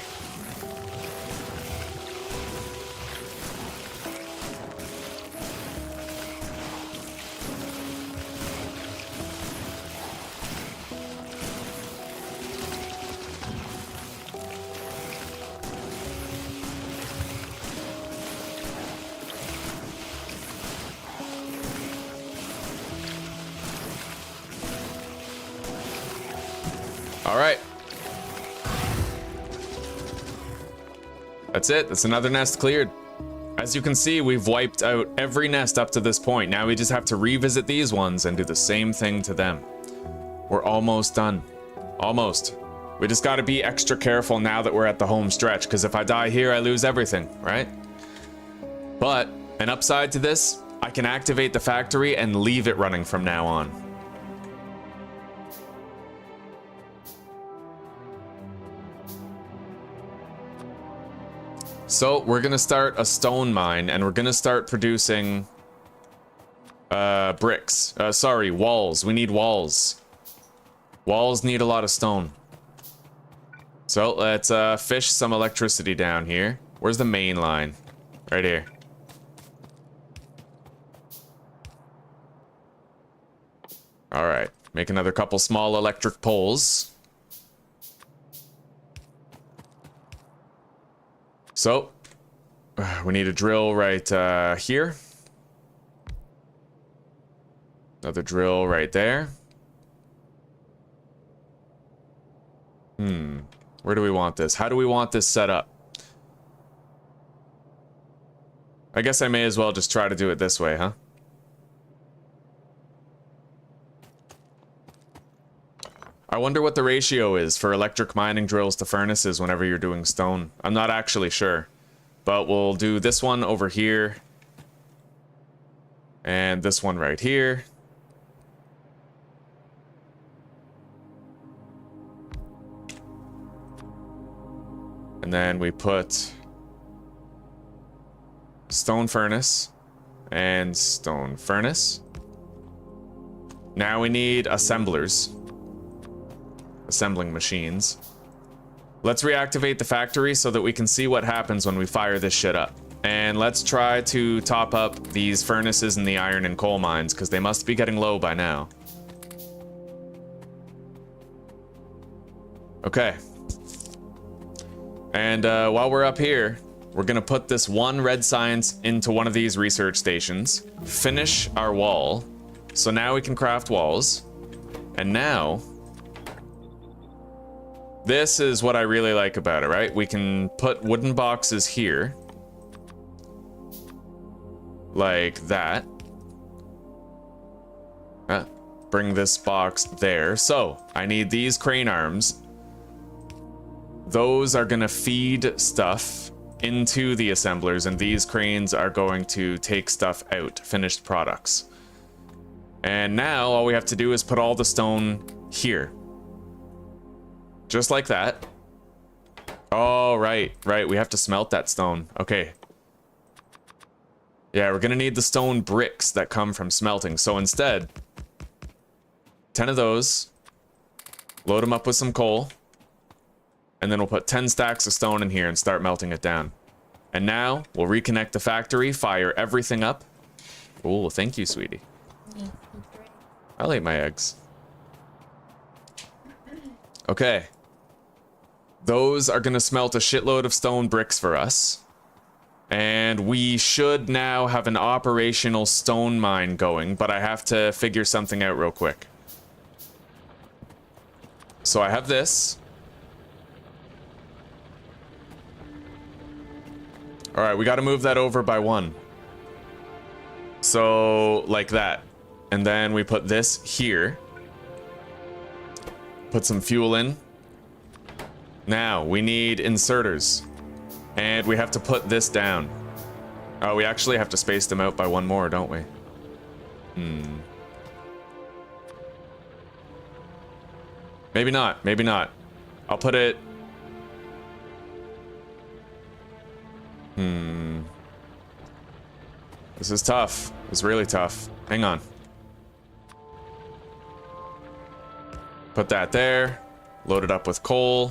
All right. That's it. That's another nest cleared. As you can see, we've wiped out every nest up to this point. Now we just have to revisit these ones and do the same thing to them. We're almost done. Almost. We just got to be extra careful now that we're at the home stretch, because if I die here, I lose everything, right? But an upside to this, I can activate the factory and leave it running from now on. So we're gonna start a stone mine, and we're gonna start producing bricks. Sorry, walls. We need walls. Walls need a lot of stone. So let's fish some electricity down here. Where's the main line? Right here. All right, make another couple small electric poles. So, we need a drill right here. Another drill right there. Where do we want this? How do we want this set up? I guess I may as well just try to do it this way, huh? I wonder what the ratio is for electric mining drills to furnaces whenever you're doing stone. I'm not actually sure. But we'll do this one over here. And this one right here. And then we put stone furnace and stone furnace. Now we need assemblers. Assembling machines. Let's reactivate the factory so that we can see what happens when we fire this shit up. And let's try to top up these furnaces in the iron and coal mines, because they must be getting low by now. Okay. And while we're up here, we're gonna put this one red science into one of these research stations, finish our wall. So now we can craft walls. And now, this is what I really like about it, right? We can put wooden boxes here. Like that. Bring this box there. So, I need these crane arms. Those are gonna feed stuff into the assemblers, and these cranes are going to take stuff out, finished products. And now, all we have to do is put all the stone here. Just like that. Oh, right. We have to smelt that stone. Okay. Yeah, we're gonna need the stone bricks that come from smelting. So instead, 10 of those. Load them up with some coal. And then we'll put 10 stacks of stone in here and start melting it down. And now, we'll reconnect the factory, fire everything up. Oh, thank you, sweetie. I'll eat my eggs. Okay. Those are gonna smelt a shitload of stone bricks for us. And we should now have an operational stone mine going, but I have to figure something out real quick. So I have this. Alright, we gotta move that over by 1. So, like that. And then we put this here. Put some fuel in. Now, we need inserters. And we have to put this down. Oh, we actually have to space them out by 1 more, don't we? Maybe not, maybe not. I'll put it... This is tough. It's really tough. Hang on. Put that there. Load it up with coal.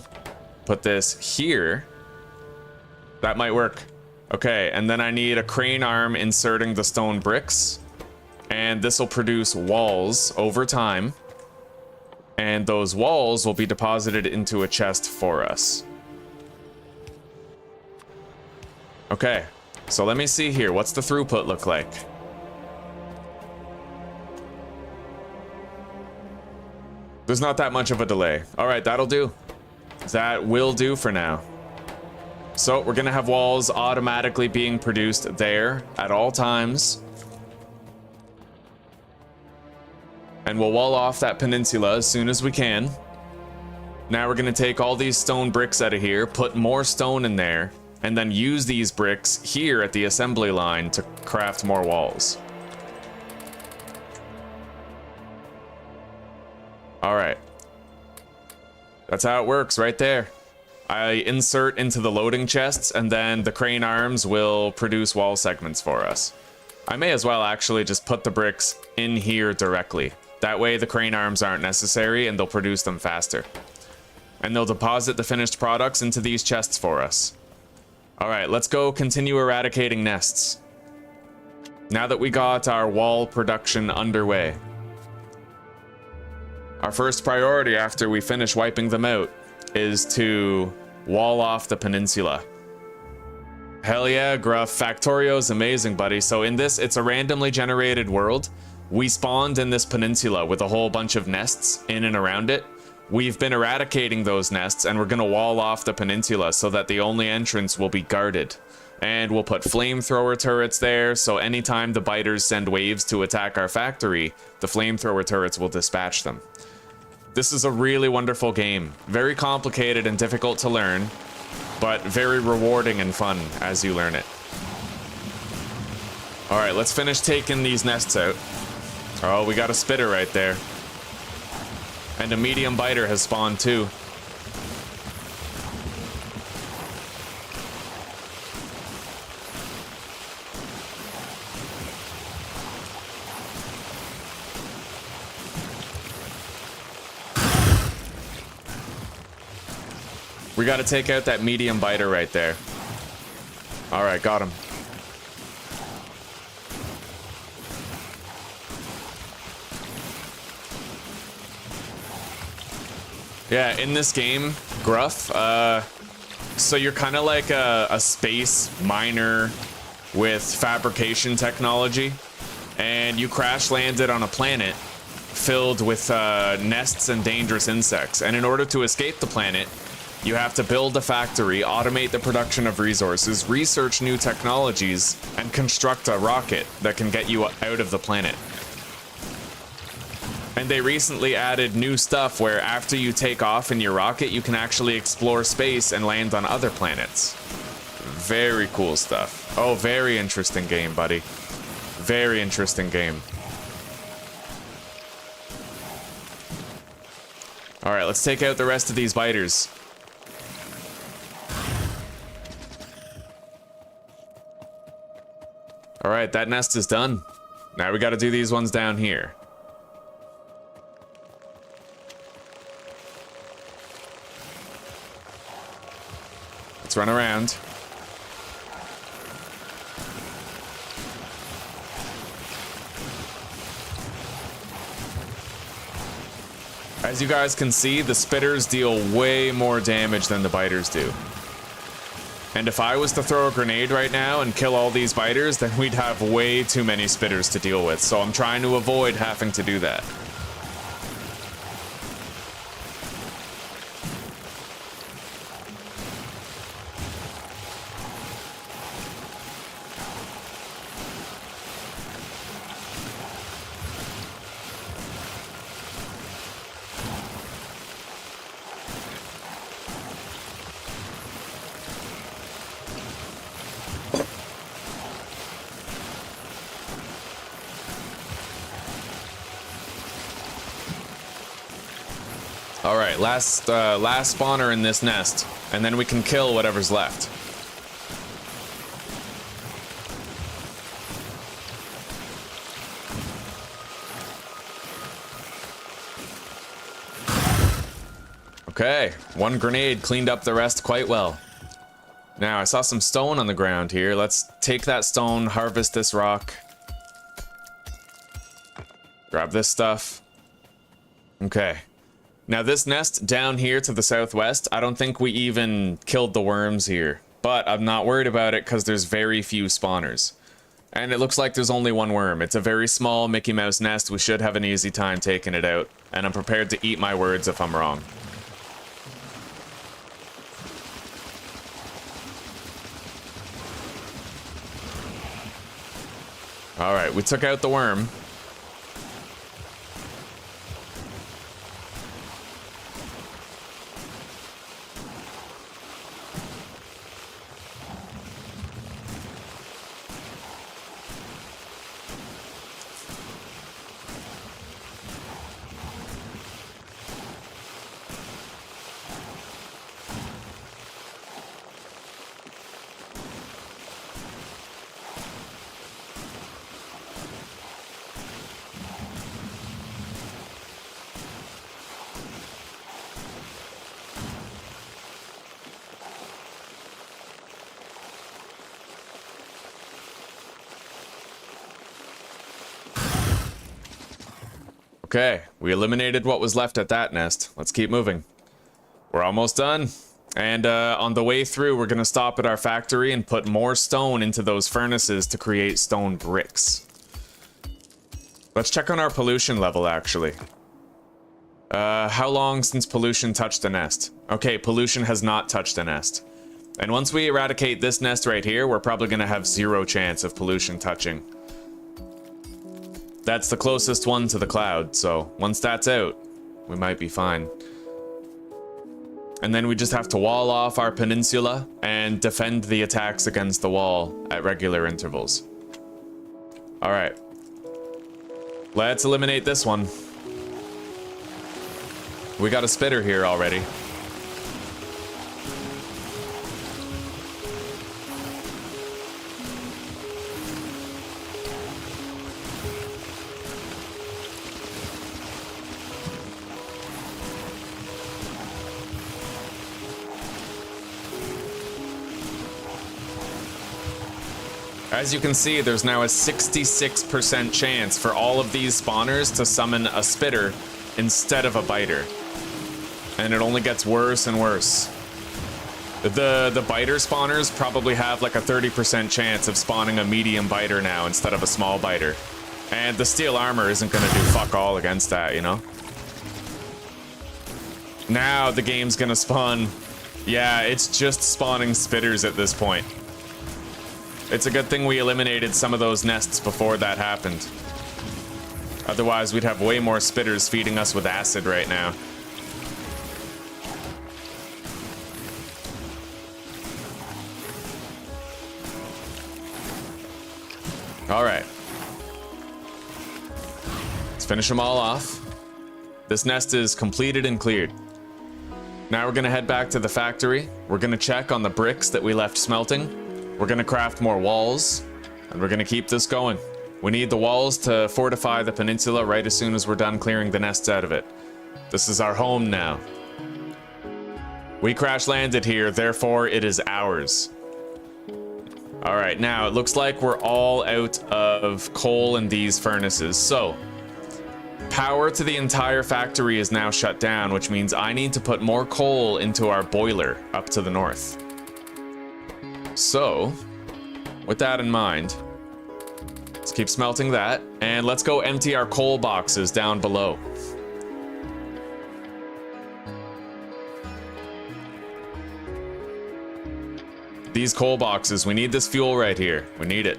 Put this here. That might work. Okay, and then I need a crane arm inserting the stone bricks. And this will produce walls over time. And those walls will be deposited into a chest for us. Okay, so let me see here. What's the throughput look like? There's not that much of a delay. All right, that'll do. That will do for now. So we're gonna have walls automatically being produced there at all times. And we'll wall off that peninsula as soon as we can. Now we're gonna take all these stone bricks out of here, put more stone in there, and then use these bricks here at the assembly line to craft more walls. All right. That's how it works right there. I insert into the loading chests, and then the crane arms will produce wall segments for us. I may as well actually just put the bricks in here directly. That way the crane arms aren't necessary and they'll produce them faster. And they'll deposit the finished products into these chests for us. All right, let's go continue eradicating nests. Now that we got our wall production underway. Our first priority after we finish wiping them out is to wall off the peninsula. Hell yeah, Gruff. Factorio's amazing, buddy. So in this, it's a randomly generated world. We spawned in this peninsula with a whole bunch of nests in and around it. We've been eradicating those nests, and we're gonna wall off the peninsula so that the only entrance will be guarded. And we'll put flamethrower turrets there, so anytime the biters send waves to attack our factory, the flamethrower turrets will dispatch them. This is a really wonderful game. Very complicated and difficult to learn, but very rewarding and fun as you learn it. All right, let's finish taking these nests out. Oh, we got a spitter right there. And a medium biter has spawned too. We got to take out that medium biter right there. All right, got him. Yeah, in this game, Gruff, so you're kind of like a space miner with fabrication technology, and you crash landed on a planet filled with nests and dangerous insects. And in order to escape the planet, you have to build a factory, automate the production of resources, research new technologies, and construct a rocket that can get you out of the planet. And they recently added new stuff where after you take off in your rocket, you can actually explore space and land on other planets. Very cool stuff. Oh, very interesting game, buddy. Very interesting game. All right, let's take out the rest of these biters. All right, that nest is done. Now we got to do these ones down here. Let's run around. As you guys can see, the spitters deal way more damage than the biters do. And if I was to throw a grenade right now and kill all these biters, then we'd have way too many spitters to deal with. So I'm trying to avoid having to do that. All right, last spawner in this nest, and then we can kill whatever's left. Okay, one grenade cleaned up the rest quite well. Now, I saw some stone on the ground here. Let's take that stone, harvest this rock. Grab this stuff. Okay. Now this nest down here to the southwest, I don't think we even killed the worms here. But I'm not worried about it because there's very few spawners. And it looks like there's only one worm. It's a very small Mickey Mouse nest. We should have an easy time taking it out. And I'm prepared to eat my words if I'm wrong. Alright, we took out the worm. Okay, we eliminated what was left at that nest. Let's keep moving. We're almost done. And on the way through, we're going to stop at our factory and put more stone into those furnaces to create stone bricks. Let's check on our pollution level, actually. How long since pollution touched the nest? Okay, pollution has not touched the nest. And once we eradicate this nest right here, we're probably going to have 0 chance of pollution touching. That's the closest one to the cloud, so once that's out, we might be fine. And then we just have to wall off our peninsula and defend the attacks against the wall at regular intervals. Alright. Let's eliminate this one. We got a spitter here already. As you can see, there's now a 66% chance for all of these spawners to summon a spitter instead of a biter. And it only gets worse and worse. The biter spawners probably have like a 30% chance of spawning a medium biter now instead of a small biter. And the steel armor isn't gonna do fuck all against that, you know? Now the game's gonna spawn... Yeah, it's just spawning spitters at this point. It's a good thing we eliminated some of those nests before that happened. Otherwise, we'd have way more spitters feeding us with acid right now. Alright. Let's finish them all off. This nest is completed and cleared. Now we're gonna head back to the factory. We're gonna check on the bricks that we left smelting. We're gonna craft more walls, and we're gonna keep this going. We need the walls to fortify the peninsula right as soon as we're done clearing the nests out of it. This is our home now. We crash landed here, therefore it is ours. Alright, now it looks like we're all out of coal in these furnaces, so power to the entire factory is now shut down, which means I need to put more coal into our boiler up to the north. So, with that in mind, let's keep smelting that, and let's go empty our coal boxes down below. These coal boxes, we need this fuel right here. We need it.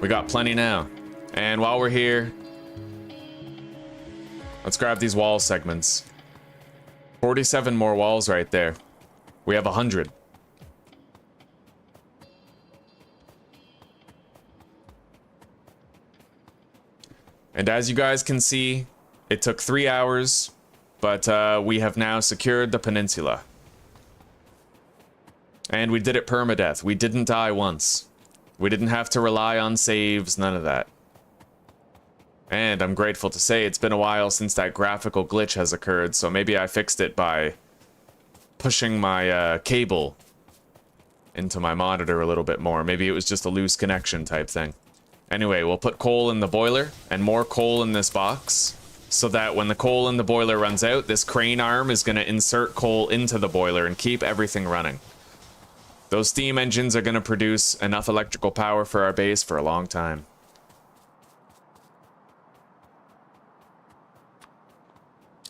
We got plenty now. And while we're here, let's grab these wall segments. 47 more walls right there. We have 100. And as you guys can see, it took 3 hours, but we have now secured the peninsula. And we did it permadeath. We didn't die once. We didn't have to rely on saves, none of that. And I'm grateful to say it's been a while since that graphical glitch has occurred, so maybe I fixed it by pushing my cable into my monitor a little bit more. Maybe it was just a loose connection type thing. Anyway, we'll put coal in the boiler and more coal in this box so that when the coal in the boiler runs out, this crane arm is going to insert coal into the boiler and keep everything running. Those steam engines are going to produce enough electrical power for our base for a long time.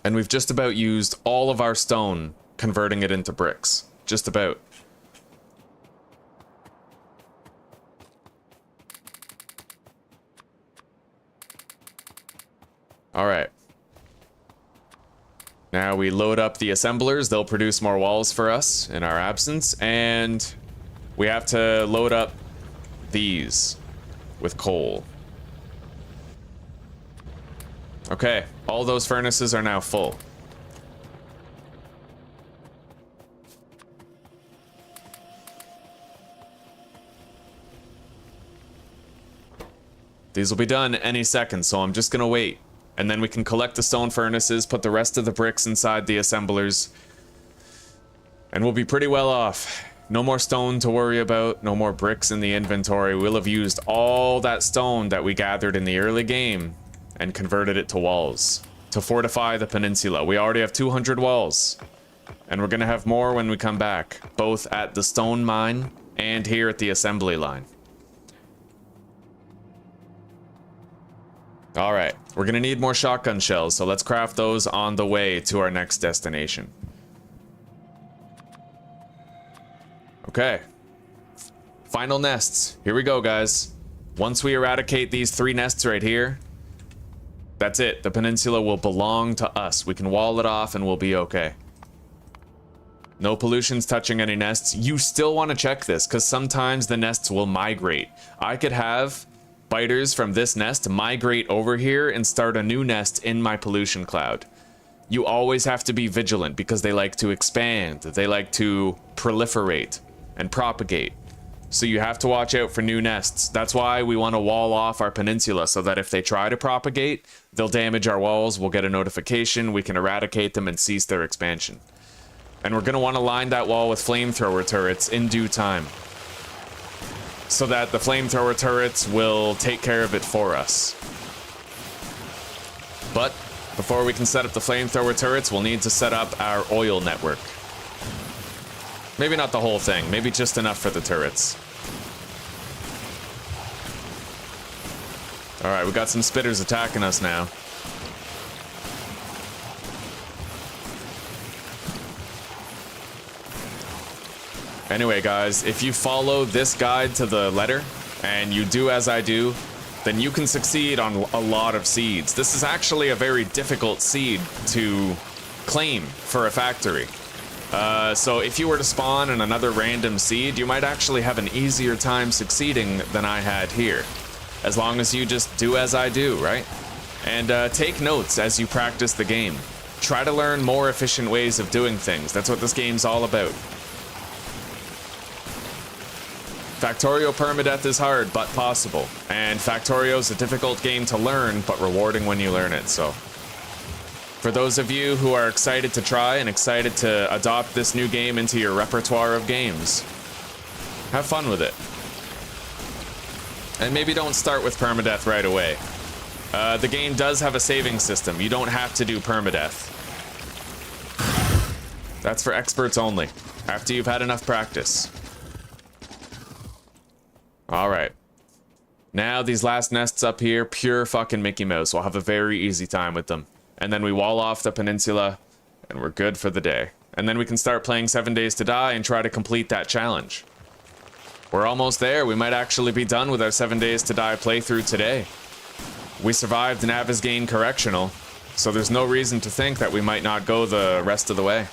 And we've just about used all of our stone, converting it into bricks. Just about. All right. Now we load up the assemblers. They'll produce more walls for us in our absence. And we have to load up these with coal. Okay, all those furnaces are now full. These will be done any second, so I'm just gonna wait. And then we can collect the stone furnaces, put the rest of the bricks inside the assemblers, and we'll be pretty well off. No more stone to worry about, no more bricks in the inventory. We'll have used all that stone that we gathered in the early game and converted it to walls to fortify the peninsula. We already have 200 walls, and we're gonna have more when we come back, both at the stone mine and here at the assembly line. All right, we're gonna need more shotgun shells, so let's craft those on the way to our next destination. Okay. Final nests. Here we go, guys. Once we eradicate these 3 nests right here, that's it. The peninsula will belong to us. We can wall it off and we'll be okay. No pollution's touching any nests. You still want to check this, because sometimes the nests will migrate. I could have biters from this nest migrate over here and start a new nest in my pollution cloud. You always have to be vigilant because they like to expand, they like to proliferate and propagate. So you have to watch out for new nests. That's why we want to wall off our peninsula, so that if they try to propagate, they'll damage our walls, we'll get a notification, we can eradicate them and cease their expansion. And we're going to want to line that wall with flamethrower turrets in due time, so that the flamethrower turrets will take care of it for us. But before we can set up the flamethrower turrets, we'll need to set up our oil network. Maybe not the whole thing, maybe just enough for the turrets. Alright, we got some spitters attacking us now. Anyway, guys, if you follow this guide to the letter, and you do as I do, then you can succeed on a lot of seeds. This is actually a very difficult seed to claim for a factory. So if you were to spawn in another random seed, you might actually have an easier time succeeding than I had here. As long as you just do as I do, right? And take notes as you practice the game. Try to learn more efficient ways of doing things. That's what this game's all about. Factorio Permadeath is hard, but possible. And Factorio is a difficult game to learn, but rewarding when you learn it, so. For those of you who are excited to try and excited to adopt this new game into your repertoire of games, have fun with it. And maybe don't start with permadeath right away. The game does have a saving system. You don't have to do permadeath. That's for experts only, after you've had enough practice. Alright. Now these last nests up here, pure fucking Mickey Mouse. We'll have a very easy time with them. And then we wall off the peninsula, and we're good for the day. And then we can start playing 7 Days to Die and try to complete that challenge. We're almost there. We might actually be done with our 7 Days to Die playthrough today. We survived Navezgane Correctional, so there's no reason to think that we might not go the rest of the way.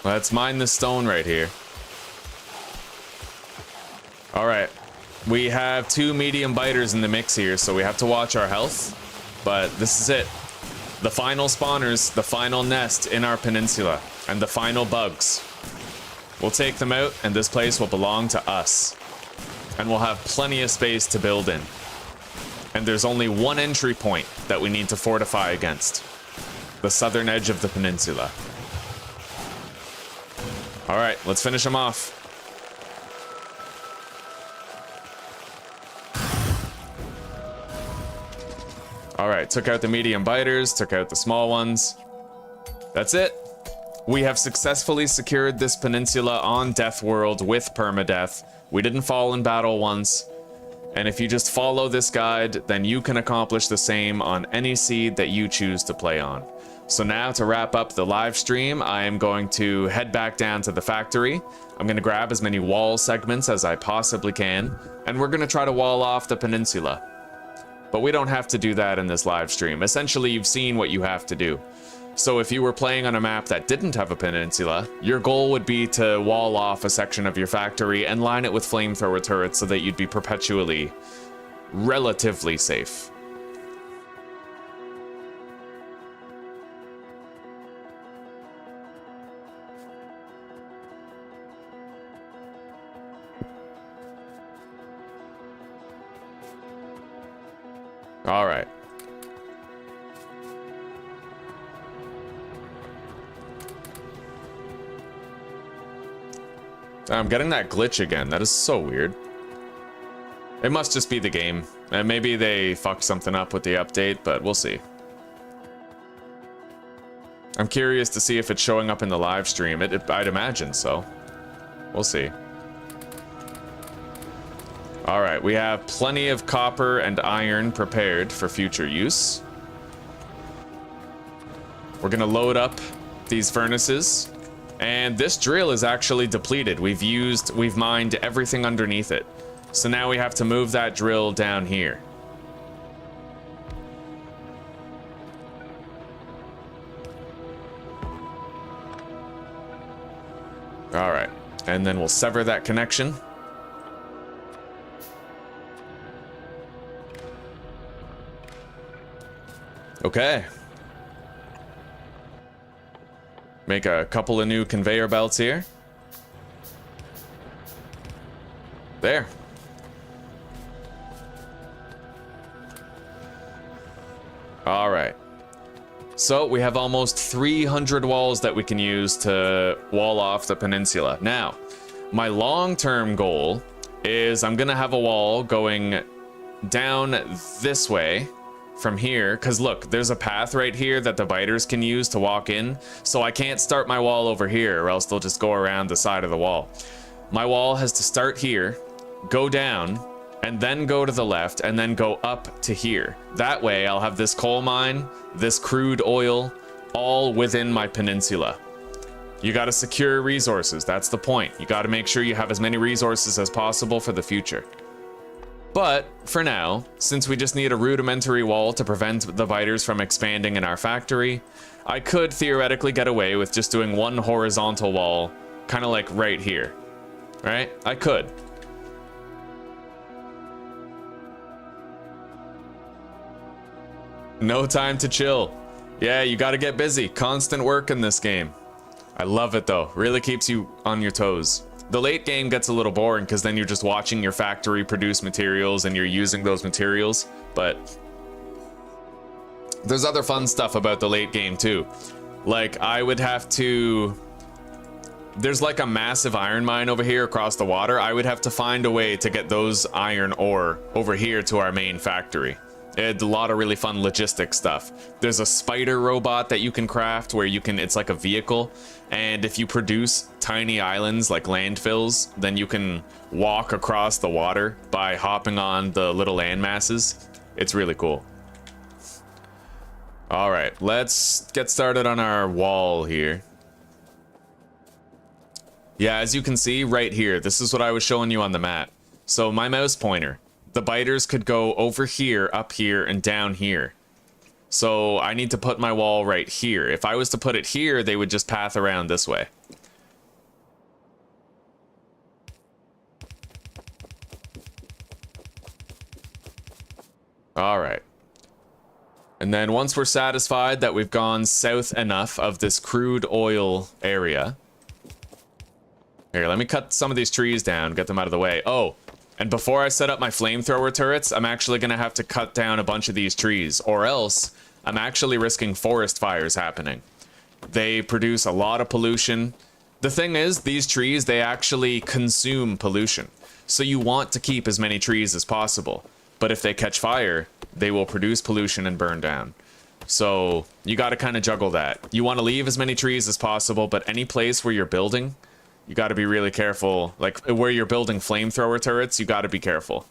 Let's mine this stone right here. Alright, we have 2 medium biters in the mix here, so we have to watch our health. But this is it. The final spawners, the final nest in our peninsula, and the final bugs. We'll take them out, and this place will belong to us. And we'll have plenty of space to build in. And there's only one entry point that we need to fortify against. The southern edge of the peninsula. Alright, let's finish them off. All right, took out the medium biters, took out the small ones. That's it. We have successfully secured this peninsula on Deathworld with permadeath. We didn't fall in battle once. And if you just follow this guide, then you can accomplish the same on any seed that you choose to play on. So now to wrap up the live stream, I am going to head back down to the factory. I'm going to grab as many wall segments as I possibly can, and we're going to try to wall off the peninsula. But we don't have to do that in this live stream. Essentially, you've seen what you have to do. So if you were playing on a map that didn't have a peninsula, your goal would be to wall off a section of your factory and line it with flamethrower turrets so that you'd be perpetually relatively safe. All right. I'm getting that glitch again. That is so weird. It must just be the game. And maybe they fucked something up with the update, but we'll see. I'm curious to see if it's showing up in the live stream. I'd imagine so. We'll see. All right, we have plenty of copper and iron prepared for future use. We're gonna load up these furnaces. And this drill is actually depleted. We've mined everything underneath it. So now we have to move that drill down here. All right, and then we'll sever that connection. Okay. Make a couple of new conveyor belts here. There. All right. So we have almost 300 walls that we can use to wall off the peninsula. Now, my long-term goal is I'm gonna have a wall going down this way from here, because look, there's a path right here that the biters can use to walk in, so I can't start my wall over here or else they'll just go around the side of the wall. My wall has to start here, go down, and then go to the left, and then go up to here. That way I'll have this coal mine, this crude oil, all within my peninsula. You gotta secure resources, that's the point. You gotta make sure you have as many resources as possible for the future. But for now, since we just need a rudimentary wall to prevent the biters from expanding in our factory, I could theoretically get away with just doing one horizontal wall, kind of like right here, right? I could. No time to chill. Yeah, you gotta get busy. Constant work in this game. I love it though. Really keeps you on your toes. The late game gets a little boring because then you're just watching your factory produce materials and you're using those materials, but there's other fun stuff about the late game too. Like I would have to, there's like a massive iron mine over here across the water. I would have to find a way to get those iron ore over here to our main factory. It's a lot of really fun logistic stuff. There's a spider robot that you can craft where you can, it's like a vehicle, and if you produce tiny islands like landfills, then you can walk across the water by hopping on the little land masses. It's really cool. All right, let's get started on our wall here. Yeah, as you can see right here, this is what I was showing you on the map. So my mouse pointer, the biters could go over here, up here, and down here. So I need to put my wall right here. If I was to put it here, they would just path around this way. All right. And then once we're satisfied that we've gone south enough of this crude oil area. Here, let me cut some of these trees down, get them out of the way. Oh, and before I set up my flamethrower turrets, I'm actually going to have to cut down a bunch of these trees, or else I'm actually risking forest fires happening. They produce a lot of pollution. The thing is, these trees, they actually consume pollution. So you want to keep as many trees as possible. but if they catch fire, they will produce pollution and burn down. So you got to kind of juggle that. You want to leave as many trees as possible, but any place where you're building, you got to be really careful. Like where you're building flamethrower turrets, you got to be careful.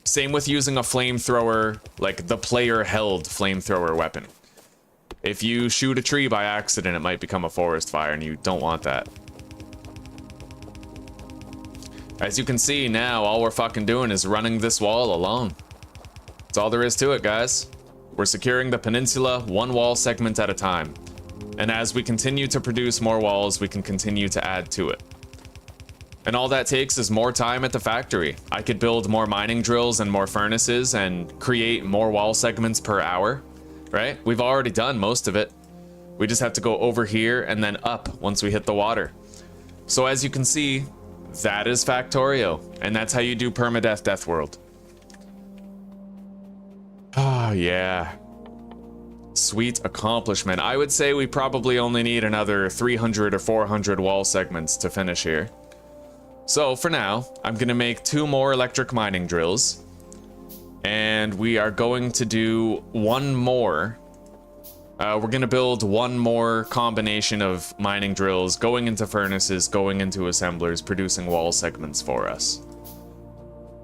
Same with using a flamethrower, like the player held flamethrower weapon. If you shoot a tree by accident, it might become a forest fire, and you don't want that. As you can see now, all we're fucking doing is running this wall alone. That's all there is to it, guys. We're securing the peninsula one wall segment at a time. And as we continue to produce more walls, we can continue to add to it. And all that takes is more time at the factory. I could build more mining drills and more furnaces and create more wall segments per hour, right? We've already done most of it. We just have to go over here and then up once we hit the water. So as you can see, that is Factorio, and that's how you do permadeath Deathworld. Oh, yeah. Sweet accomplishment. I would say we probably only need another 300 or 400 wall segments to finish here. So for now, I'm gonna make 2 more electric mining drills, and we are going to do one more. We're gonna build one more combination of mining drills, going into furnaces, going into assemblers, producing wall segments for us.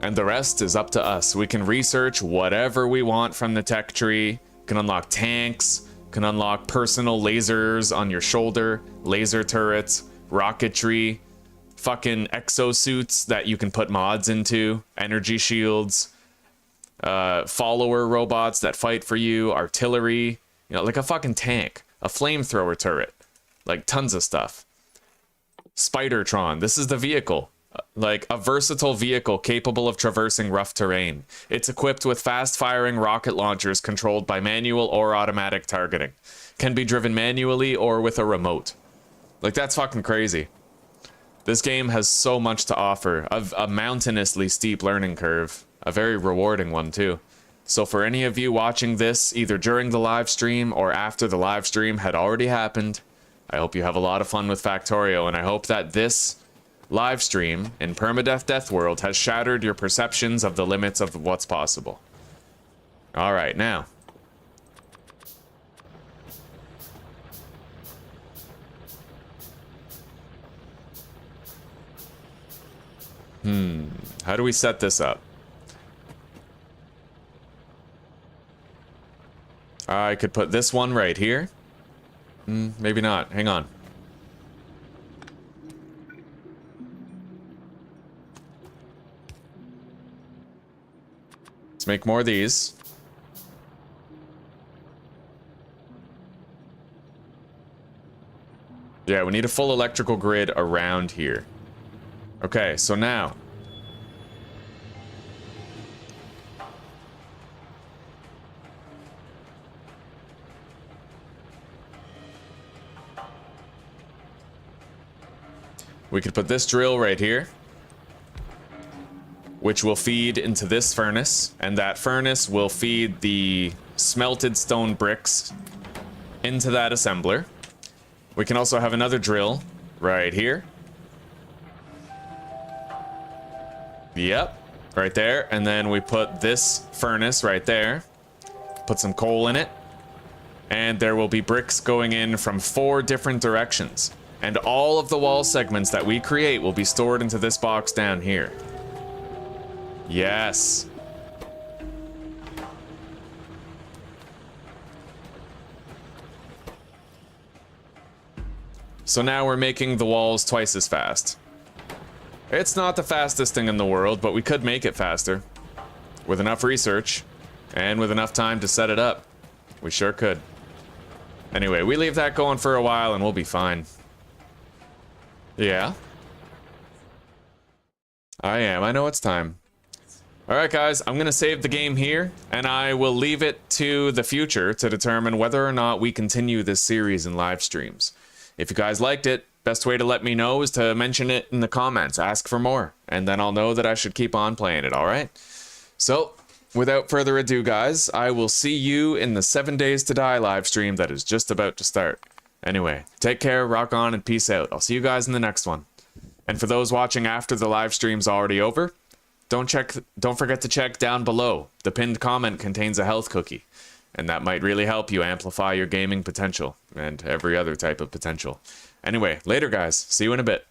And the rest is up to us. We can research whatever we want from the tech tree, can unlock tanks, can unlock personal lasers on your shoulder, laser turrets, rocketry, fucking exosuits that you can put mods into, energy shields, follower robots that fight for you, artillery, you know, like a fucking tank, a flamethrower turret, like tons of stuff. Spidertron, this is the vehicle. Like a versatile vehicle capable of traversing rough terrain. It's equipped with fast-firing rocket launchers controlled by manual or automatic targeting. Can be driven manually or with a remote. Like, that's fucking crazy. This game has so much to offer. A mountainously steep learning curve. A very rewarding one, too. So for any of you watching this, either during the live stream or after the live stream had already happened, I hope you have a lot of fun with Factorio, and I hope that this live stream in Permadeath Deathworld has shattered your perceptions of the limits of what's possible. Alright, now. How do we set this up? I could put this one right here. Maybe not. Hang on. Let's make more of these. Yeah, we need a full electrical grid around here. Okay, so now. We could put this drill right here, which will feed into this furnace, and that furnace will feed the smelted stone bricks into that assembler. We can also have another drill right here. Yep, right there. And then we put this furnace right there, put some coal in it, and there will be bricks going in from 4 different directions. And all of the wall segments that we create will be stored into this box down here. Yes. So now we're making the walls twice as fast. It's not the fastest thing in the world, but we could make it faster. With enough research, and with enough time to set it up. We sure could. Anyway, we leave that going for a while and we'll be fine. Yeah. I am. I know it's time. Alright guys, I'm gonna save the game here, and I will leave it to the future to determine whether or not we continue this series in live streams. If you guys liked it, best way to let me know is to mention it in the comments, ask for more, and then I'll know that I should keep on playing it, alright? So, without further ado guys, I will see you in the 7 Days to Die live stream that is just about to start. Anyway, take care, rock on, and peace out. I'll see you guys in the next one. And for those watching after the live stream's already over, don't forget to check down below. The pinned comment contains a health cookie, and that might really help you amplify your gaming potential and every other type of potential. Anyway, later guys. See you in a bit.